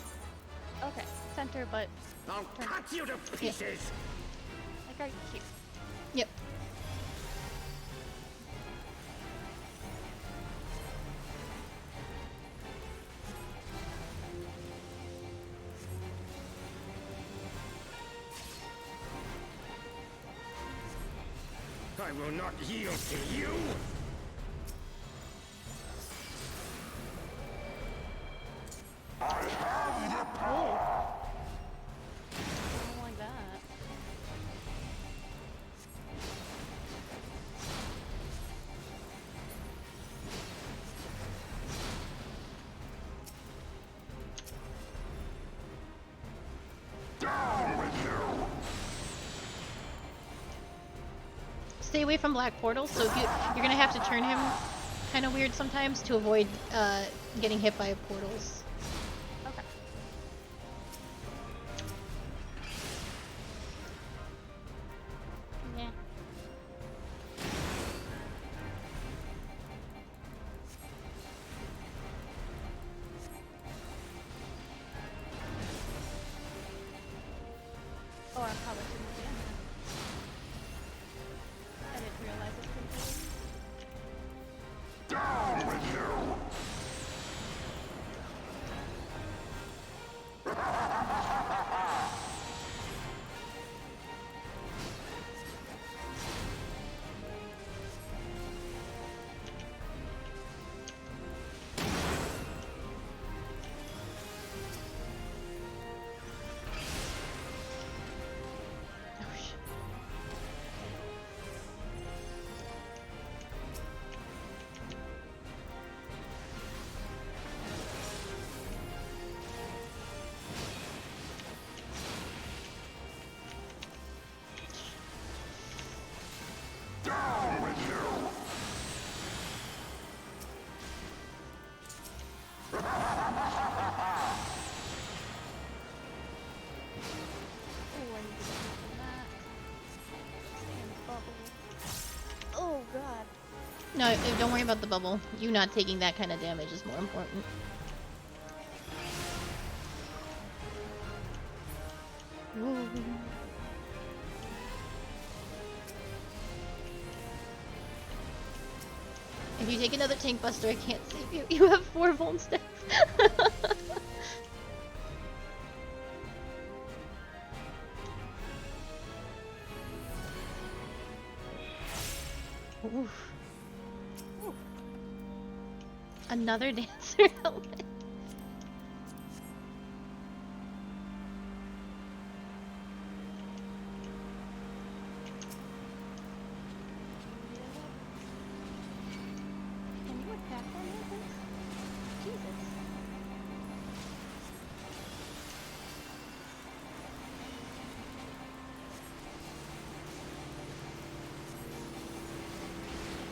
Okay, center, but. I'll cut you to pieces! Like right here. Yep. I will not yield to you! I have the power! I don't like that. Down with you! Stay away from black portals, so if you're gonna have to turn him kind of weird sometimes to avoid getting hit by portals. Okay. Yeah. Oh, I probably shouldn't be in there. I didn't realize it couldn't be. Down with you! Down with you! Oh god. No, don't worry about the bubble. You not taking that kind of damage is more important. Whoa. If you take another tank buster, I can't save you. You have 4 Vuln stacks. Oof. Another dancer helmet. Can you attack them with this? Jesus.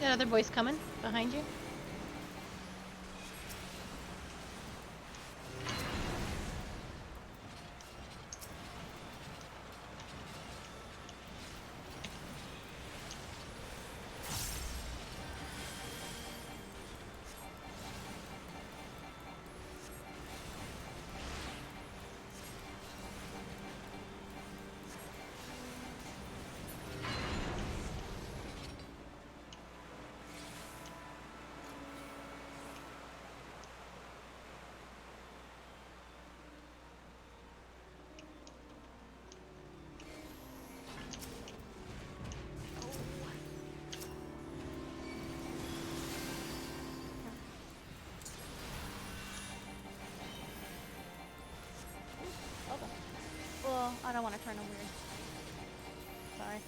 That other boy's coming behind you. Well, I don't want to turn them weird. Sorry.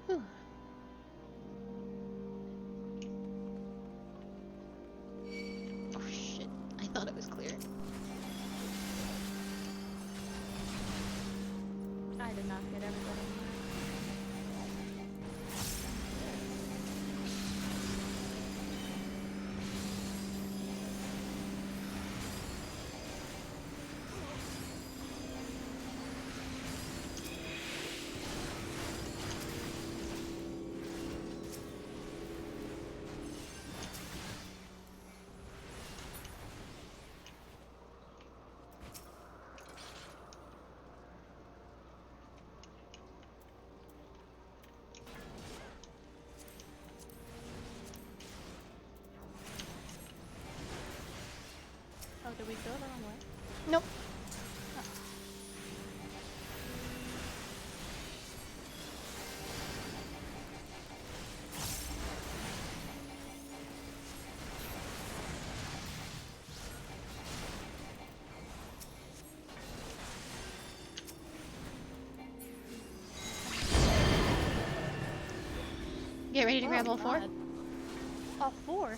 Whew. Oh shit, I thought it was clear. I did not get everybody. Oh, did we go the wrong way? Nope. Get ready to grab all 4. God. All 4?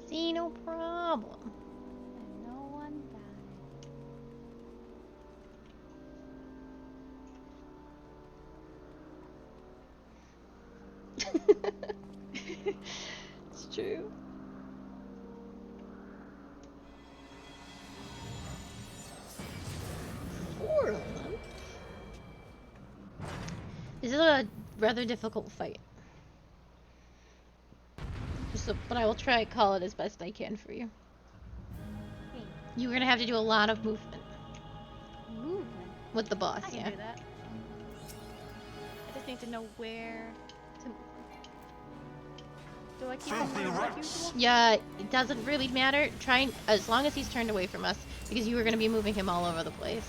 See, no problem. And no one died. It's true. Four of them. This is a rather difficult fight. But I will try to call it as best I can for you. You're gonna have to do a lot of movement. Movement? With the boss, I can yeah. do that. I just need to know where to move. Do I keep him moving like usual? Yeah, it doesn't really matter. As long as he's turned away from us, because you were gonna be moving him all over the place.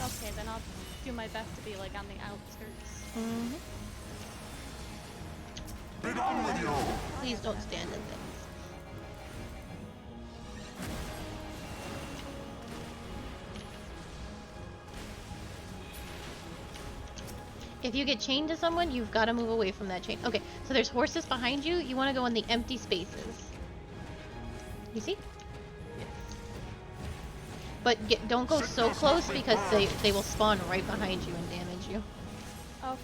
Okay, then I'll do my best to be like on the outskirts. Mm-hmm. Please don't stand in things. If you get chained to someone, you've got to move away from that chain. Okay, so there's horses behind you. You want to go in the empty spaces. You see? Yes. But don't go so close because they will spawn right behind you and damage you. Okay.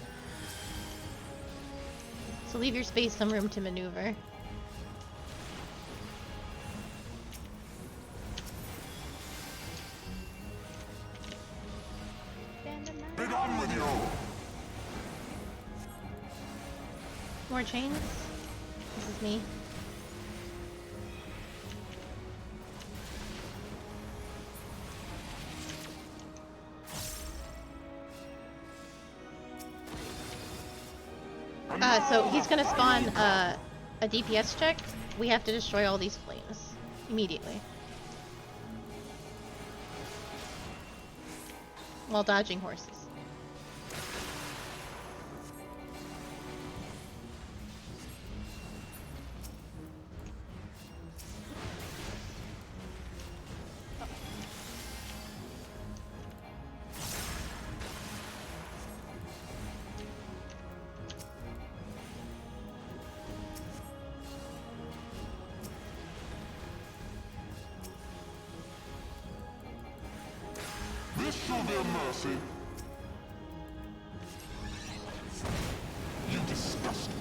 So leave your space some room to maneuver. Be gone with you! More chains? This is me. So he's gonna spawn a DPS check. We have to destroy all these flames immediately. While dodging horses. This shall be a mercy. You disgust me.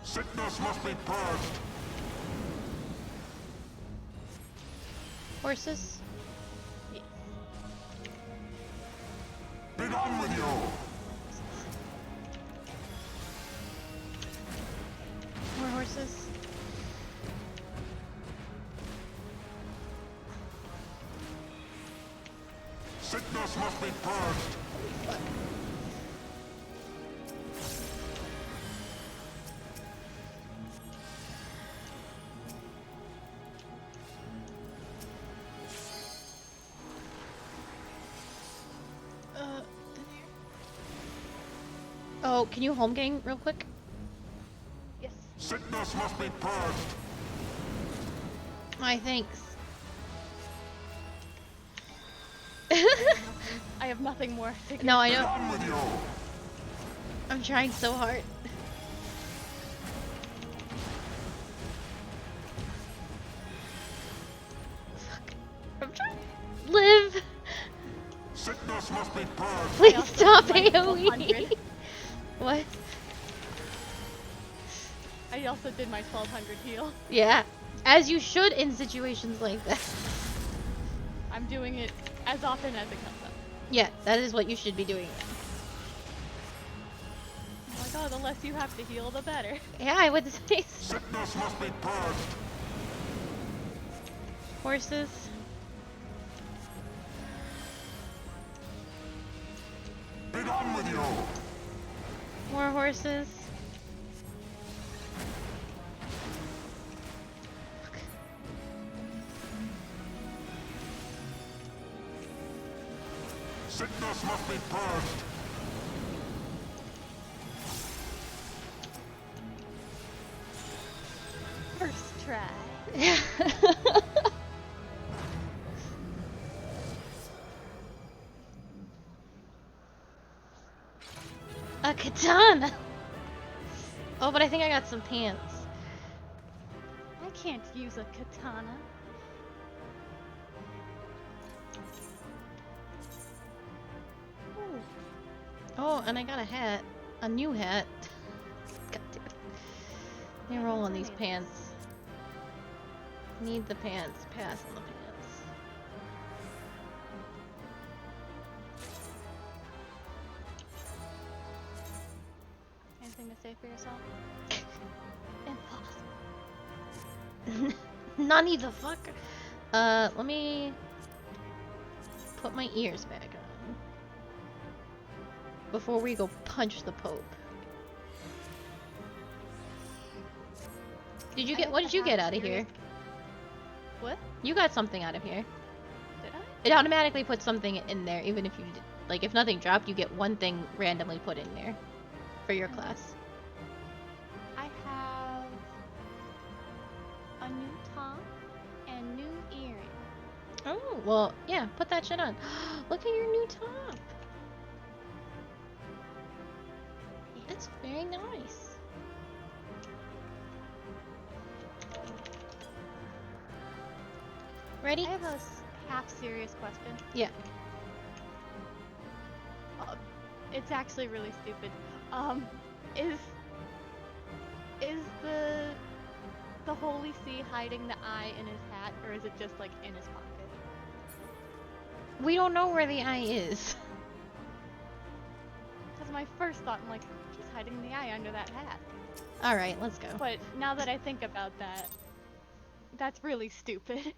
Sickness must be purged. Horses? Yes. Be gone with you. More horses. Sickness must be purged. Oh, can you home gang real quick? Yes. Sickness must be purged. My thanks. I have nothing more to give. No, I Be don't. gone with you. I'm trying so hard. Fuck. I'm trying. Live! Sickness must be purged. Please stop did my AoE! 1200. What? I also did my 1200 heal. Yeah. As you should in situations like that. I'm doing it as often as it comes up. Yeah, that is what you should be doing. Oh my god, the less you have to heal, the better. Yeah, I would say so. Sickness must be purged. Horses. Be gone with you. More horses. Sickness must be purged. First try. A katana! Oh, but I think I got some pants. I can't use a katana. Oh, and I got a hat. A new hat. God damn it. Let me roll on these pants. Need the pants. Pass on the pants. Anything to say for yourself? Impossible. Nani the fuck? Let me put my ears back on before we go punch the Pope. Did you get? What did you get out of here? What? You got something out of here. Did I? It automatically puts something in there, even if you did, like if nothing dropped, you get one thing randomly put in there for your class. I have a new top and new earrings. Oh, well, yeah, put that shit on. Look at your new top. It's very nice. Ready? I have a half-serious question. Yeah. It's actually really stupid. Is the Holy See hiding the eye in his hat, or is it just like in his pocket? We don't know where the eye is. Because my first thought, I'm like, he's hiding the eye under that hat. All right, let's go. But now that I think about that, that's really stupid.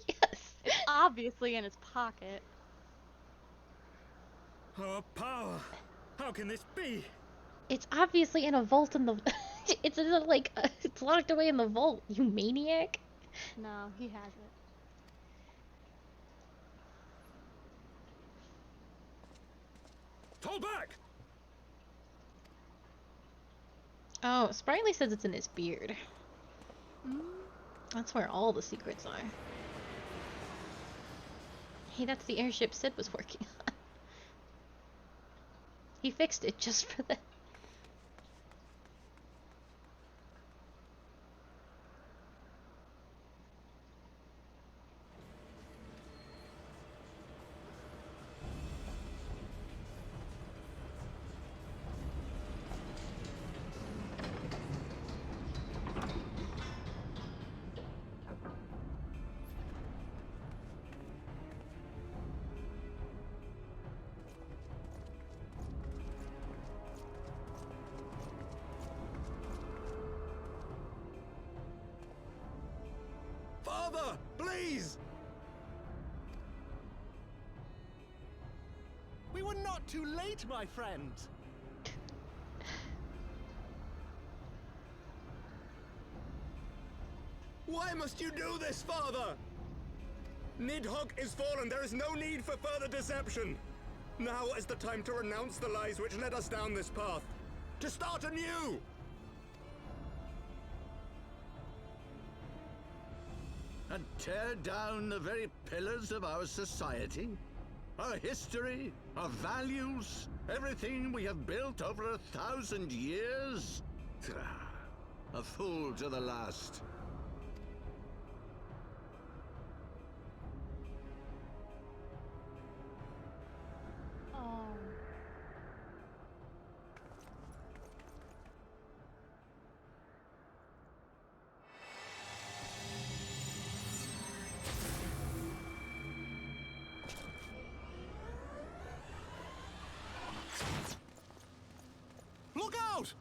Yes. It's obviously in his pocket. Our power! How can this be? It's obviously in a vault in the. It's in the, like it's locked away in the vault. You maniac! No, he has it. Fall back! Oh, Sprightly says it's in his beard. That's where all the secrets are. Hey, that's the airship Sid was working on. He fixed it just for that. Father, please! We were not too late, my friend. Why must you do this, Father? Nidhogg is fallen. There is no need for further deception. Now is the time to renounce the lies which led us down this path. To start anew! And tear down the very pillars of our society? Our history, our values, everything we have built over 1,000 years? A fool to the last. Look out!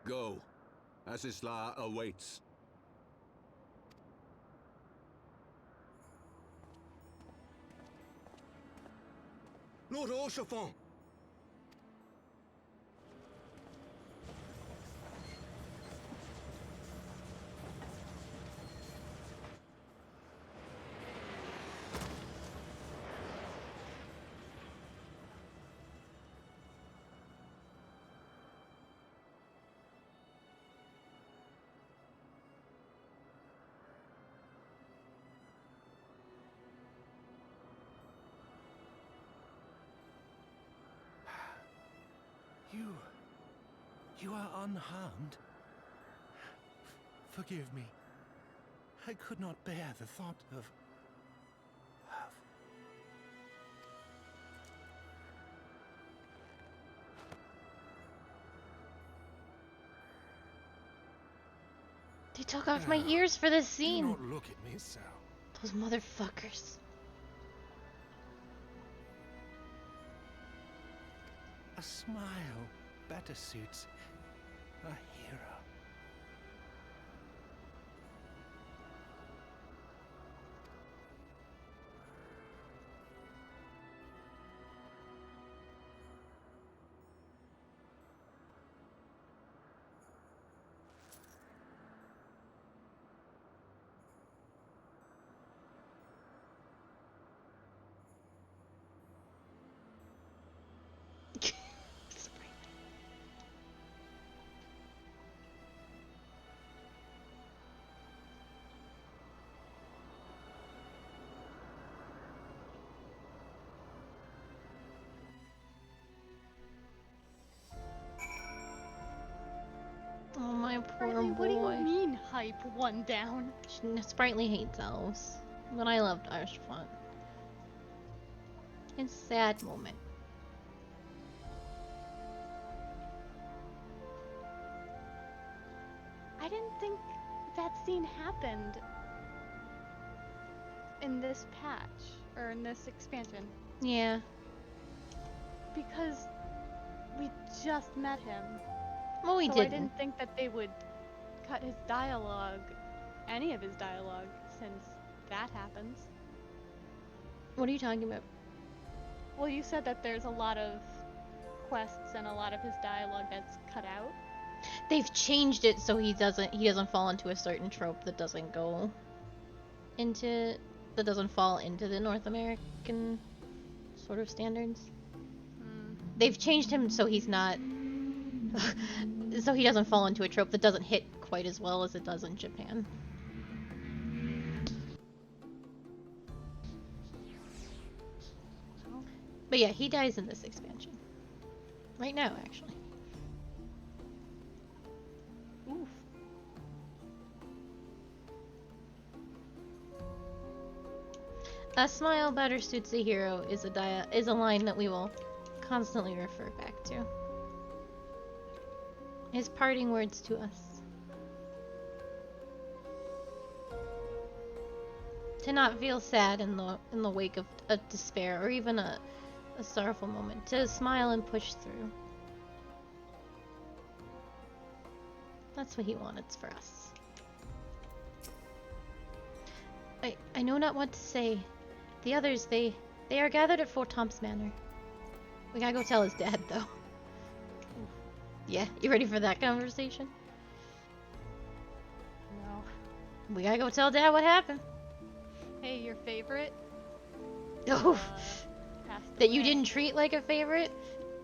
Go. Asisla awaits. Lord Orchefort! You are unharmed? Forgive me. I could not bear the thought of... They took off my ears for this scene. Do not look at me so. Those motherfuckers. A smile better suits a hero. Oh, my poor Sprightly, boy. what do you mean hype one down? Sprightly hates elves, but I loved Arshfont. It's a sad moment. I didn't think that scene happened in this patch, or in this expansion. Yeah. Because we just met him. Well, we so didn't. I didn't think that they would cut his dialogue, any of his dialogue, since that happens. What are you talking about? Well, you said that there's a lot of quests and a lot of his dialogue that's cut out. They've changed it so he doesn't fall into a certain trope that doesn't fall into the North American sort of standards. They've changed him so he's not so he doesn't fall into a trope that doesn't hit quite as well as it does in Japan. But yeah, he dies in this expansion. Right now, actually. Oof. A smile better suits a hero is a line that we will constantly refer back to. His parting words to us. To not feel sad in the wake of a despair or even a sorrowful moment. To smile and push through. That's what he wanted for us. I know not what to say. The others, they are gathered at Fort Tom's Manor. We gotta go tell his dad, though. Yeah, you ready for that conversation? No. We gotta go tell Dad what happened. Hey, your favorite? Oh, that you away. didn't treat like a favorite?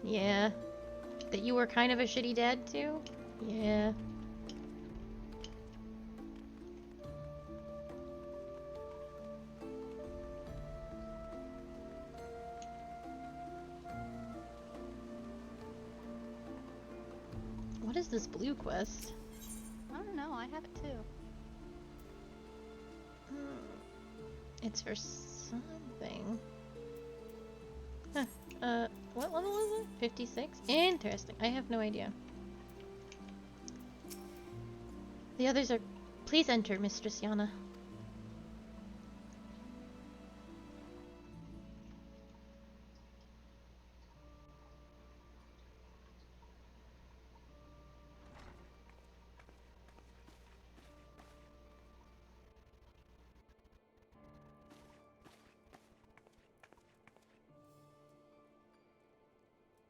Yeah. That you were kind of a shitty dad, too? Yeah. What is this blue quest? I don't know, I have it too. It's for something. Huh. What level is it? 56? Interesting. I have no idea. The others are... Please enter, Mistress Yana.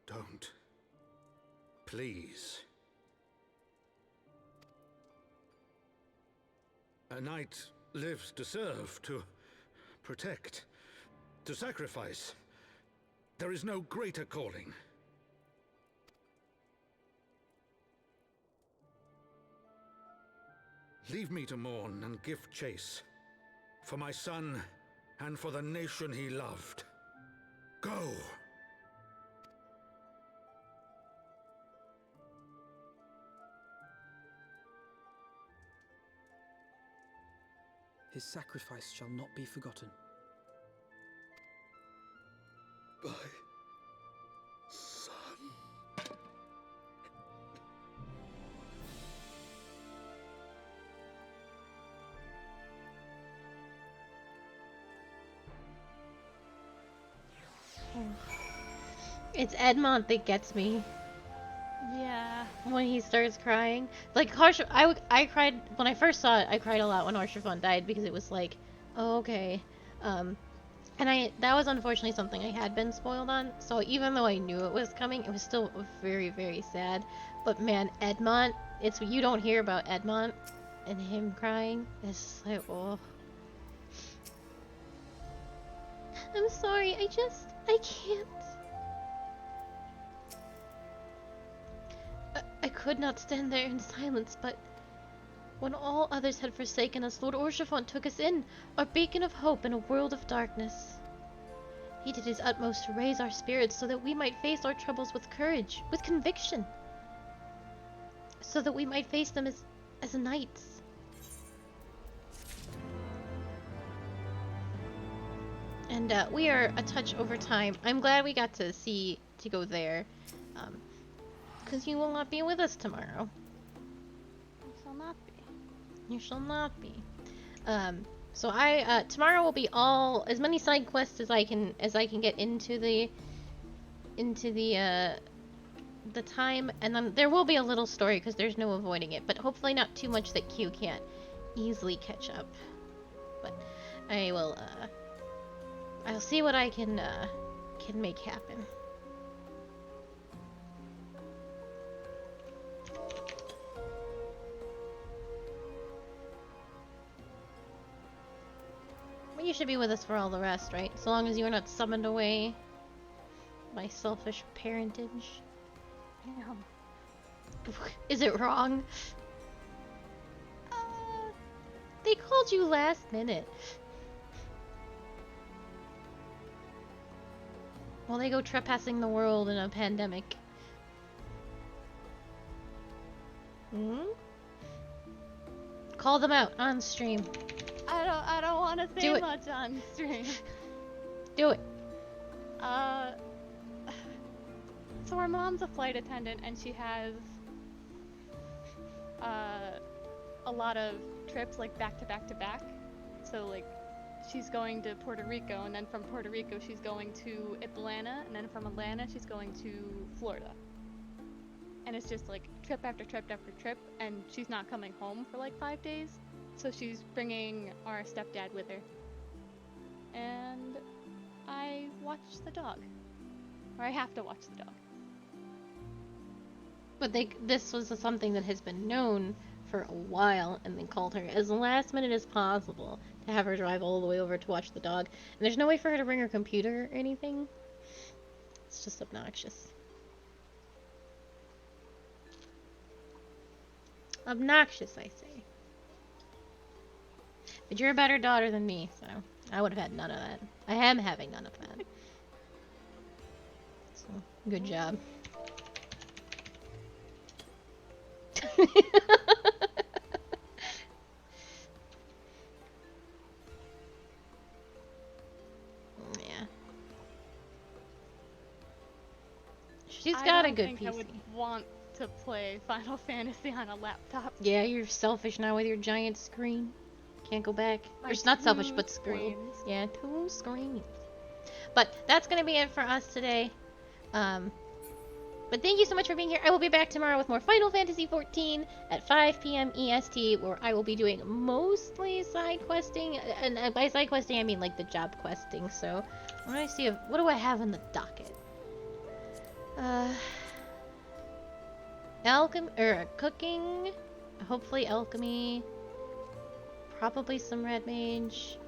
Don't. Please. A knight lives to serve, to protect, to sacrifice. There is no greater calling. Leave me to mourn and give chase. For my son and for the nation he loved. Go! his sacrifice shall not be forgotten. My son. It's Edmond that gets me. Yeah. When he starts crying. Like, I cried, when I first saw it, I cried a lot when Harshavon died because it was like, oh, okay. And that was unfortunately something I had been spoiled on, so even though I knew it was coming, it was still very, very sad. But man, Edmond, you don't hear about Edmond and him crying. It's just like, oh. I'm sorry, I can't. I could not stand there in silence, but when all others had forsaken us, Lord Orshafont took us in, our beacon of hope in a world of darkness. He did his utmost to raise our spirits so that we might face our troubles with courage, with conviction, so that we might face them as knights. And we are a touch over time. I'm glad we got to go there. Because you will not be with us tomorrow. You shall not be. You shall not be. So tomorrow will be as many side quests as I can get into the time, and then there will be a little story because there's no avoiding it, but hopefully not too much that Q can't easily catch up. But I'll see what I can make happen. You should be with us for all the rest, right? So long as you are not summoned away by selfish parentage. Damn. Is it wrong? They called you last minute. Well, they go trespassing the world in a pandemic. Hmm? Call them out on stream. I don't want to say much on stream. Do it. So our mom's a flight attendant, and she has a lot of trips like back to back to back. So like she's going to Puerto Rico, and then from Puerto Rico she's going to Atlanta, and then from Atlanta she's going to Florida. And it's just like trip after trip after trip, and she's not coming home for like 5 days. So she's bringing our stepdad with her. And I watch the dog. Or I have to watch the dog. But this was something that has been known for a while, and they called her as last minute as possible to have her drive all the way over to watch the dog. And there's no way for her to bring her computer or anything. It's just obnoxious. Obnoxious, I say. But you're a better daughter than me, so I would have had none of that. I am having none of that. So, good job. Yeah. She's got a good PC. I would want to play Final Fantasy on a laptop. Yeah, you're selfish now with your giant screen. Can't go back. It's not selfish, but spoiled. Yeah, 2 screens. But that's gonna be it for us today. But thank you so much for being here. I will be back tomorrow with more Final Fantasy XIV at 5 p.m. EST, where I will be doing mostly side questing. And by side questing, I mean like the job questing. So, what do I have in the docket? Cooking. Hopefully alchemy. Probably some red mage.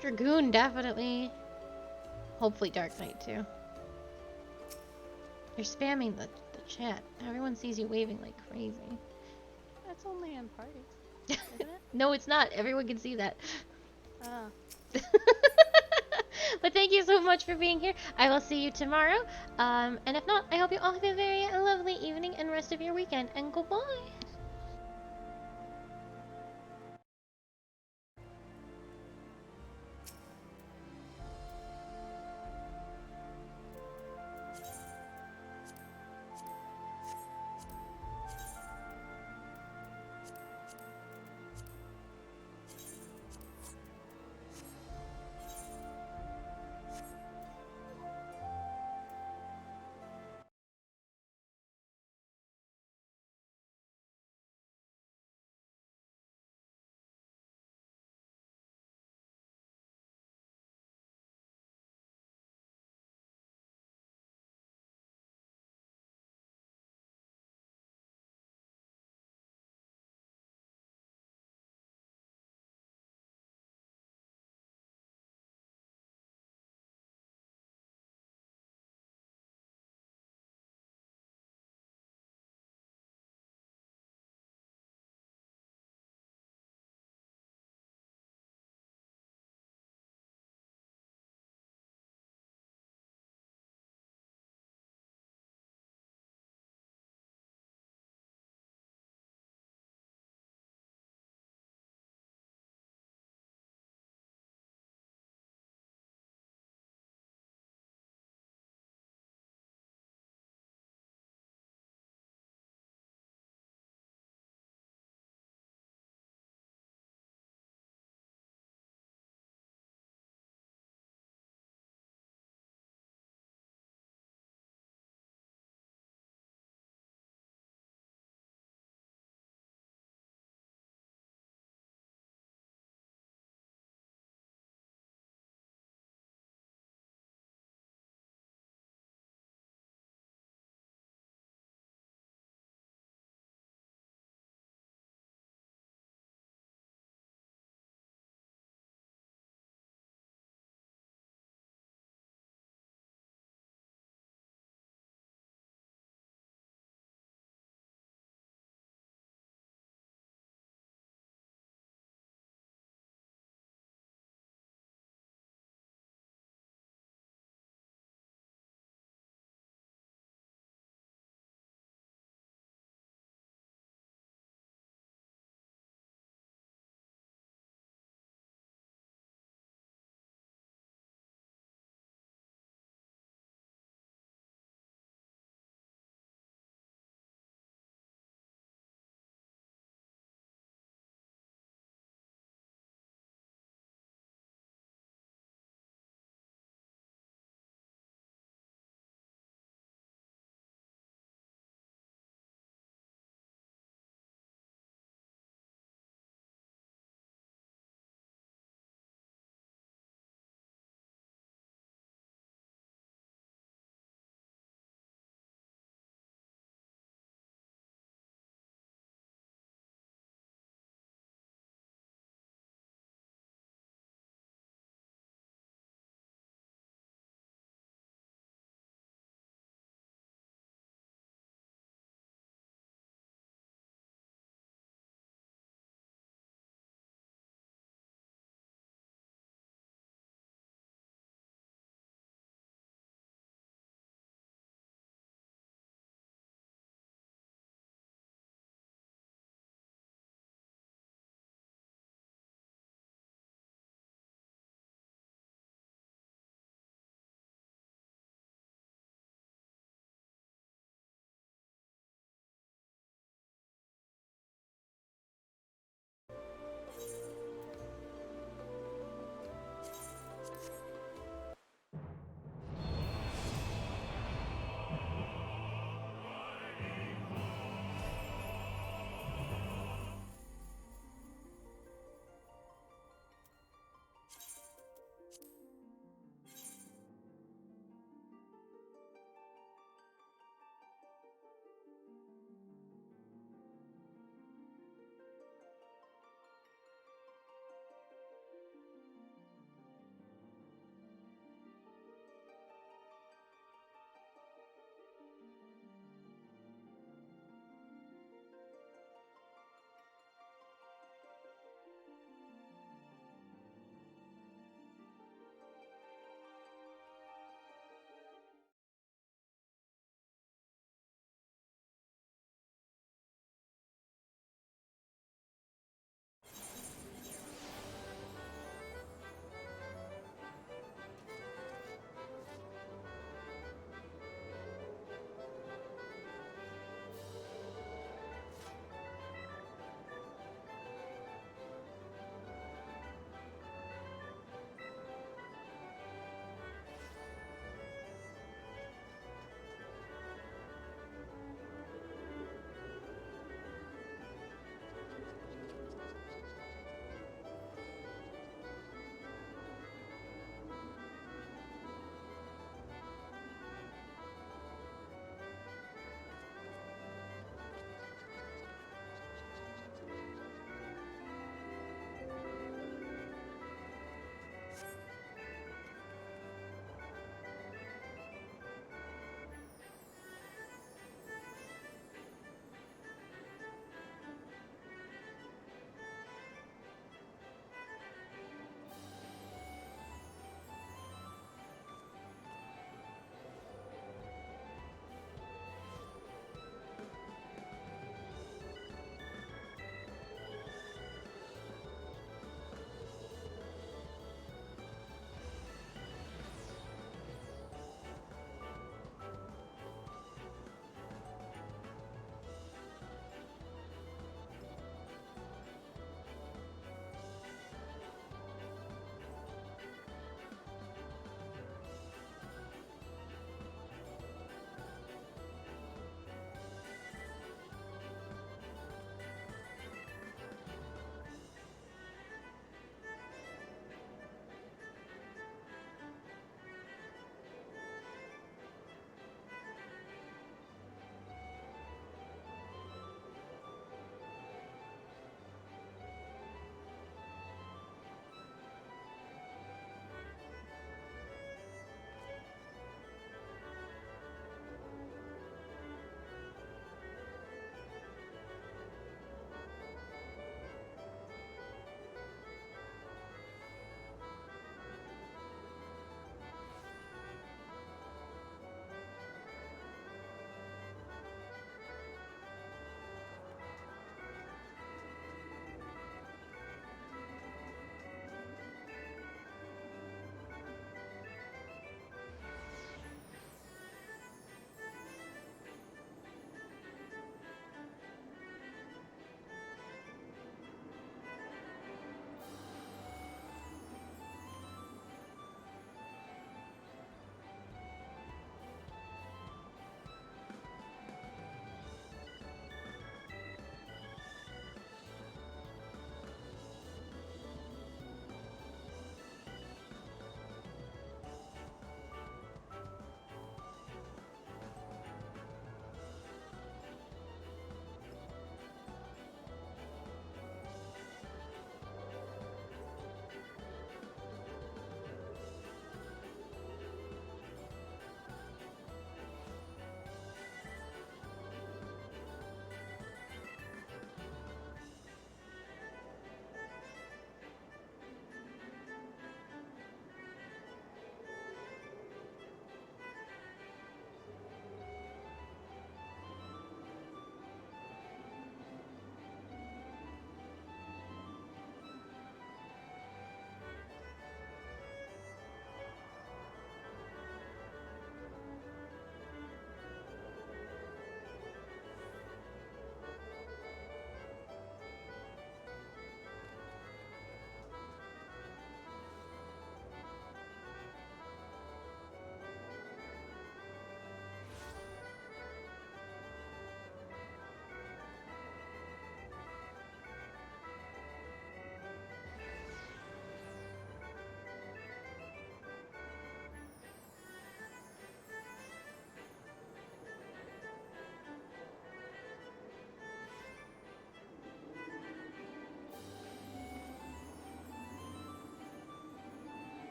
Dragoon, definitely. Hopefully Dark Knight, too. You're spamming the chat. Everyone sees you waving like crazy. That's only in parties, isn't it? No, it's not. Everyone can see that. Oh. But thank you so much for being here. I will see you tomorrow. And if not, I hope you all have a very lovely evening and rest of your weekend. And goodbye.